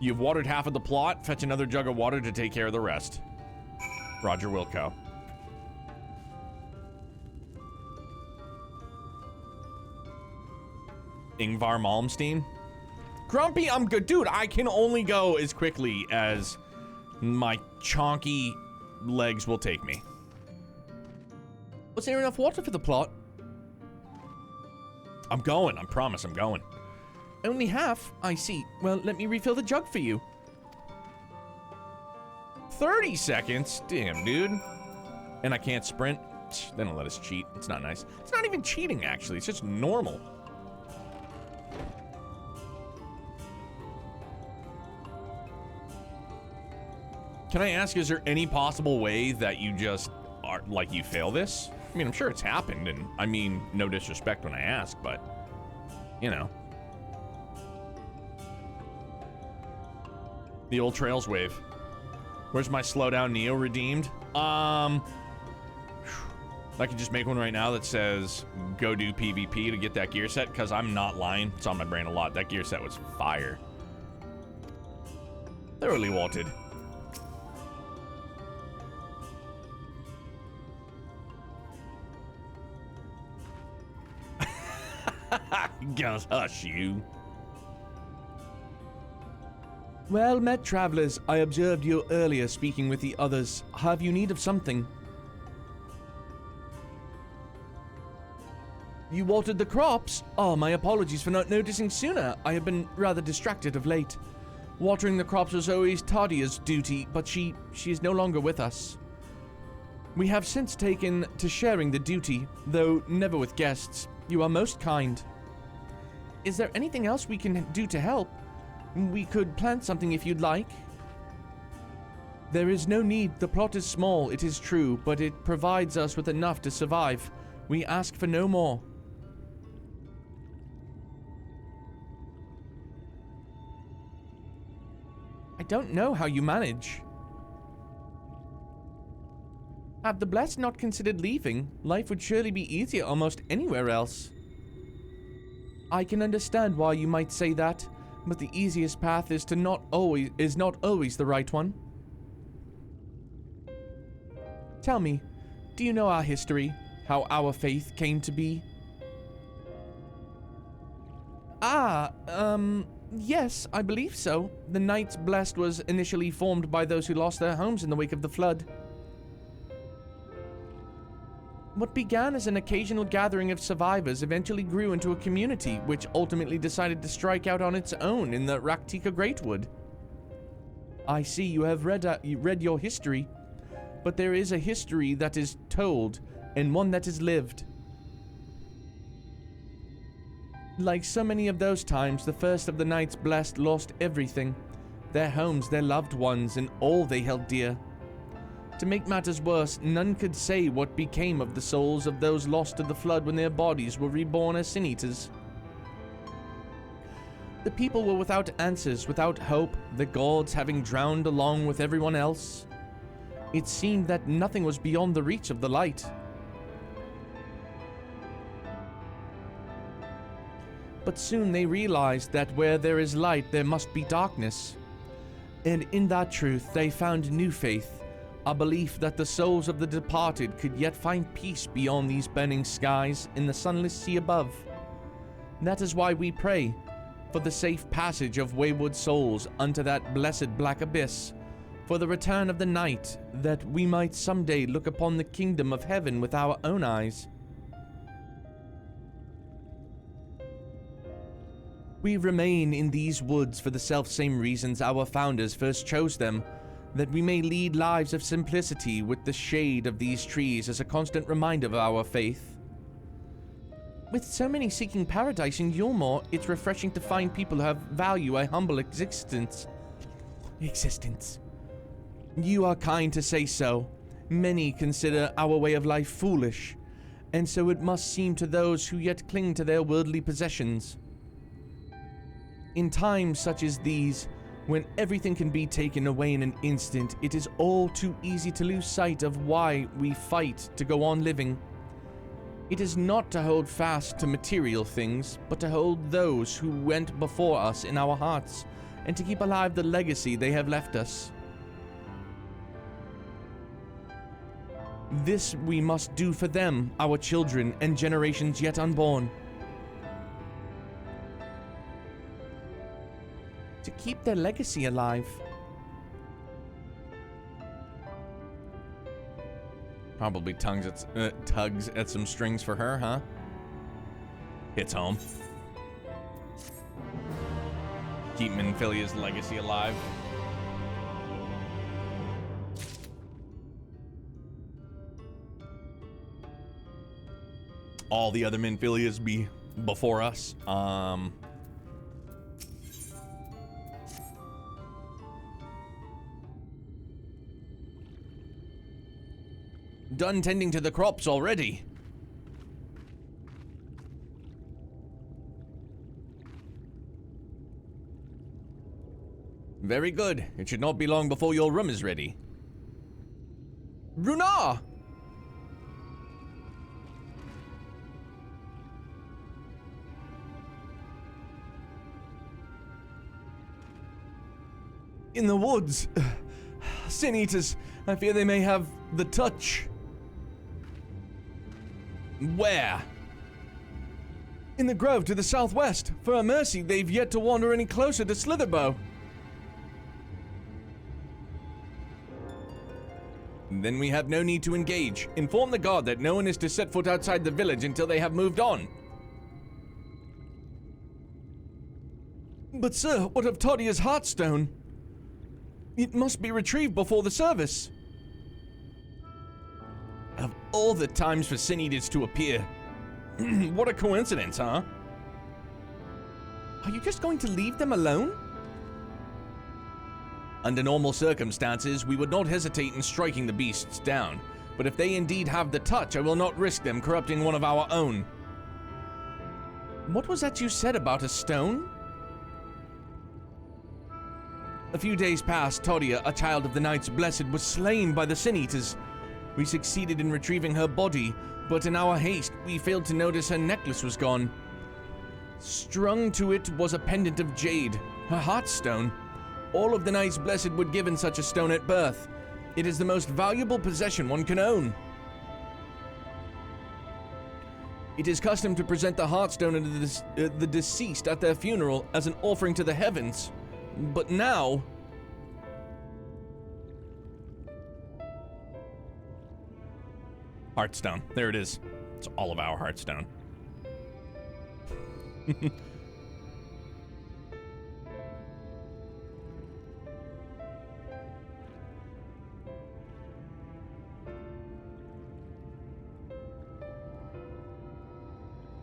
You've watered half of the plot. Fetch another jug of water to take care of the rest. Roger Wilco. Ingvar Malmsteen. Grumpy, I'm good. Dude, I can only go as quickly as my chonky legs will take me. Was there enough water for the plot? I'm going. I promise I'm going. Only half? I see. Well, let me refill the jug for you. 30 seconds? Damn, dude. And I can't sprint? They don't let us cheat. It's not nice. It's not even cheating, actually. It's just normal. Can I ask, is there any possible way that you just are, like, you fail this? I mean, I'm sure it's happened, and I mean, no disrespect when I ask, but, you know. The old Trails wave. Where's my slowdown Neo redeemed? I could just make one right now that says, go do PvP to get that gear set, because I'm not lying. It's on my brain a lot. That gear set was fire. Thoroughly vaulted. Gosh, hush you. Well met, travelers. I observed you earlier speaking with the others. Have you need of something? You watered the crops? Oh, my apologies for not noticing sooner. I have been rather distracted of late. Watering the crops was always Tadia's duty, but she is no longer with us. We have since taken to sharing the duty, though never with guests. You are most kind. Is there anything else we can do to help? We could plant something if you'd like. There is no need. The plot is small, it is true, but it provides us with enough to survive. We ask for no more. I don't know how you manage. Have the blessed not considered leaving? Life would surely be easier almost anywhere else. I can understand why you might say that, but the easiest path is not always the right one. Tell me, do you know our history? How our faith came to be? Yes, I believe so. The Knights Blessed was initially formed by those who lost their homes in the wake of the flood. What began as an occasional gathering of survivors eventually grew into a community, which ultimately decided to strike out on its own in the Raktika Greatwood. I see you have read your history, but there is a history that is told, and one that is lived. Like so many of those times, the first of the Knights Blessed lost everything. Their homes, their loved ones, and all they held dear. To make matters worse, none could say what became of the souls of those lost to the flood when their bodies were reborn as Sin Eaters. The people were without answers, without hope, the gods having drowned along with everyone else. It seemed that nothing was beyond the reach of the light. But soon they realized that where there is light, there must be darkness. And in that truth, they found new faith. A belief that the souls of the departed could yet find peace beyond these burning skies in the sunless sea above. That is why we pray for the safe passage of wayward souls unto that blessed black abyss, for the return of the night, that we might someday look upon the kingdom of heaven with our own eyes. We remain in these woods for the selfsame reasons our founders first chose them, that we may lead lives of simplicity with the shade of these trees as a constant reminder of our faith. With so many seeking paradise in Yulmore, it's refreshing to find people who have value a humble existence. You are kind to say so. Many consider our way of life foolish, and so it must seem to those who yet cling to their worldly possessions. In times such as these, when everything can be taken away in an instant, it is all too easy to lose sight of why we fight to go on living. It is not to hold fast to material things, but to hold those who went before us in our hearts, and to keep alive the legacy they have left us. This we must do for them, our children, and generations yet unborn. To keep their legacy alive. Probably tugs at some strings for her, huh? Hits home. Keep Minfilia's legacy alive. All the other Minfilias be before us. Done tending to the crops already. Very good. It should not be long before your room is ready. Runar! In the woods. Sin Eaters. I fear they may have the touch. Where? In the grove to the southwest. For a mercy, they've yet to wander any closer to Slitherbow. Then we have no need to engage. Inform the guard that no one is to set foot outside the village until they have moved on. But sir, what of Todia's Heartstone? It must be retrieved before the service. Of all the times for Sin Eaters to appear. What a coincidence, huh? Are you just going to leave them alone? Under normal circumstances, we would not hesitate in striking the beasts down. But if they indeed have the touch, I will not risk them corrupting one of our own. What was that you said about a stone? A few days past, Todia, a child of the Knights Blessed, was slain by the Sin Eaters. We succeeded in retrieving her body, but in our haste, we failed to notice her necklace was gone. Strung to it was a pendant of jade, her Heartstone. All of the Knights Blessed were given such a stone at birth. It is the most valuable possession one can own. It is custom to present the Heartstone to the deceased at their funeral as an offering to the heavens. But now... Heartstone. There it is. It's all of our Heartstone.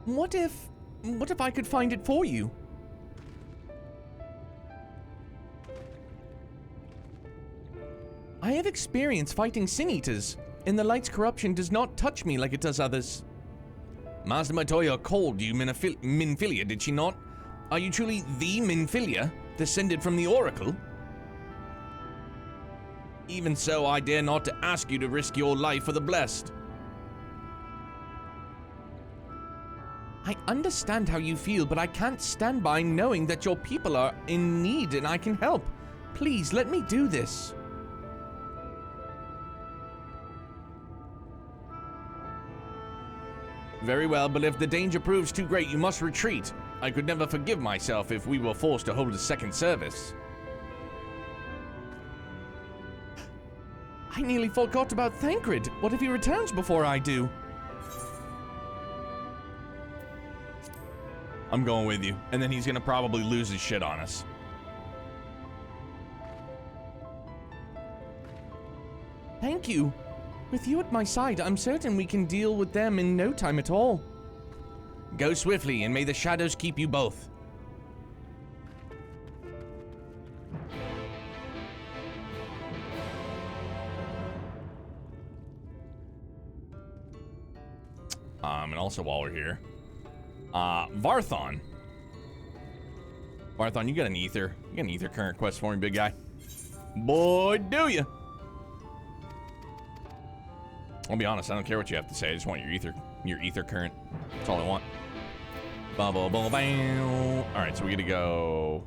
What if I could find it for you? I have experience fighting Sin Eaters, and the light's corruption does not touch me like it does others. Master Matoya called you Minfilia, did she not? Are you truly the Minfilia, descended from the Oracle? Even so, I dare not to ask you to risk your life for the blessed. I understand how you feel, but I can't stand by knowing that your people are in need and I can help. Please, let me do this. Very well, but if the danger proves too great, you must retreat. I could never forgive myself if we were forced to hold a second service. I nearly forgot about Thancred. What if he returns before I do? I'm going with you, and then he's gonna probably lose his shit on us. Thank you. With you at my side, I'm certain we can deal with them in no time at all. Go swiftly, and may the shadows keep you both. And also while we're here, Varthon. Varthon, you got an ether. You got an ether current quest for me, big guy. Boy, do you. I'll be honest, I don't care what you have to say. I just want your ether current. That's all I want. Alright, so we gotta go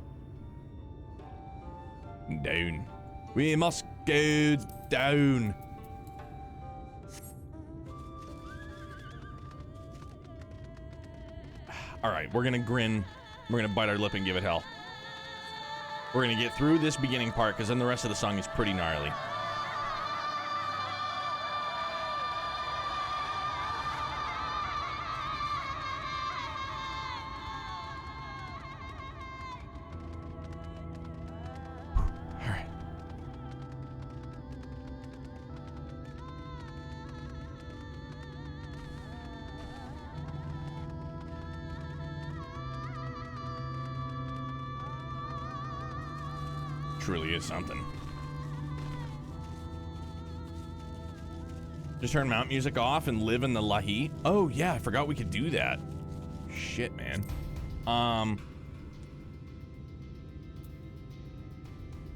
down. We must go down. Alright, we're gonna grin. We're gonna bite our lip and give it hell. We're gonna get through this beginning part, because then the rest of the song is pretty gnarly. truly is something. Just turn mount music off and live in the Lahi. Oh yeah, I forgot we could do that. Shit, man.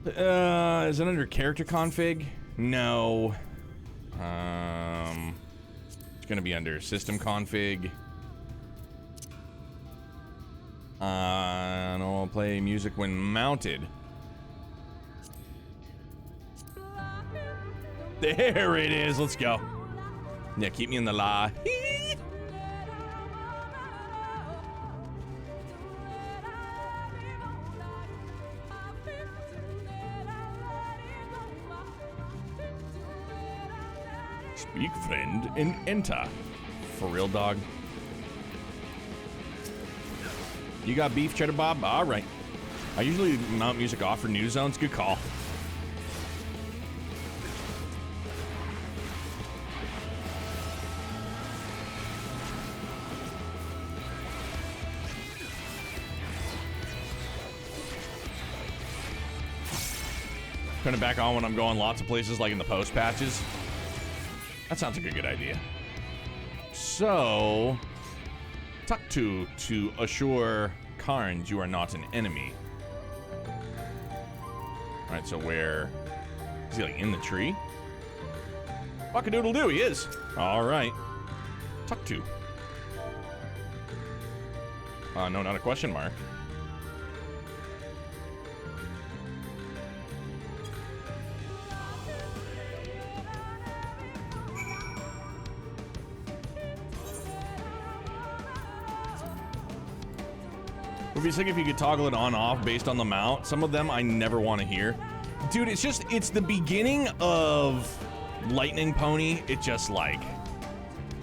Is it under character config? No. It's gonna be under system config. And I'll play music when mounted. There it is. Let's go. Yeah, keep me in the la. Speak, friend, and enter. For real, dog. You got beef, Cheddar Bob? All right. I usually mount music off for new zones. Good call. Turn it back on when I'm going lots of places, like in the post patches. That sounds like a good idea. So, Tuktu to assure Karns you are not an enemy. Alright, so where is he, like in the tree? Fuck-a-doodle-doo, he is. Alright. Tuktu. No, not a question mark. Would be sick if you could toggle it on off based on the mount. Some of them I never want to hear. Dude, it's the beginning of Lightning Pony. It just like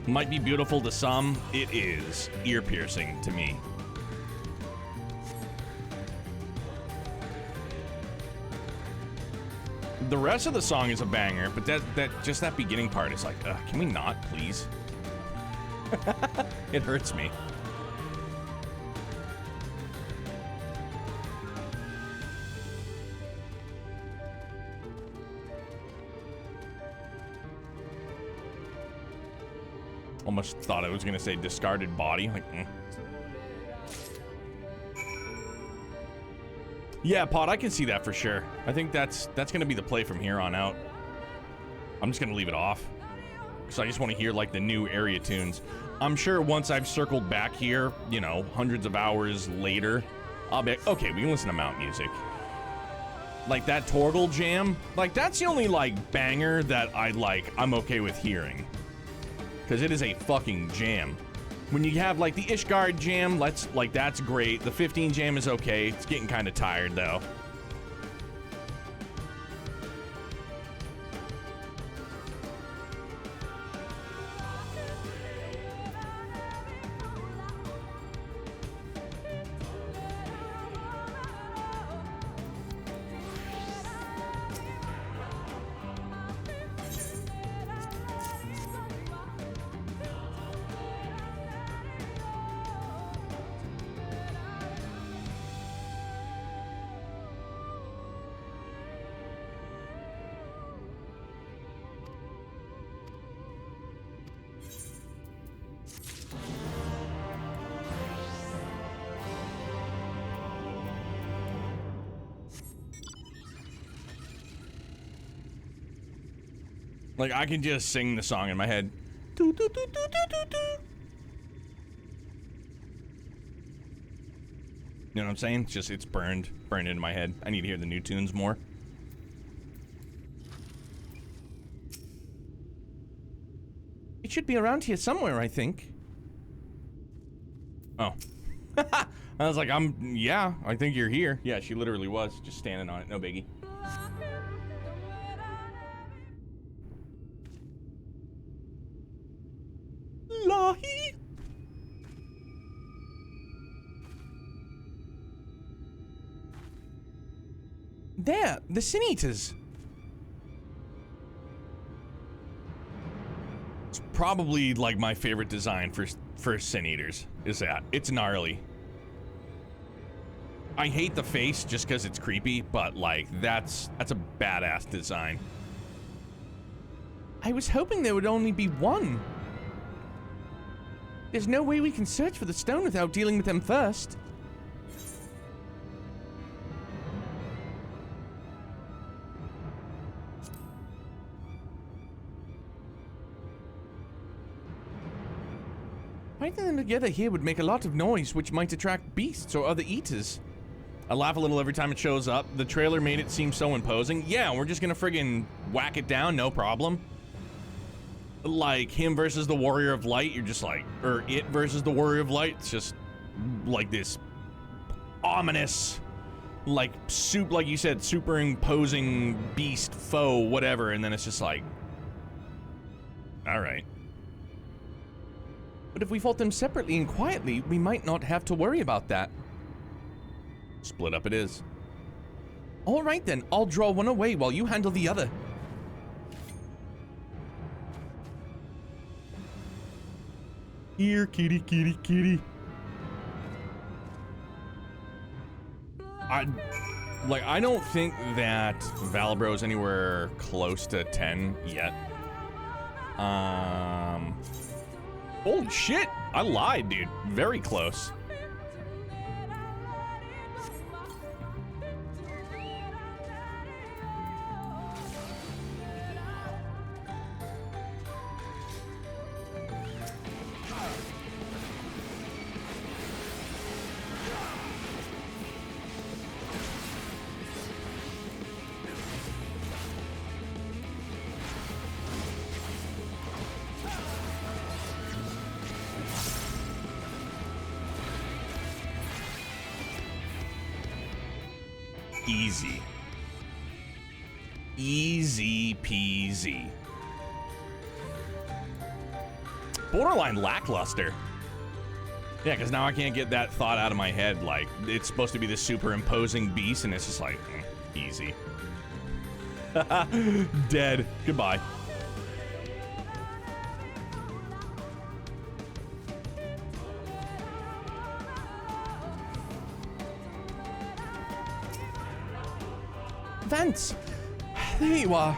might be beautiful to some. It is ear piercing to me. The rest of the song is a banger, but that beginning part is like, can we not, please? It hurts me. Almost thought I was gonna say discarded body. Like, Yeah, Pod, I can see that for sure. I think that's gonna be the play from here on out. I'm just gonna leave it off because I just want to hear like the new area tunes. I'm sure once I've circled back here, you know, hundreds of hours later, I'll be like, okay, we can listen to mount music. Like that Torgal jam, like that's the only like banger that I'm okay with hearing. Because it is a fucking jam. When you have like the Ishgard jam, that's great. The 15 jam is okay. It's getting kind of tired though. Like, I can just sing the song in my head. You know what I'm saying? It's burned into my head. I need to hear the new tunes more. It should be around here somewhere, I think. Oh. I was like, yeah, I think you're here. Yeah, she literally was just standing on it. No biggie. Lahi. There, the Sin Eaters. It's probably like my favorite design for Sin Eaters. Is that it's gnarly. I hate the face just because it's creepy, but like that's a badass design. I was hoping there would only be one. There's no way we can search for the stone without dealing with them first. Finding them together here would make a lot of noise, which might attract beasts or other eaters. I laugh a little every time it shows up. The trailer made it seem so imposing. Yeah, we're just gonna friggin' whack it down, no problem. Like him versus the Warrior of Light, you're just like, or it versus the Warrior of Light, it's just like this ominous, like like you said, superimposing beast, foe, whatever, and then it's just like, all right. But if we fought them separately and quietly, we might not have to worry about that. Split up it is. All right then, I'll draw one away while you handle the other. Here, kitty, kitty, kitty. I don't think that Valbro's anywhere close to 10 yet. Holy shit! I lied, dude. Very close. Easy. Easy peasy. Borderline lackluster. Yeah, because now I can't get that thought out of my head. Like, it's supposed to be this superimposing beast, and it's just like, easy. Dead. Goodbye. Vance! There you are.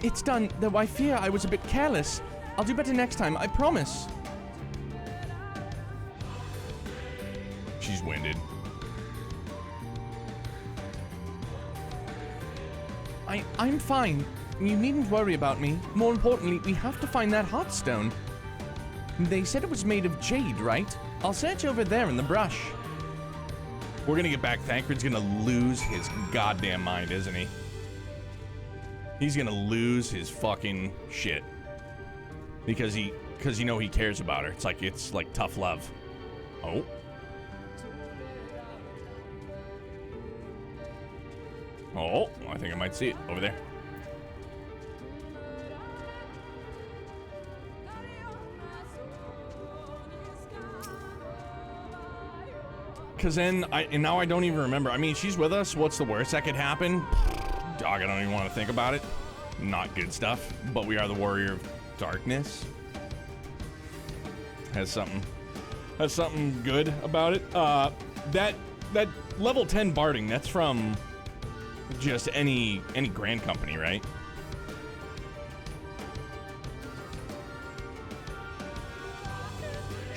It's done, though I fear I was a bit careless. I'll do better next time, I promise. She's winded. I'm fine. You needn't worry about me. More importantly, we have to find that Heartstone. They said it was made of jade, right? I'll search over there in the brush. We're gonna get back. Thancred's gonna lose his goddamn mind, isn't he? He's gonna lose his fucking shit. Because you know he cares about her. It's like tough love. Oh. Oh, I think I might see it over there. Because then, now I don't even remember. I mean, she's with us. What's the worst that could happen? Dog, I don't even want to think about it. Not good stuff. But we are the Warrior of Darkness. Has something good about it. That level 10 barding, that's from just any grand company, right?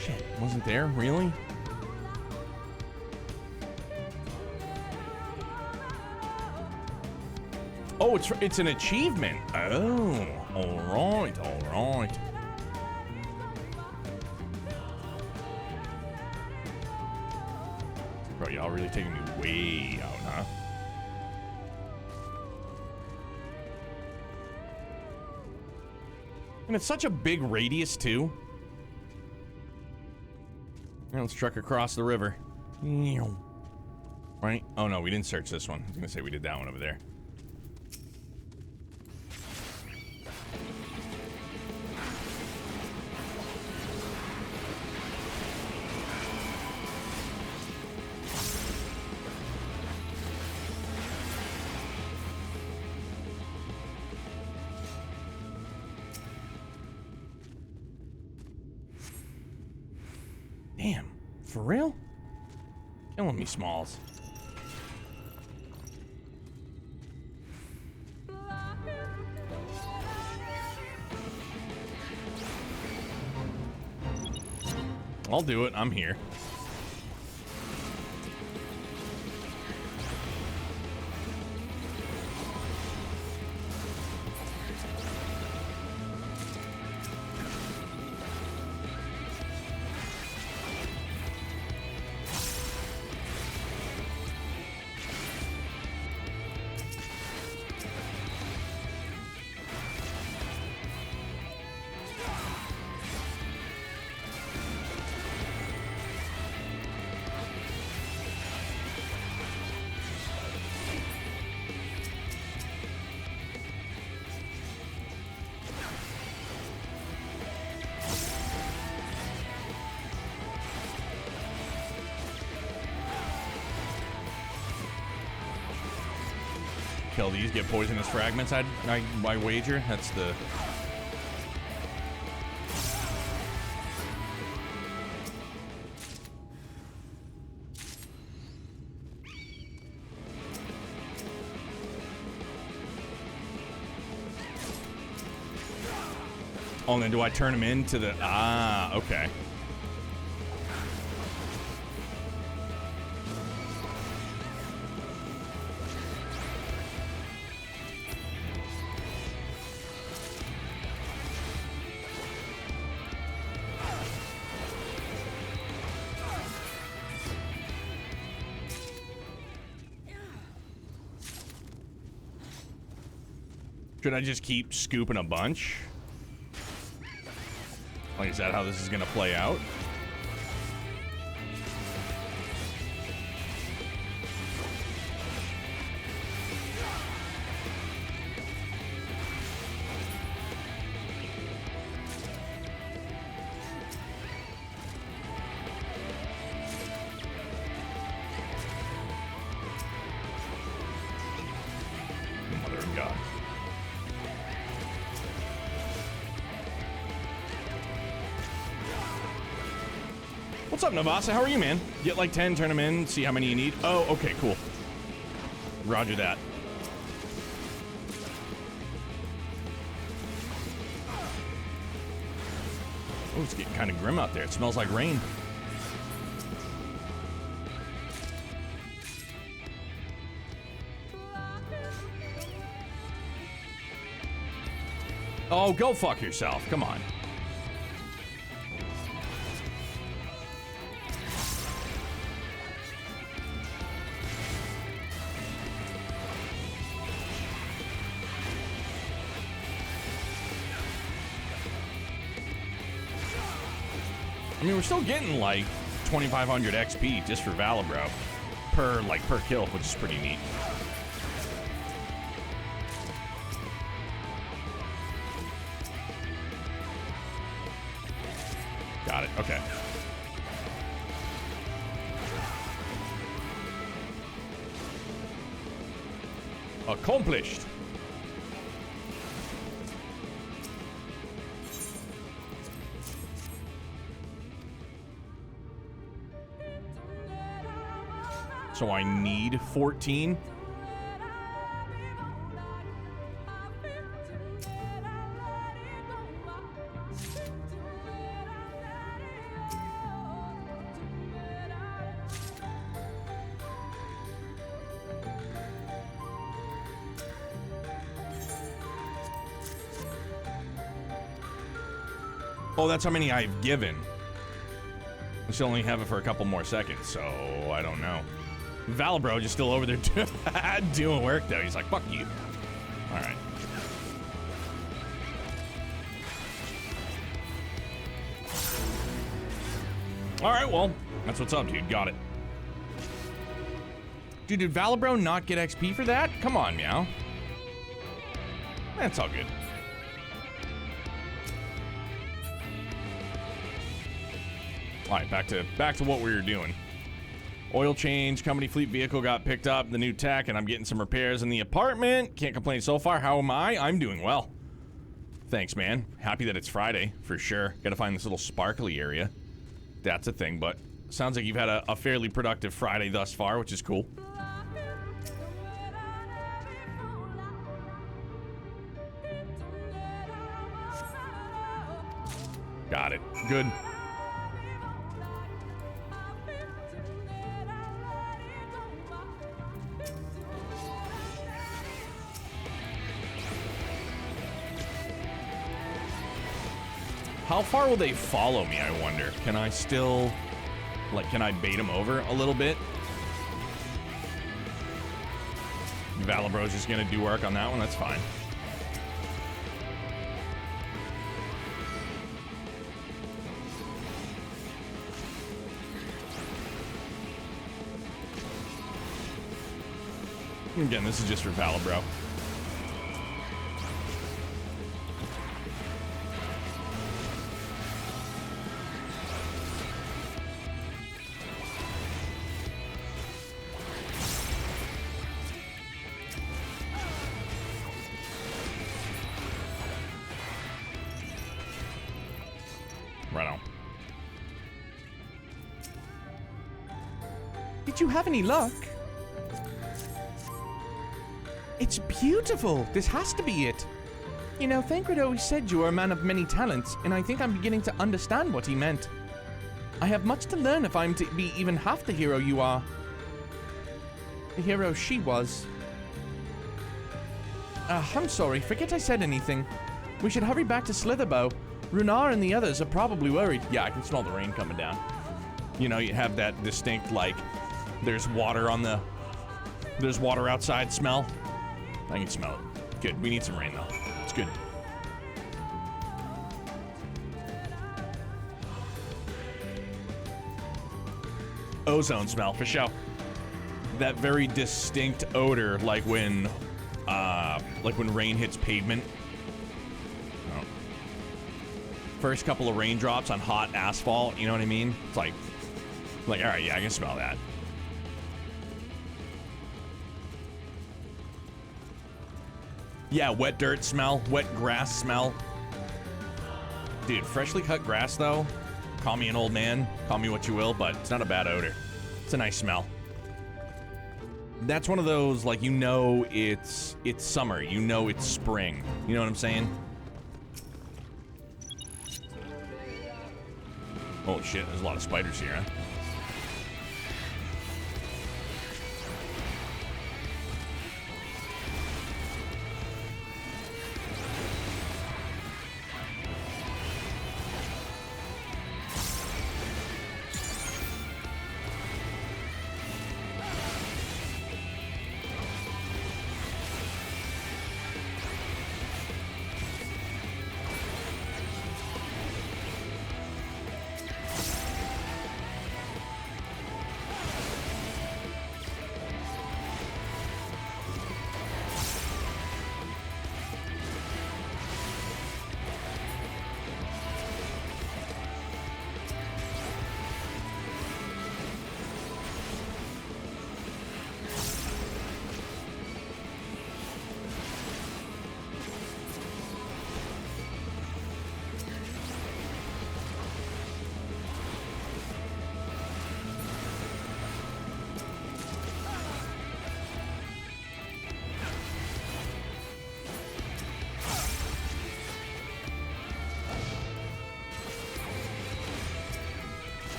Shit, wasn't there? Really? Oh, it's an achievement. Oh, all right. Bro, y'all really taking me way out, huh? And it's such a big radius, too. Now let's truck across the river. Right? Oh, no, we didn't search this one. I was going to say we did that one over there. Damn, for real? Killing me, Smalls. I'll do it. I'm here. Kill these, get poisonous fragments. I wager that's the. Oh, and then do I turn them into the? Ah, okay. Should I just keep scooping a bunch? Like, is that how this is gonna play out? Mother of God. What's up, Navasa? How are you, man? Get like 10, turn them in, see how many you need. Oh, okay, cool. Roger that. Oh, it's getting kind of grim out there. It smells like rain. Oh, go fuck yourself. Come on. I mean, we're still getting like 2,500 XP just for Valibro per kill, which is pretty neat. Got it. Okay. Accomplished. So I need 14. Oh, that's how many I've given. I still only have it for a couple more seconds, so I don't know. Valibro just still over there doing work, though. He's like, fuck you. All right. All right, well, that's what's up, dude. Got it. Dude, did Valibro not get XP for that? Come on, Meow. That's all good. All right, back to what we were doing. Oil change, company fleet vehicle got picked up, the new tech, and I'm getting some repairs in the apartment. Can't complain so far. How am I? I'm doing well. Thanks, man. Happy that it's Friday, for sure. Gotta find this little sparkly area. That's a thing, but sounds like you've had a fairly productive Friday thus far, which is cool. Got it. Good. How far will they follow me, I wonder? Can I still, like, can I bait them over a little bit? Valibro's just gonna do work on that one, that's fine. Again, this is just for Valibro. Right on. Did you have any luck? It's beautiful. This has to be it. You know, Thancred always said you were a man of many talents, and I think I'm beginning to understand what he meant. I have much to learn if I'm to be even half the hero you are. The hero she was. I'm sorry, forget I said anything. We should hurry back to Slitherbow. Runar and the others are probably worried. Yeah, I can smell the rain coming down. You know, you have that distinct, like, there's water outside smell. I can smell it. Good. We need some rain, though. It's good. Ozone smell, for sure. That very distinct odor, like when rain hits pavement. Oh. First couple of raindrops on hot asphalt, you know what I mean? It's like, all right, yeah, I can smell that. Yeah, wet dirt smell, wet grass smell. Dude, freshly cut grass, though, call me an old man, call me what you will, but it's not a bad odor. It's a nice smell. That's one of those, like, you know it's summer, you know it's spring. You know what I'm saying? Oh, shit, there's a lot of spiders here, huh?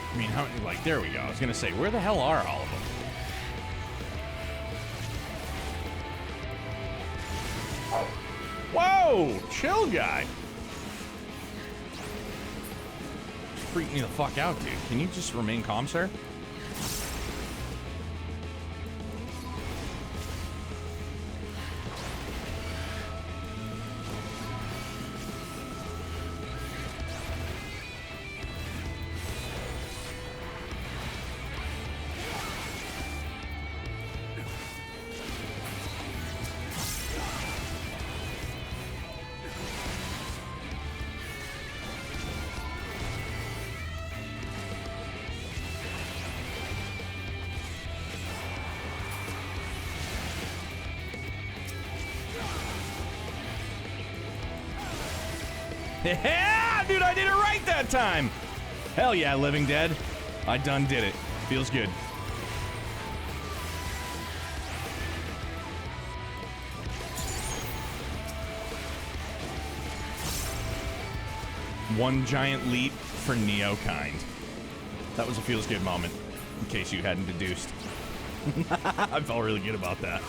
I mean, how, like, there we go. I was gonna say, where the hell are all of them? Whoa! Chill, guy. Freak me the fuck out, dude. Can you just remain calm, sir? Yeah, dude, I did it right that time. Hell yeah, Living Dead. I done did it. Feels good. One giant leap for Neokind. That was a feels good moment, in case you hadn't deduced. I felt really good about that.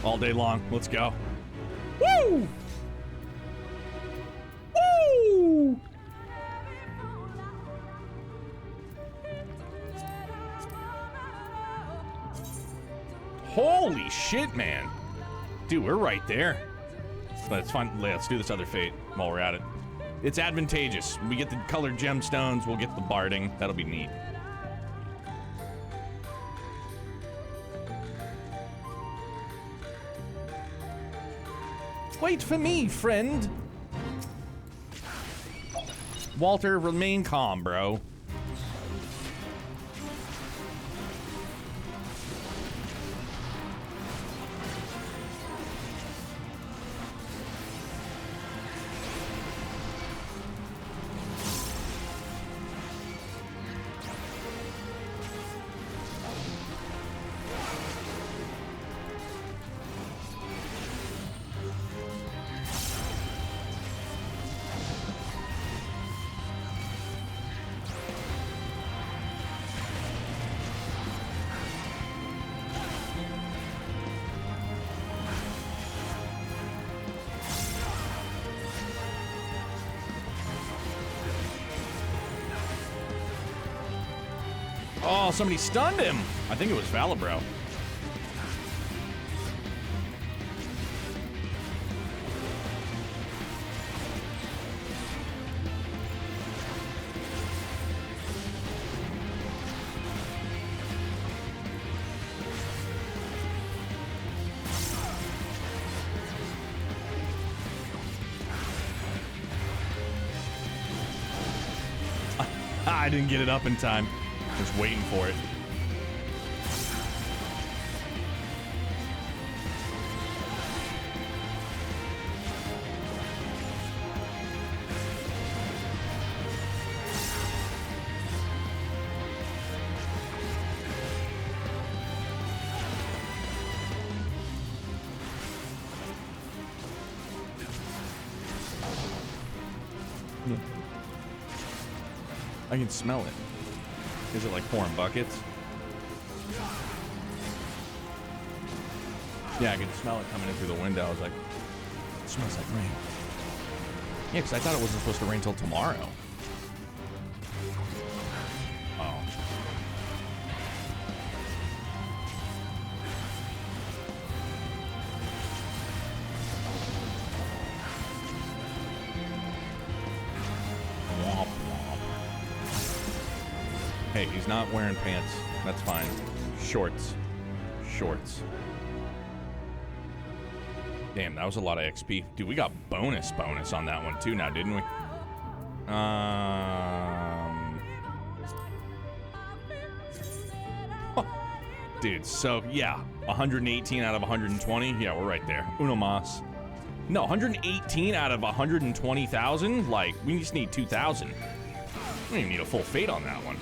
All day long. Let's go. Woo! Woo! Holy shit, man. Dude, we're right there. But it's fine. Let's do this other fate while we're at it. It's advantageous. We get the colored gemstones. We'll get the barding. That'll be neat. Wait for me, friend. Walter, remain calm, bro. Oh, somebody stunned him. I think it was Valibro. I didn't get it up in time. Just waiting for it. I can smell it. Is it like pouring buckets? Yeah, I could smell it coming in through the window. I was like, it smells like rain. Yeah, because I thought it wasn't supposed to rain till tomorrow. Oh. Womp womp. Hey, he's not wearing pants. That's fine. Shorts. Shorts. Damn, that was a lot of XP. Dude, we got bonus on that one too now, didn't we? Dude, so yeah, 118 out of 120. Yeah, we're right there. Uno mas. No, 118 out of 120,000? Like, we just need 2,000. We don't even need a full fate on that one.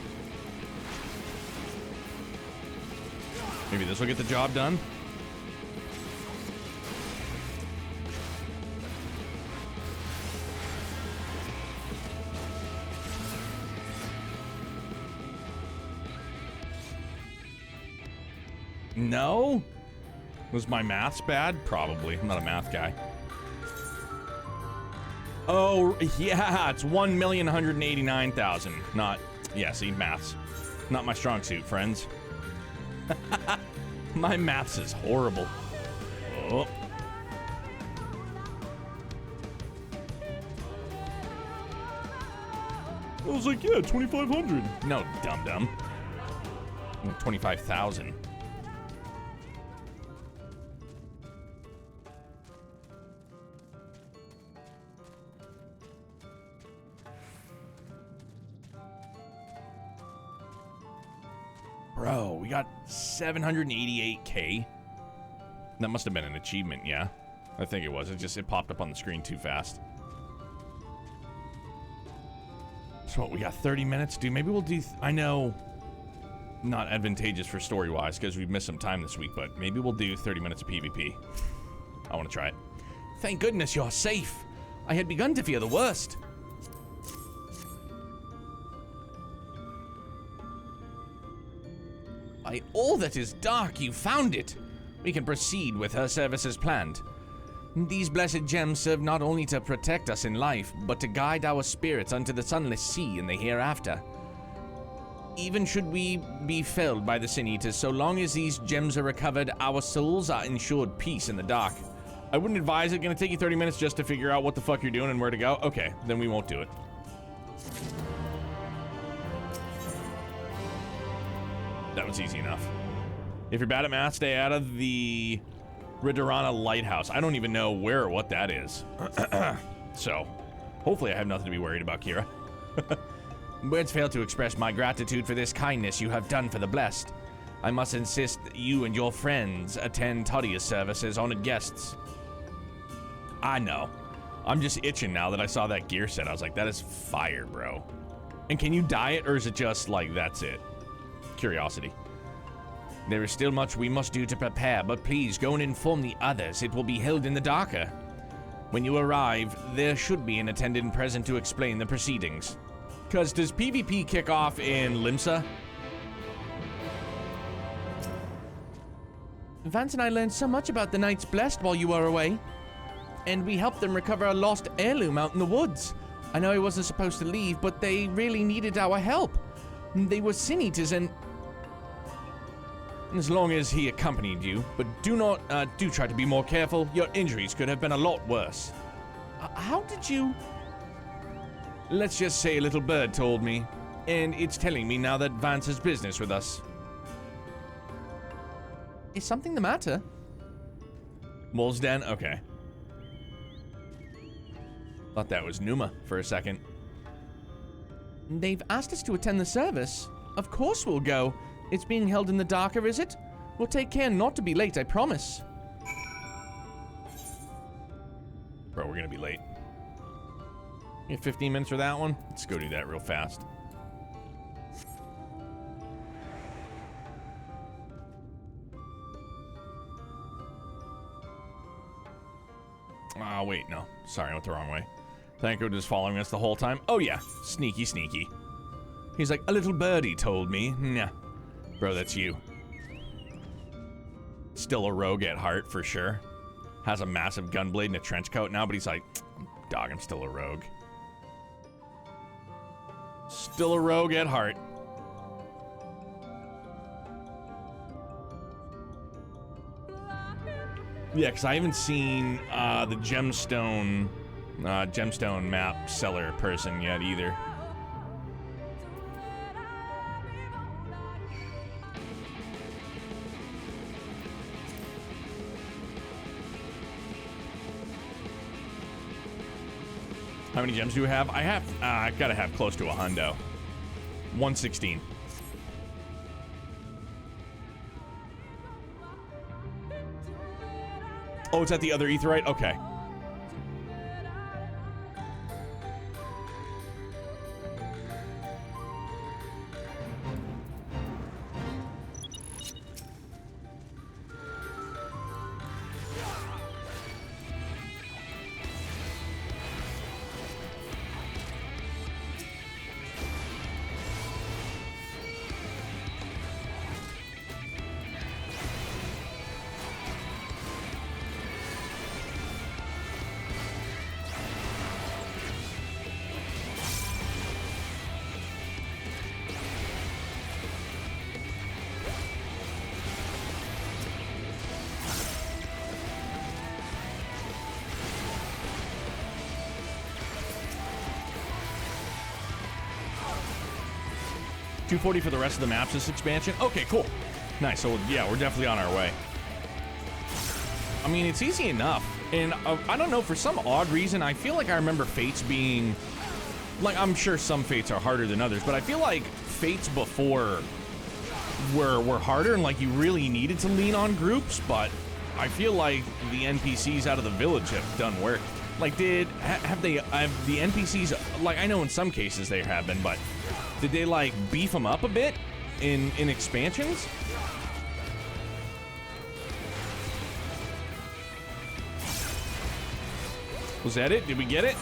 Maybe this will get the job done? No? Was my maths bad? Probably. I'm not a math guy. Oh, yeah, it's 1,189,000. Not, yeah, see, maths. Not my strong suit, friends. My maths is horrible. Oh. I was like, yeah, 2,500. No, dum-dum. 25,000. Bro, we got 788K. That must have been an achievement, yeah. I think it was. It popped up on the screen too fast. So what, we got 30 minutes? Dude, maybe we'll do... I know... Not advantageous for story-wise, because we've missed some time this week, but maybe we'll do 30 minutes of PvP. I want to try it. Thank goodness you're safe. I had begun to fear the worst. By all that is dark, you found it. We can proceed with her service as planned. These blessed gems serve not only to protect us in life, but to guide our spirits unto the sunless sea in the hereafter. Even should we be felled by the Sin Eaters, so long as these gems are recovered, our souls are ensured peace in the dark. I wouldn't advise it. Gonna take you 30 minutes just to figure out what the fuck you're doing and where to go? Okay, then we won't do it. That was easy enough. If you're bad at math, stay out of the Ridorana Lighthouse. I don't even know where or what that is. So, hopefully I have nothing to be worried about, Kira. Words fail to express my gratitude for this kindness you have done for the blessed. I must insist that you and your friends attend Tadia's service as honored guests. I know. I'm just itching now that I saw that gear set. I was like, that is fire, bro. And can you dye it, or is it just like, that's it? Curiosity. There is still much we must do to prepare, but please go and inform the others. It will be held in the Darker. When you arrive, there should be an attendant present to explain the proceedings. Because does PvP kick off in Limsa? Vance and I learned so much about the Knights Blessed while you were away. And we helped them recover a lost heirloom out in the woods. I know I wasn't supposed to leave, but they really needed our help. They were Sin Eaters and... As long as he accompanied you, but do try to be more careful. Your injuries could have been a lot worse. How did you... Let's just say a little bird told me, and it's telling me now that Vance has business with us. Is something the matter? Wolf's Den? Okay. Thought that was Numa for a second. They've asked us to attend the service. Of course we'll go. It's being held in the Darker, is it? We'll take care not to be late, I promise. Bro, we're gonna be late. You have 15 minutes for that one? Let's go do that real fast. Ah, wait, no. Sorry, I went the wrong way. Thanko was following us the whole time. Oh, yeah. Sneaky, sneaky. He's like, a little birdie told me. Nah. Bro, that's you. Still a rogue at heart, for sure. Has a massive gunblade and a trench coat now, but he's like, dog, I'm still a rogue. Still a rogue at heart. Yeah, because I haven't seen the gemstone map seller person yet either. How many gems do you have? I've got to have close to a hundo. 116. Oh, it's at the other Aetheryte? Okay. 240 for the rest of the maps this expansion. Okay, cool. Nice. So, yeah, we're definitely on our way. I mean, it's easy enough. And I don't know, for some odd reason, I feel like I remember Fates being... Like, I'm sure some Fates are harder than others, but I feel like Fates before were harder and, like, you really needed to lean on groups, but I feel like the NPCs out of the village have done work. Like, have the NPCs, like, I know in some cases they have been, but did they, like, beef them up a bit in expansions? Was that it? Did we get it?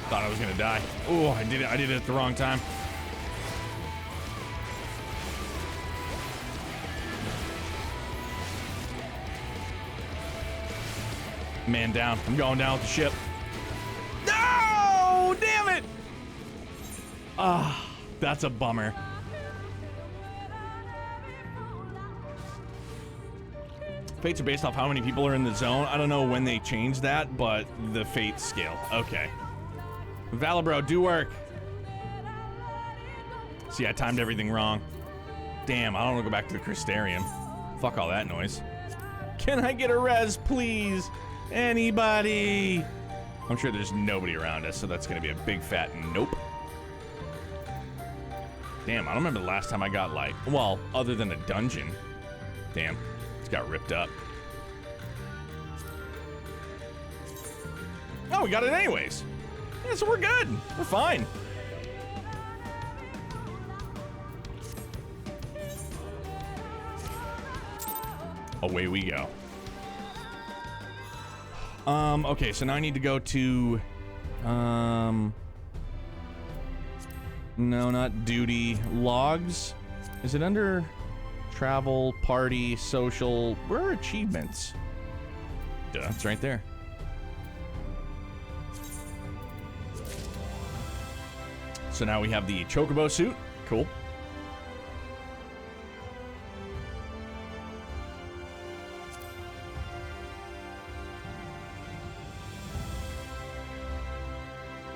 Thought I was gonna die. Oh, I did it at the wrong time. Man down. I'm going down with the ship. No! Damn it! Ah, that's a bummer. Fates are based off how many people are in the zone. I don't know when they changed that, but the fate scale. Okay. Valibro, do work. See, I timed everything wrong. Damn, I don't want to go back to the Crystarium. Fuck all that noise. Can I get a res, please? Anybody? I'm sure there's nobody around us, so that's gonna be a big fat nope. Damn, I don't remember the last time I got, like, well, other than a dungeon. Damn, it's got ripped up. Oh, we got it anyways. Yeah, so we're good. We're fine. Away we go. Okay, so now I need to go to, no, not duty. Logs? Is it under travel, party, social? Where are achievements? Duh, it's right there. So now we have the Chocobo suit. Cool.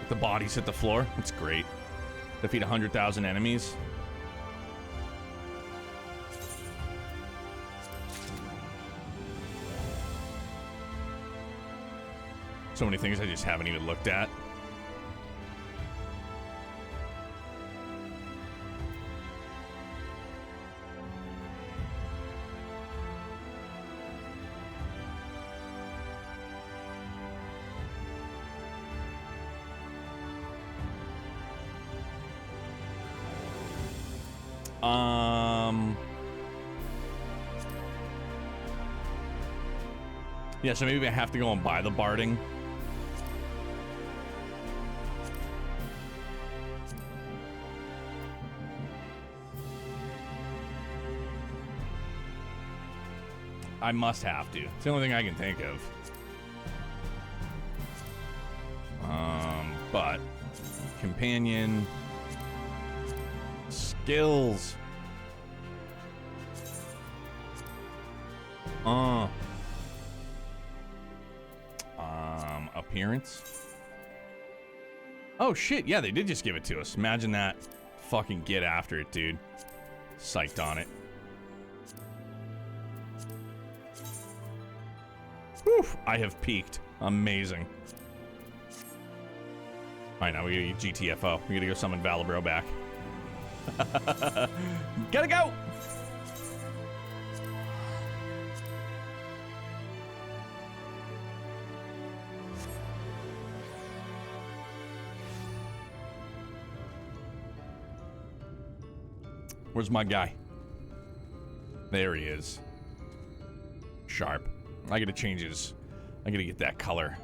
The bodies hit the floor. That's great. Defeat 100,000 enemies. So many things I just haven't even looked at. Yeah, so maybe I have to go and buy the barding. I must have to. It's the only thing I can think of. But companion skills. Appearance. Oh shit, yeah, they did just give it to us. Imagine that. Fucking get after it, dude. Psyched on it. Whew, I have peaked. Amazing. Alright, now we gotta GTFO. We gotta go summon Valibro back. Gotta go! Where's my guy? There he is. Sharp. I gotta change his... I gotta get that color.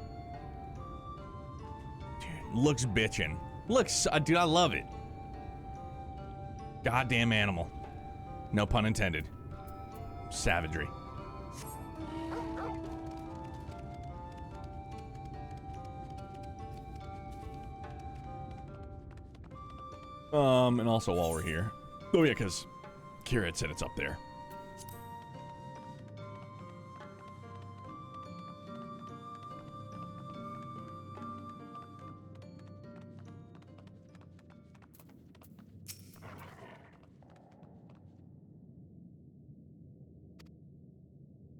Dude, looks bitchin'. Looks... dude, I love it. Goddamn animal. No pun intended. Savagery. And also while we're here. Oh yeah, because Kira had said it's up there.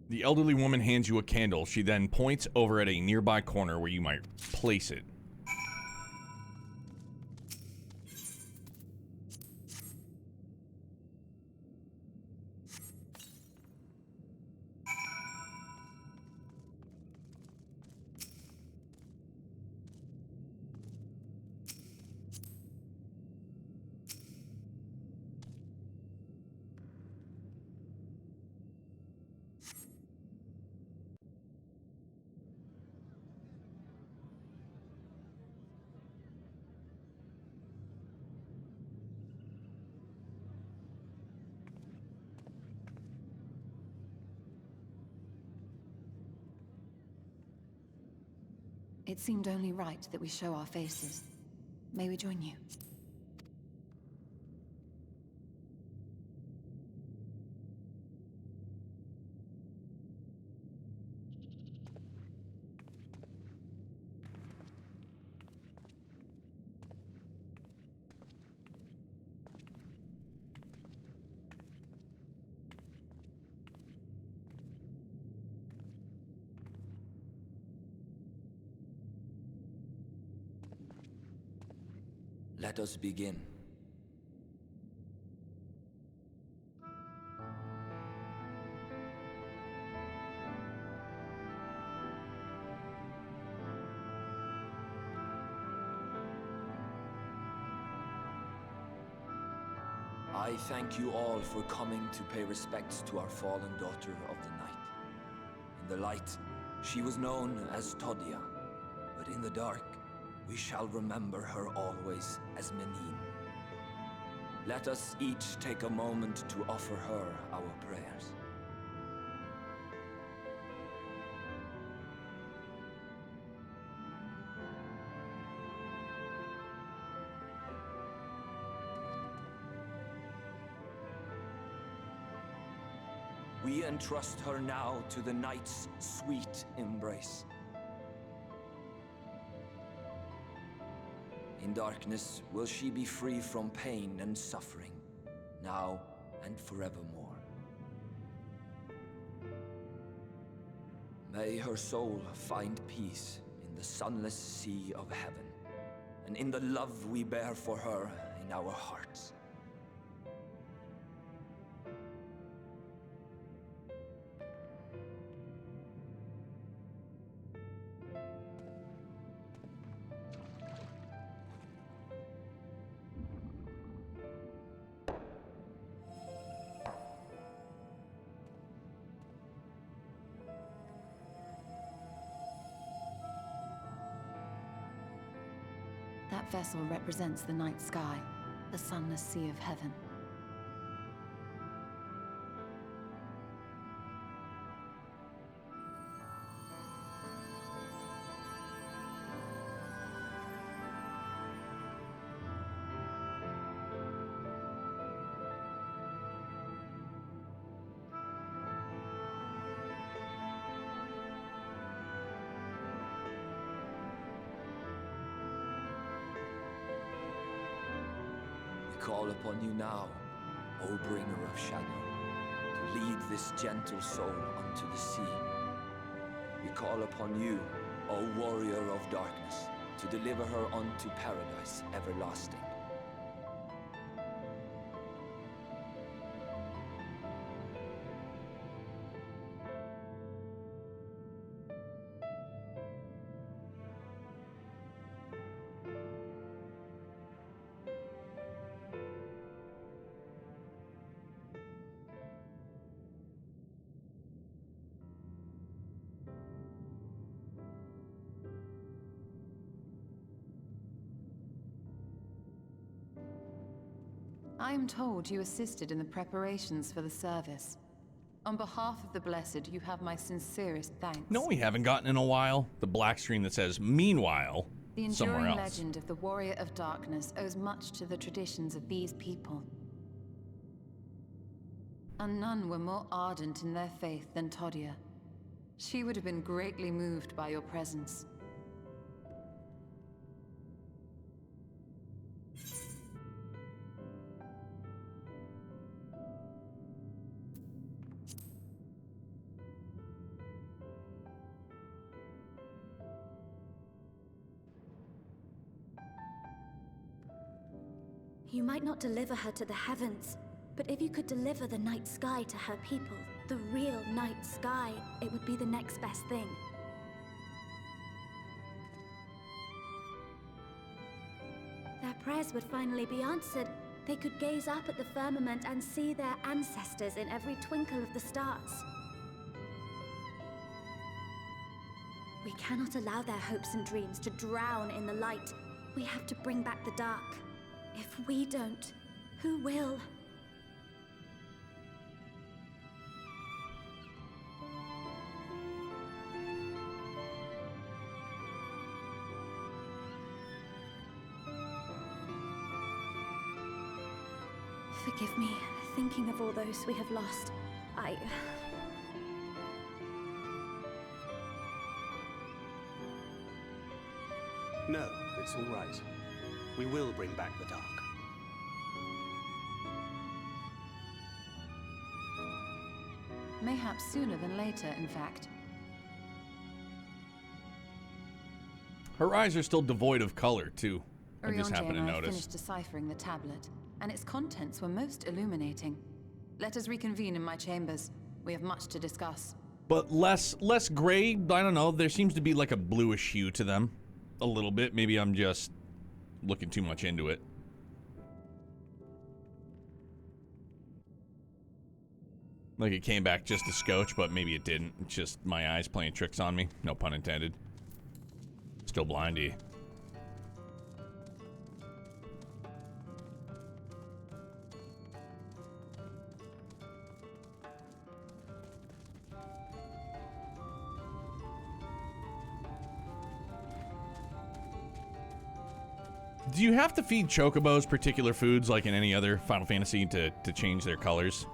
The elderly woman hands you a candle. She then points over at a nearby corner where you might place it. It seemed only right that we show our faces. May we join you? Let us begin. I thank you all for coming to pay respects to our fallen daughter of the night. In the light, she was known as Todia, but in the dark, we shall remember her always as Menine. Let us each take a moment to offer her our prayers. We entrust her now to the night's sweet embrace. In darkness will she be free from pain and suffering, now and forevermore. May her soul find peace in the sunless sea of heaven, and in the love we bear for her in our hearts. That vessel represents the night sky, the sunless sea of heaven. Call upon you now, O bringer of shadow, to lead this gentle soul unto the sea. We call upon you, O warrior of darkness, to deliver her unto paradise everlasting. I am told you assisted in the preparations for the service. On behalf of the Blessed, you have my sincerest thanks. No, we haven't gotten in a while. The black screen that says, meanwhile. The somewhere enduring else. legend of the Warrior of Darkness owes much to the traditions of these people. And none were more ardent in their faith than Todia. She would have been greatly moved by your presence. You might not deliver her to the heavens, but if you could deliver the night sky to her people, the real night sky, it would be the next best thing. Their prayers would finally be answered. They could gaze up at the firmament and see their ancestors in every twinkle of the stars. We cannot allow their hopes and dreams to drown in the light. We have to bring back the dark. If we don't, who will? Forgive me, thinking of all those we have lost. No, it's all right. We will bring back the dark. Mayhaps sooner than later, in fact. Her eyes are still devoid of color, too. I just Urianger happened to and I notice. finished deciphering the tablet, and its contents were most illuminating. Let us reconvene in my chambers. We have much to discuss. But less gray, I don't know, there seems to be like a bluish hue to them. A little bit, maybe I'm just looking too much into it. Like it came back just a scotch, but maybe it didn't. It's just my eyes playing tricks on me. No pun intended. Still blindy. Do you have to feed chocobos particular foods like in any other Final Fantasy to change their colors?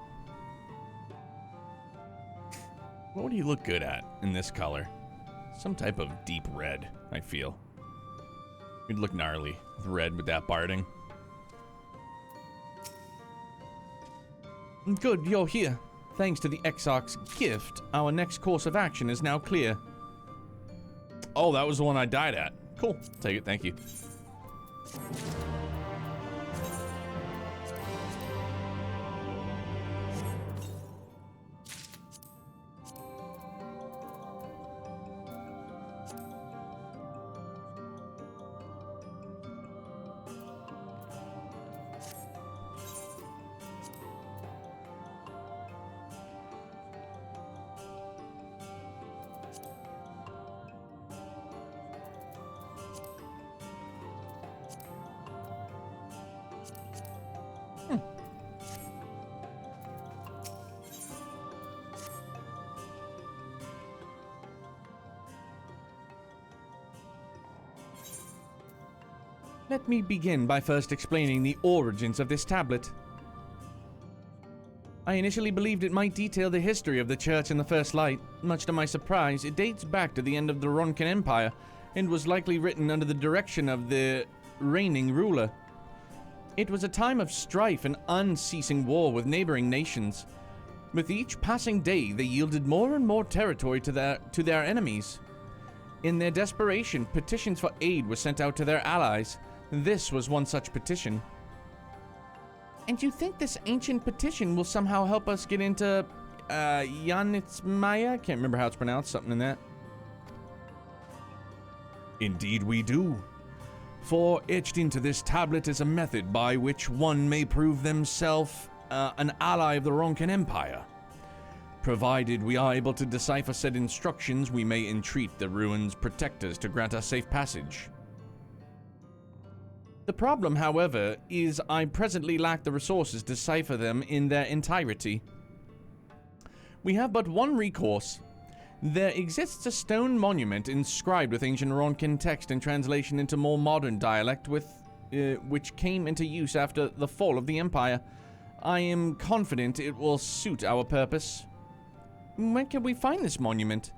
What would he look good at in this color? Some type of deep red, I feel. He'd look gnarly with red with that barding. Good, you're here. Thanks to the Exarch's gift, our next course of action is now clear. Oh, that was the one I died at. Cool. Take it, thank you. Let me begin by first explaining the origins of this tablet. I initially believed it might detail the history of the Church in the First Light. Much to my surprise, it dates back to the end of the Ronkin Empire and was likely written under the direction of the reigning ruler. It was a time of strife and unceasing war with neighboring nations. With each passing day, they yielded more and more territory to their enemies. In their desperation, petitions for aid were sent out to their allies. This was one such petition. And you think this ancient petition will somehow help us get into, Yanitsmaya? Can't remember how it's pronounced, something in that. Indeed we do. For etched into this tablet is a method by which one may prove themselves an ally of the Ronkin Empire. Provided we are able to decipher said instructions, we may entreat the ruins' protectors to grant us safe passage. The problem, however, is I presently lack the resources to decipher them in their entirety. We have but one recourse. There exists a stone monument inscribed with ancient Ronkin text and translation into more modern dialect which came into use after the fall of the Empire. I am confident it will suit our purpose. Where can we find this monument?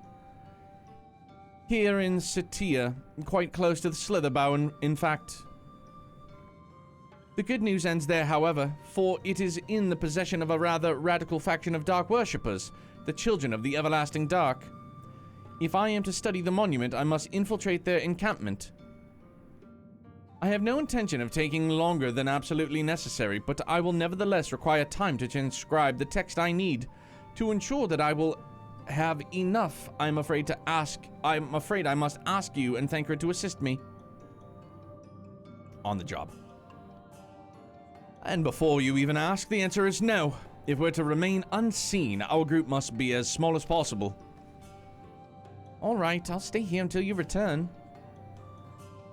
Here in Satia, quite close to the Slitherbow, in fact. The good news ends there, however, for it is in the possession of a rather radical faction of Dark Worshippers, the Children of the Everlasting Dark. If I am to study the monument, I must infiltrate their encampment. I have no intention of taking longer than absolutely necessary, but I will nevertheless require time to transcribe the text I need. To ensure that I will have enough, I'm afraid I must ask you and Thancred to assist me. On the job. And before you even ask, the answer is no. If we're to remain unseen, our group must be as small as possible. Alright, I'll stay here until you return.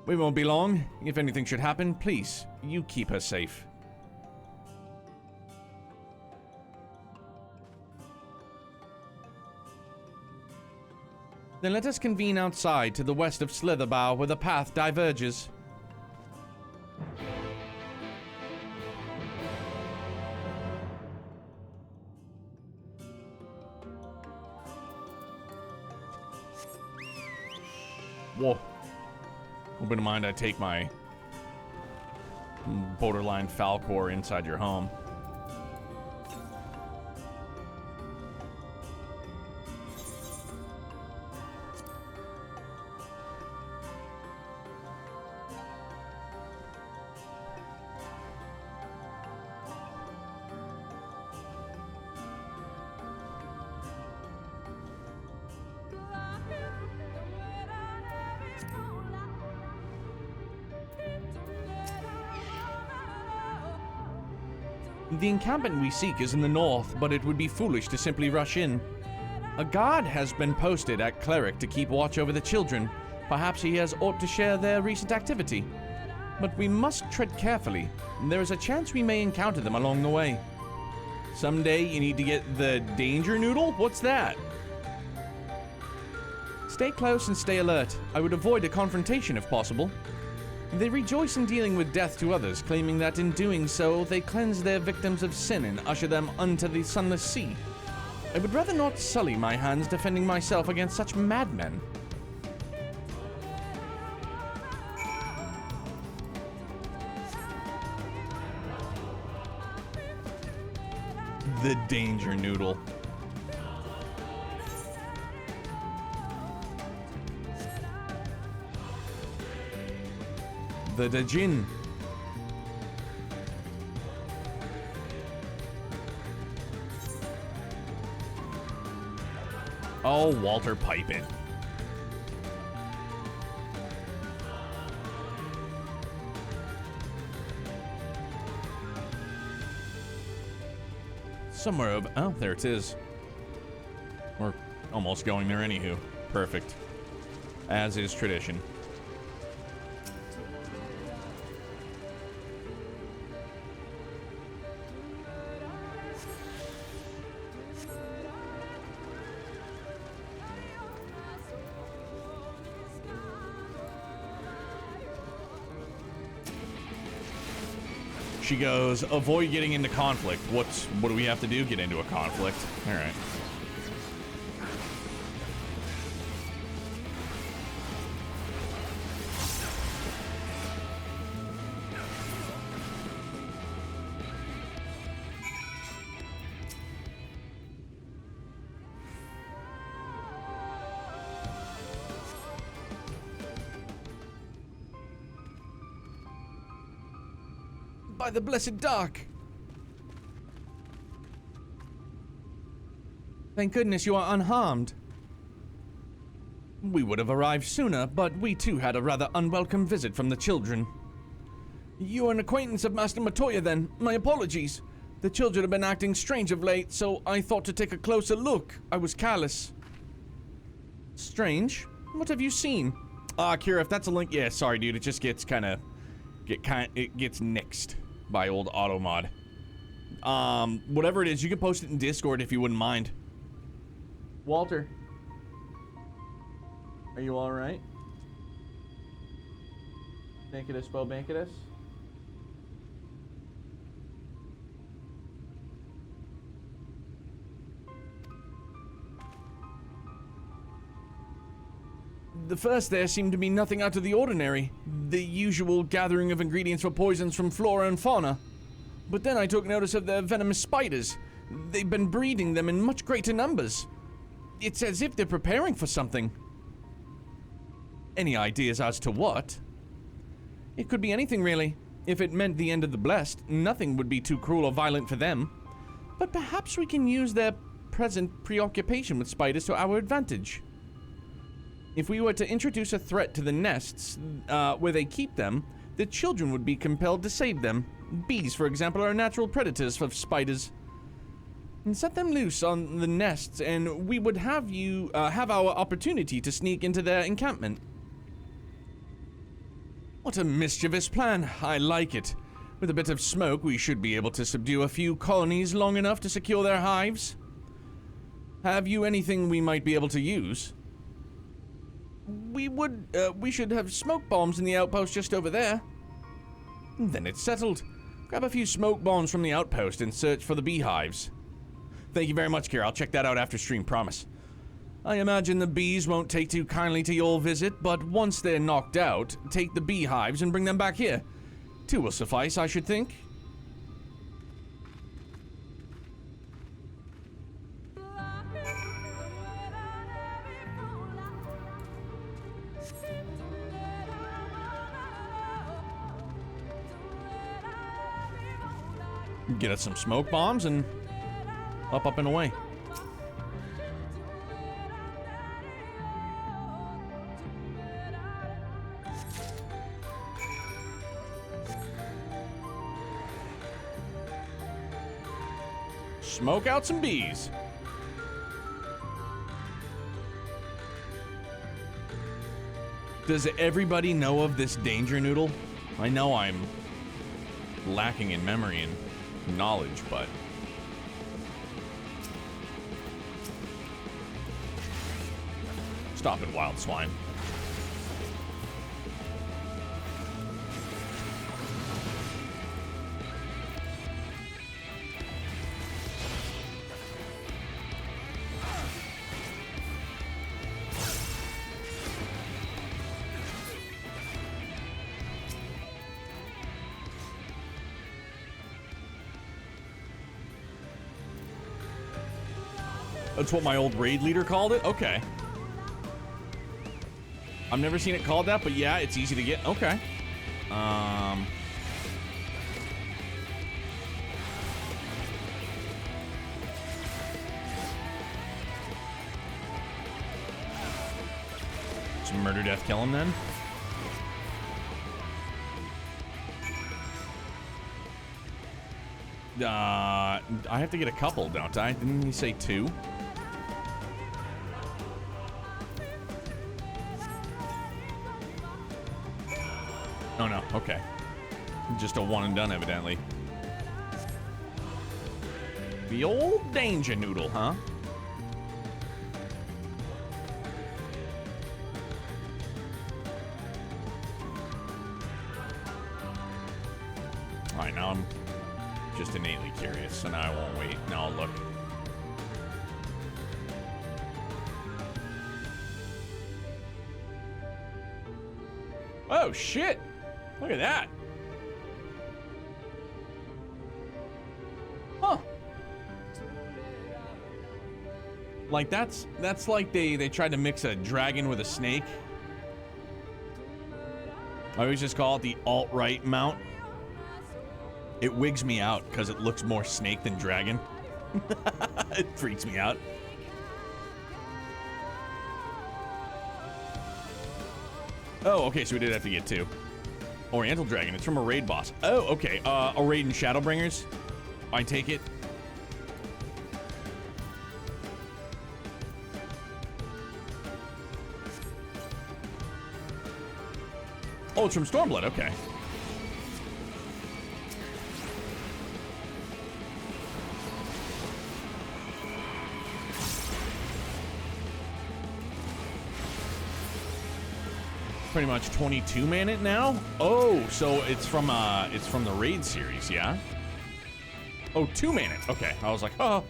We won't be long. If anything should happen, please, you keep her safe. Then let us convene outside to the west of Slitherbow, where the path diverges. Whoa. Hope you don't mind I take my borderline Falcor inside your home. The encampment we seek is in the north, but it would be foolish to simply rush in. A guard has been posted at Cleric to keep watch over the children. Perhaps he has aught to share their recent activity. But we must tread carefully. There is a chance we may encounter them along the way. Someday you need to get the danger noodle? What's that? Stay close and stay alert. I would avoid a confrontation if possible. They rejoice in dealing with death to others, claiming that in doing so, they cleanse their victims of sin and usher them unto the sunless sea. I would rather not sully my hands defending myself against such madmen. The danger noodle. The Dajin. Oh, Walter, pipe it. Somewhere over... Oh, there it is. We're almost going there anywho. Perfect. As is tradition. She goes, avoid getting into conflict. What do we have to do? Get into a conflict. All right. By the blessed dark. Thank goodness you are unharmed. We would have arrived sooner, but we too had a rather unwelcome visit from the children. You are an acquaintance of Master Matoya then. My apologies. The children have been acting strange of late, so I thought to take a closer look. I was careless. Strange? What have you seen? Kira, if that's a link, yeah, sorry dude, it just gets it gets nixed by old Automod. Whatever it is, you can post it in Discord if you wouldn't mind. Walter. Are you alright? Bankidus, Bo Bankidus? The first there seemed to be nothing out of the ordinary. The usual gathering of ingredients for poisons from flora and fauna. But then I took notice of their venomous spiders. They've been breeding them in much greater numbers. It's as if they're preparing for something. Any ideas as to what? It could be anything, really. If it meant the end of the Blessed, nothing would be too cruel or violent for them. But perhaps we can use their present preoccupation with spiders to our advantage. If we were to introduce a threat to the nests where they keep them, the children would be compelled to save them. Bees, for example, are natural predators of spiders. And set them loose on the nests, and we would have our opportunity to sneak into their encampment. What a mischievous plan. I like it. With a bit of smoke, we should be able to subdue a few colonies long enough to secure their hives. Have you anything we might be able to use? We should have smoke bombs in the outpost just over there. Then it's settled. Grab a few smoke bombs from the outpost and search for the beehives. Thank you very much, Kira. I'll check that out after stream, promise. I imagine the bees won't take too kindly to your visit, but once they're knocked out, take the beehives and bring them back here. 2 will suffice, I should think. Get us some smoke bombs and up and away. Smoke out some bees. Does everybody know of this danger noodle? I know I'm lacking in memory and knowledge, but stop it, wild swine. That's what my old raid leader called it? Okay. I've never seen it called that, but yeah, it's easy to get. Okay. Some murder, death, kill him then. I have to get a couple, don't I? Didn't he say 2? Oh no, okay. Just a one and done, evidently. The old danger noodle, huh? Alright, now I'm just innately curious, so now I won't wait. Now I'll look. Oh, shit! Look at that! Huh. Like, that's like they tried to mix a dragon with a snake. I always just call it the alt-right mount. It wigs me out because it looks more snake than dragon. It freaks me out. Oh, okay, so we did have to get 2. Oriental Dragon, it's from a raid boss. Oh, okay, a raid in ShadowBringers. I take it. Oh, it's from Stormblood, okay. pretty much 22 minute now. Oh, so it's from the raid series, yeah? Oh, 2 minute. Okay, I was like, oh.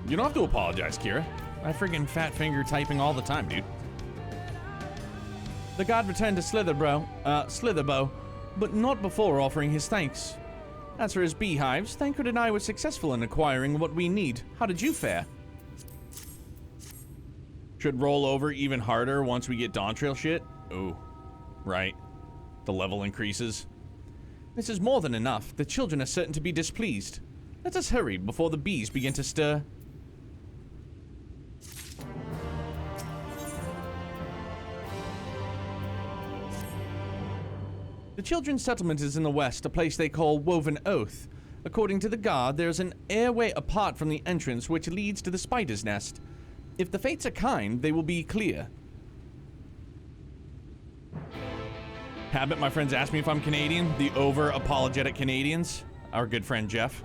You don't have to apologize, Kira. I friggin' fat finger typing all the time, dude. The god returned to Slitherbow, but not before offering his thanks. As for his beehives, Thancred and I were successful in acquiring what we need. How did you fare? Should roll over even harder once we get Dawn Trail shit? Ooh, right. The level increases. This is more than enough. The children are certain to be displeased. Let us hurry before the bees begin to stir. The children's settlement is in the west, a place they call Woven Oath. According to the guard, there's an airway apart from the entrance which leads to the spider's nest. If the fates are kind, they will be clear. Habit, my friends asked me if I'm Canadian. The over-apologetic Canadians. Our good friend Jeff.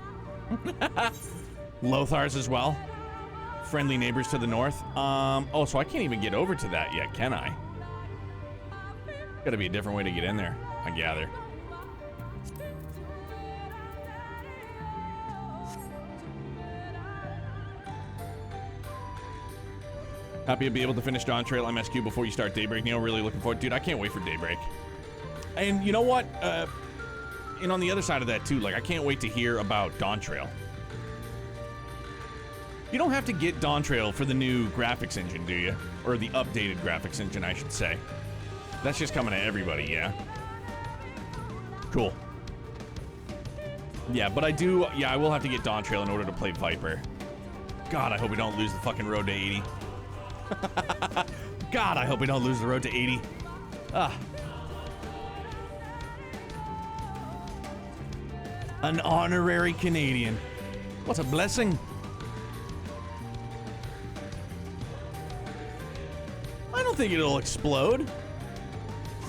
Lothar's as well. Friendly neighbors to the north. Oh, so I can't even get over to that yet, can I? Gotta be a different way to get in there, I gather. Happy to be able to finish Dawn Trail MSQ before you start Daybreak, Neil. Really looking forward. Dude, I can't wait for Daybreak. And you know what? And on the other side of that, too, like, I can't wait to hear about Dawn Trail. You don't have to get Dawn Trail for the new graphics engine, do you? Or the updated graphics engine, I should say. That's just coming to everybody, yeah? Cool. Yeah, but I will have to get Dawn Trail in order to play Viper. God, I hope we don't lose the fucking road to 80. God, I hope we don't lose the road to 80. Ah. An honorary Canadian. What a blessing. I don't think it'll explode.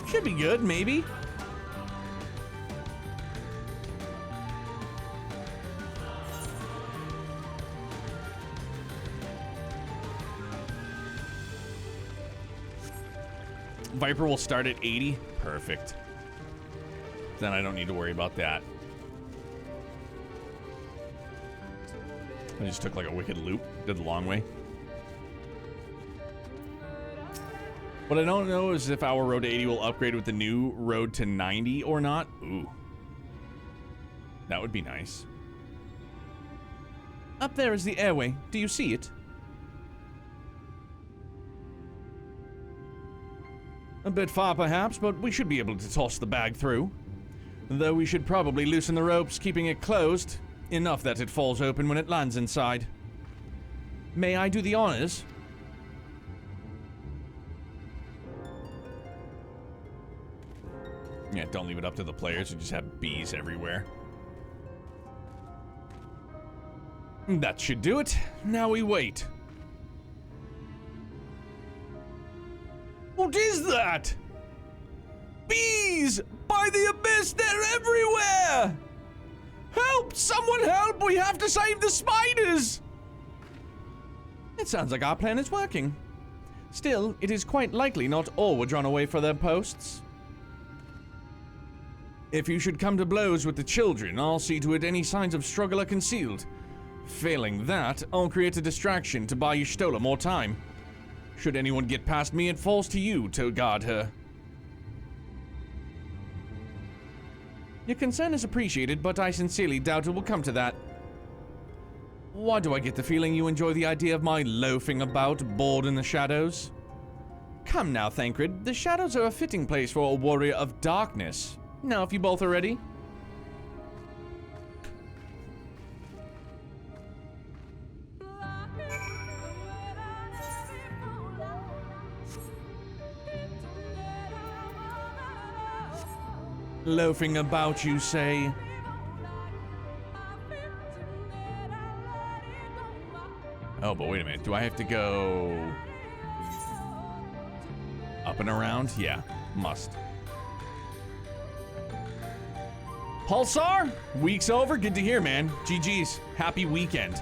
Should be good, maybe. Viper will start at 80. Perfect. Then I don't need to worry about that. I just took like a wicked loop. Did the long way. What I don't know is if our road to 80 will upgrade with the new road to 90 or not. Ooh. That would be nice. Up there is the airway. Do you see it? A bit far perhaps, but we should be able to toss the bag through. Though we should probably loosen the ropes, keeping it closed. Enough that it falls open when it lands inside. May I do the honors? Yeah, don't leave it up to the players who just have bees everywhere. That should do it. Now we wait. What is that? Bees! By the abyss, they're everywhere! Help! Someone help! We have to save the spiders! It sounds like our plan is working. Still, it is quite likely not all were drawn away for their posts. If you should come to blows with the children, I'll see to it any signs of struggle are concealed. Failing that, I'll create a distraction to buy Y'shtola more time. Should anyone get past me, it falls to you to guard her. Your concern is appreciated, but I sincerely doubt it will come to that. Why do I get the feeling you enjoy the idea of my loafing about, bored in the shadows? Come now, Thancred. The shadows are a fitting place for a warrior of darkness. Now, if you both are ready. Loafing about, you say? Oh, but wait a minute. Do I have to go... Up and around? Yeah, must. Pulsar, week's over. Good to hear, man. GG's. Happy weekend.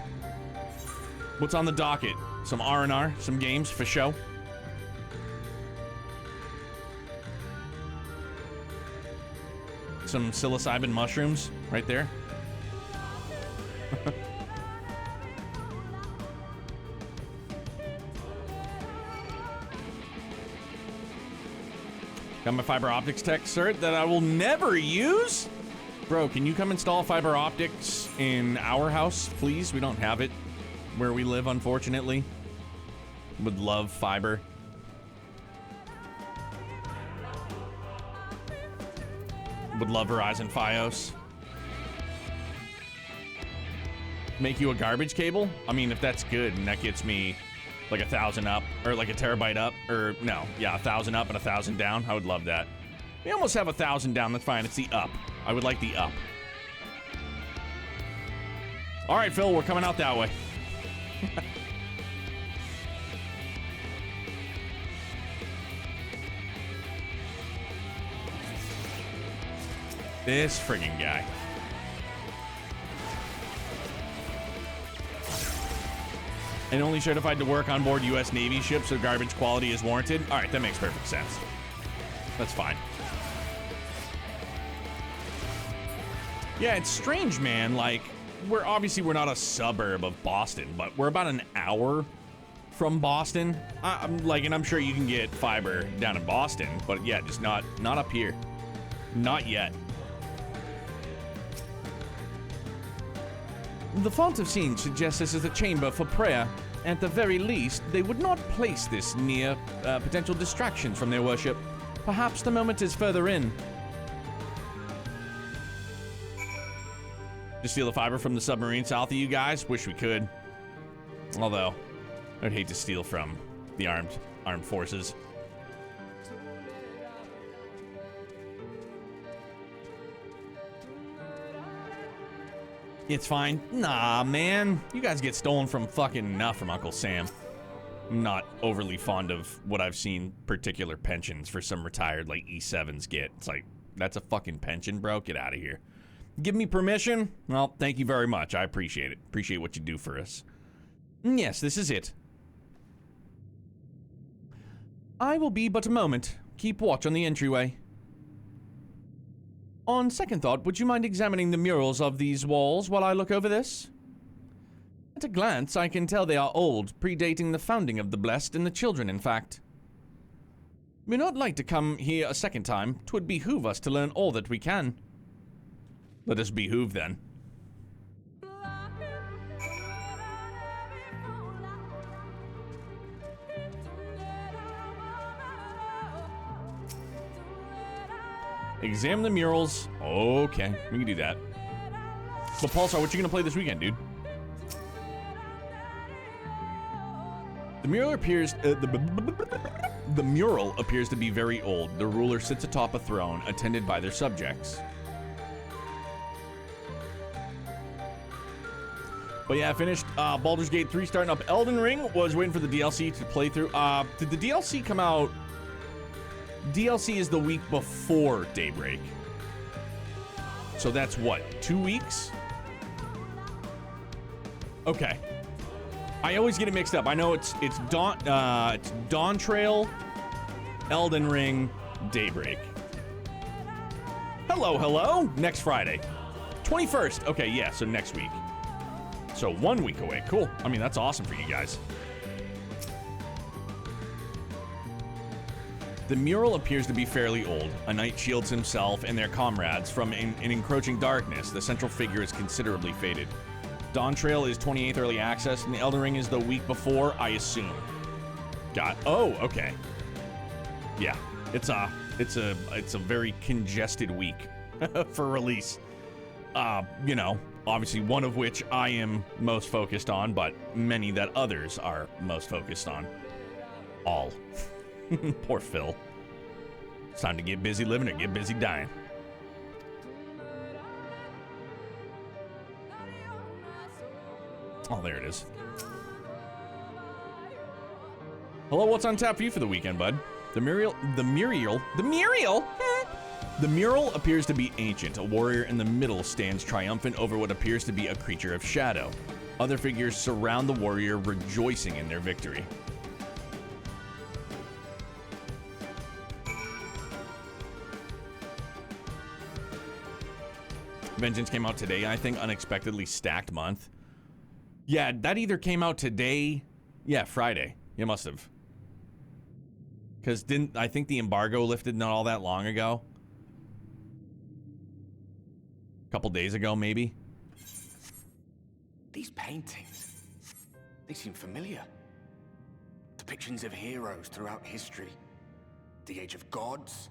What's on the docket? Some R&R, some games for show. Some psilocybin mushrooms right there. Got my fiber optics tech cert that I will never use? Bro, can you come install fiber optics in our house, please? We don't have it where we live, unfortunately. Would love fiber. Would love Verizon Fios. Make you a garbage cable? I mean, if that's good and that gets me like 1,000 up, or like a terabyte up, or no, yeah, 1,000 up and 1,000 down. I would love that. We almost have 1,000 down. That's fine. It's the up. I would like the up. All right, Phil, we're coming out that way. This friggin' guy. And only certified to work on board U.S. Navy ships, so garbage quality is warranted. All right, that makes perfect sense. That's fine. Yeah, it's strange, man. Like, we're not a suburb of Boston, but we're about an hour from Boston. I'm sure you can get fiber down in Boston, but yeah, just not up here. Not yet. The font of scene suggests this is a chamber for prayer. At the very least, they would not place this near potential distractions from their worship. Perhaps the moment is further in. Just steal the fiber from the submarine south of you guys? Wish we could. Although, I'd hate to steal from the armed forces. It's fine. Nah, man. You guys get stolen from fucking enough from Uncle Sam. I'm not overly fond of what I've seen particular pensions for some retired, like, E7s get. It's like, that's a fucking pension, bro. Get out of here. Give me permission? Well, thank you very much. I appreciate it. Appreciate what you do for us. Yes, this is it. I will be but a moment. Keep watch on the entryway. On second thought, would you mind examining the murals of these walls while I look over this? At a glance, I can tell they are old, predating the founding of the Blessed and the Children, in fact. We'd not like to come here a second time. 'Twould behoove us to learn all that we can. Let us behoove, then. Examine the murals. Okay, we can do that. But Pulsar, what you gonna play this weekend, dude? The mural appears the mural appears to be very old. The ruler sits atop a throne, attended by their subjects. But yeah, I finished Baldur's Gate 3, starting up Elden Ring. Was waiting for the DLC to play through. Did the DLC come out? DLC is the week before Daybreak. So that's what, 2 weeks? Okay. I always get it mixed up. I know it's Dawn Trail, Elden Ring, Daybreak. Hello. Next Friday. 21st. Okay, yeah, so next week. So 1 week away. Cool. I mean, that's awesome for you guys. The mural appears to be fairly old. A knight shields himself and their comrades from an encroaching darkness. The central figure is considerably faded. Dawn Trail is 28th early access, and the Elden Ring is the week before, I assume. Oh, okay. Yeah, it's a very congested week for release. You know, obviously one of which I am most focused on, but many that others are most focused on. All. Poor Phil. It's time to get busy living or get busy dying. Oh, there it is. Hello, what's on tap for you for the weekend, bud? The mural appears to be ancient. A warrior in the middle stands triumphant over what appears to be a creature of shadow. Other figures surround the warrior, rejoicing in their victory. Vengeance came out today, I think. Unexpectedly stacked month. Yeah, that either came out today. Yeah, Friday. You must have. Because I think the embargo lifted not all that long ago? A couple days ago, maybe? These paintings, they seem familiar. Depictions of heroes throughout history. The Age of Gods,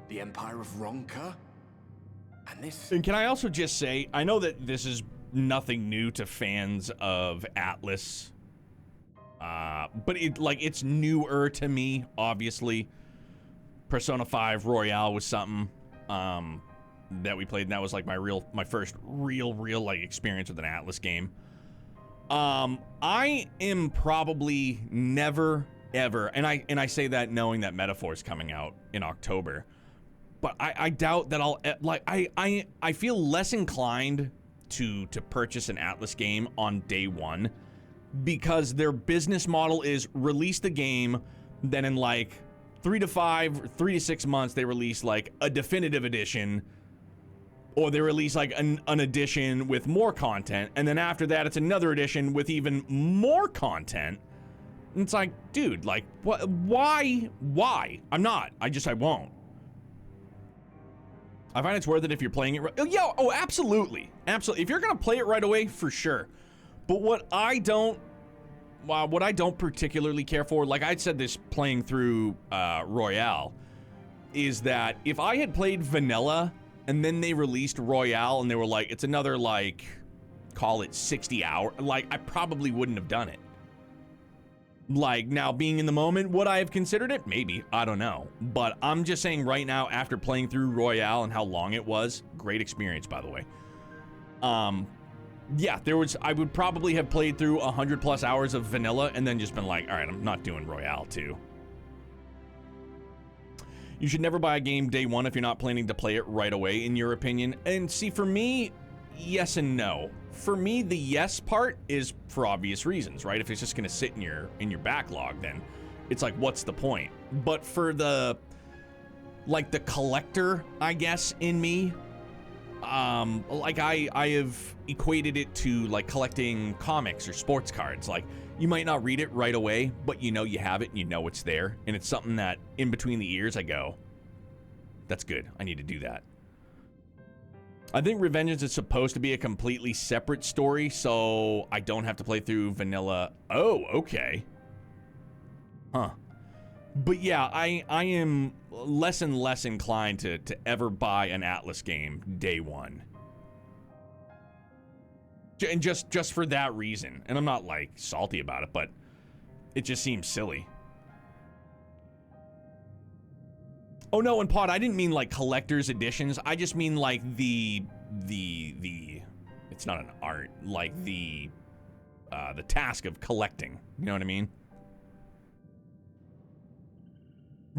the Empire of Ronka, and this... And can I also just say, I know that this is nothing new to fans of Atlas, but it's newer to me, obviously. Persona 5 Royale was something that we played, and that was like my first real like experience with an Atlas game. I am probably never ever, and I say that knowing that Metaphor's coming out in October, but I doubt that I'll I feel less inclined to purchase an Atlas game on day one, because their business model is release the game, then in like 3 to 6 months they release like a definitive edition, or they release like an edition with more content, and then after that it's another edition with even more content. And it's like, dude, like, what? Why? I won't. I find it's worth it if you're playing it right. Oh, absolutely. If you're gonna play it right away, for sure. But what I don't particularly care for, like I said this playing through Royale, is that if I had played vanilla and then they released Royale and they were like, it's another, like, call it 60 hour, like, I probably wouldn't have done it. Like, now being in the moment, would I have considered it? Maybe, I don't know. But I'm just saying right now, after playing through Royale and how long it was, great experience, by the way. Yeah, I would probably have played through 100+ hours of vanilla and then just been like, all right, I'm not doing Royale 2. You should never buy a game day one if you're not planning to play it right away, in your opinion. And see, for me, yes and no. For me, the yes part is for obvious reasons, right? If it's just gonna sit in your backlog, then it's like, what's the point? But for the collector, I guess, in me, like I have equated it to like collecting comics or sports cards. Like, you might not read it right away, but you know you have it and you know it's there, and it's something that in between the ears I go, that's good, I need to do that. I think Revengeance is supposed to be a completely separate story, so I don't have to play through vanilla. Oh, okay. Huh. But yeah, I am less and less inclined to ever buy an Atlas game day one. And just for that reason. And I'm not, like, salty about it, but it just seems silly. Oh, no, and Pod, I didn't mean, like, collector's editions. I just mean, like, the it's not an art, like, the task of collecting. You know what I mean?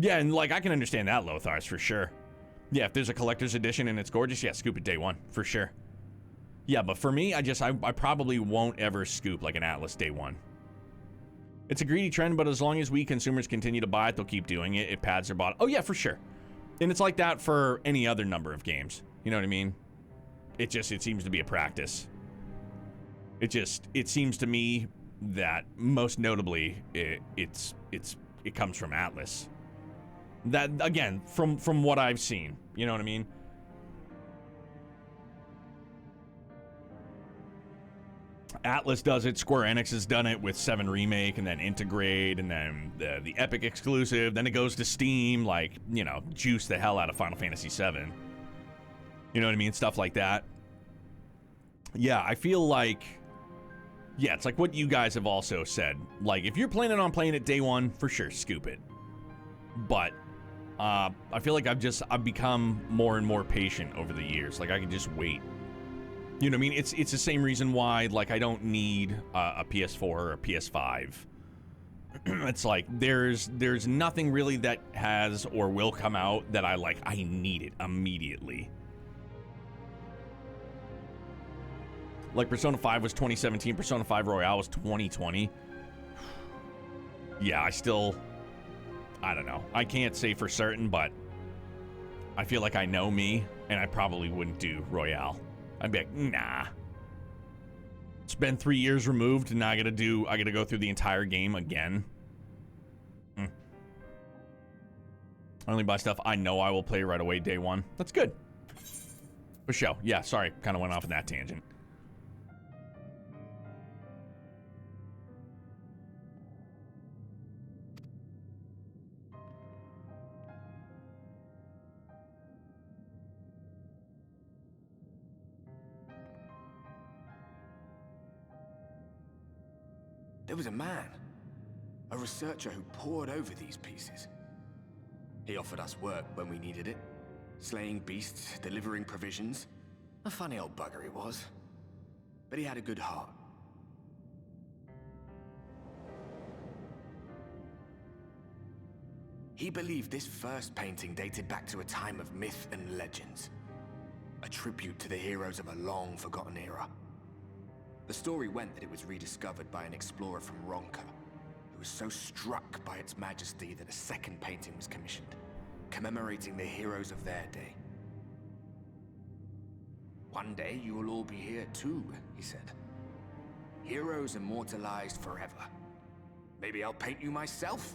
Yeah, and, like, I can understand that, Lothars, for sure. Yeah, if there's a collector's edition and it's gorgeous, yeah, scoop it day one, for sure. Yeah, but for me, I probably won't ever scoop, like, an Atlas day one. It's a greedy trend, but as long as we consumers continue to buy it, they'll keep doing it. It pads their bottom. Oh, yeah, for sure. And it's like that for any other number of games. You know what I mean? It seems to be a practice. It seems to me that most notably, it comes from Atlas. That, again, from what I've seen. You know what I mean? Atlas does it, Square Enix has done it with 7 Remake, and then Integrate, and then the Epic exclusive, then it goes to Steam, like, you know, juice the hell out of Final Fantasy VII. You know what I mean? Stuff like that. Yeah, I feel like, yeah, it's like what you guys have also said. Like, if you're planning on playing it day one, for sure, scoop it. But, I feel like I've become more and more patient over the years. Like, I can just wait. You know what I mean? It's the same reason why, like, I don't need a PS4 or a PS5 It's like there's nothing really that has or will come out that I need it immediately. Like Persona 5 was 2017, Persona 5 Royale was 2020. Yeah, I don't know. I can't say for certain, but I feel like I know me, and I probably wouldn't do Royale. I'd be like, nah. It's been 3 years removed, and now I gotta go through the entire game again. I only buy stuff I know I will play right away day one. That's good. For sure. Yeah, sorry. Kind of went off on that tangent. There was a man, a researcher who pored over these pieces. He offered us work when we needed it, slaying beasts, delivering provisions. A funny old bugger he was, but he had a good heart. He believed this first painting dated back to a time of myth and legends, a tribute to the heroes of a long-forgotten era. The story went that it was rediscovered by an explorer from Ronka, who was so struck by its majesty that a second painting was commissioned, commemorating the heroes of their day. One day you will all be here too, he said. Heroes immortalized forever. Maybe I'll paint you myself?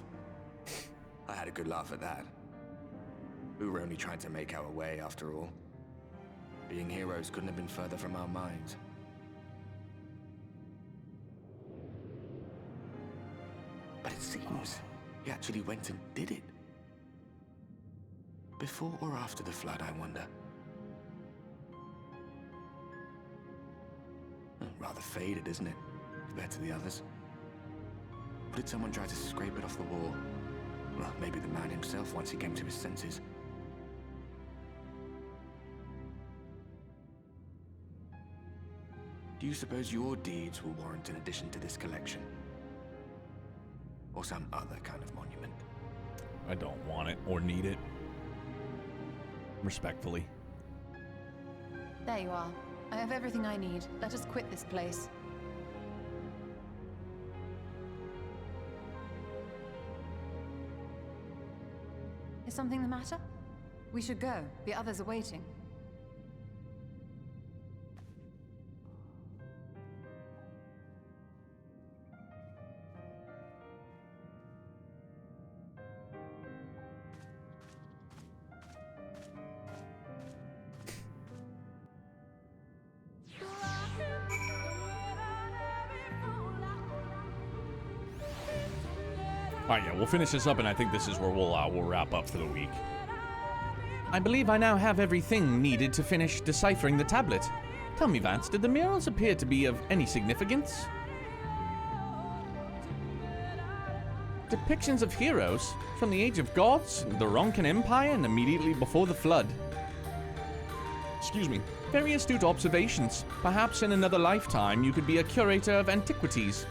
I had a good laugh at that. We were only trying to make our way after all. Being heroes couldn't have been further from our minds. But it seems he actually went and did it. Before or after the flood, I wonder. Rather faded, isn't it, compared to the others? Or did someone try to scrape it off the wall? Well, maybe the man himself once he came to his senses. Do you suppose your deeds will warrant an addition to this collection? Or some other kind of monument? I don't want it or need it. Respectfully. There you are. I have everything I need. Let us quit this place. Is something the matter? We should go. The others are waiting. Alright, yeah, we'll finish this up, and I think this is where we'll wrap up for the week. I believe I now have everything needed to finish deciphering the tablet. Tell me, Vance, did the murals appear to be of any significance? Depictions of heroes from the Age of Gods, the Ronkan Empire, and immediately before the flood. Excuse me. Very astute observations. Perhaps in another lifetime you could be a curator of antiquities.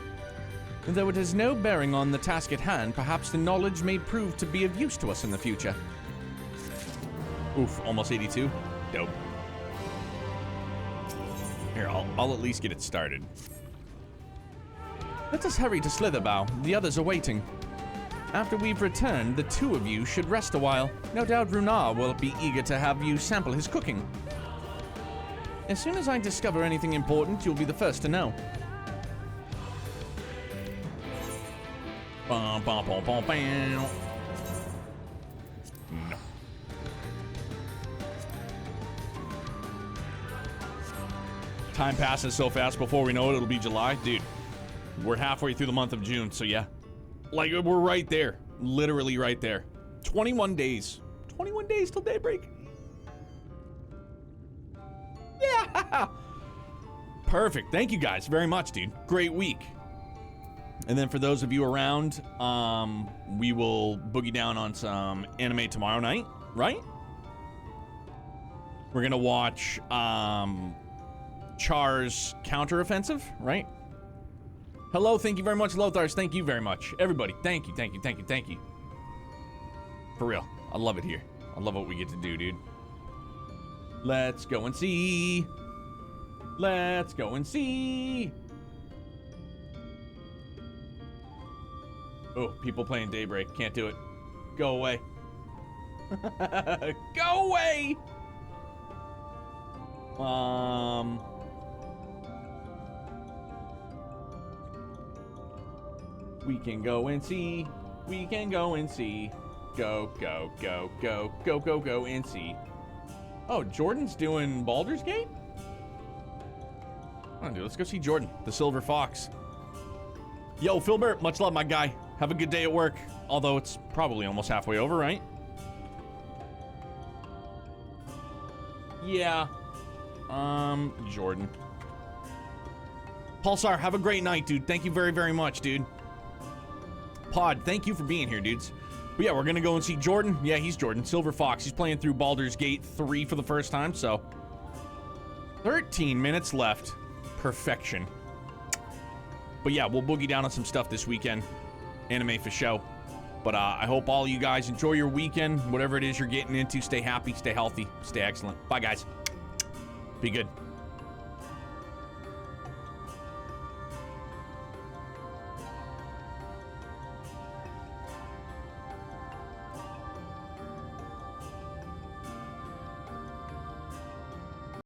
Though it has no bearing on the task at hand, perhaps the knowledge may prove to be of use to us in the future. Oof, almost 82. Dope. Here, I'll at least get it started. Let us hurry to Slitherbow. The others are waiting. After we've returned, the two of you should rest a while. No doubt Runar will be eager to have you sample his cooking. As soon as I discover anything important, you'll be the first to know. No. Time passes so fast. Before we know it, it'll be July. Dude, we're halfway through the month of June, so yeah. Like, we're right there. Literally right there. 21 days. 21 days till daybreak. Yeah! Perfect. Thank you guys very much, dude. Great week. And then for those of you around, we will boogie down on some anime tomorrow night, right? We're gonna watch Char's counteroffensive, right? Hello, thank you very much, Lothars. Thank you very much. Everybody, thank you, thank you, thank you, thank you. For real, I love it here. I love what we get to do, dude. Let's go and see. Let's go and see. Oh, people playing Daybreak. Can't do it. Go away. Go away! We can go and see. We can go and see. Go, go, go, go, go, go, go and see. Oh, Jordan's doing Baldur's Gate? Come on, dude. Let's go see Jordan, the Silver Fox. Yo, Filbert, much love, my guy. Have a good day at work. Although it's probably almost halfway over, right? Yeah. Jordan. Pulsar, have a great night, dude. Thank you very, very much, dude. Pod, thank you for being here, dudes. But yeah, we're gonna go and see Jordan. Yeah, he's Jordan. Silver Fox. He's playing through Baldur's Gate 3 for the first time, so 13 minutes left. Perfection. But yeah, we'll boogie down on some stuff this weekend. Anime for show. But I hope all you guys enjoy your weekend. Whatever it is you're getting into, stay happy, stay healthy, stay excellent. Bye, guys. Be good.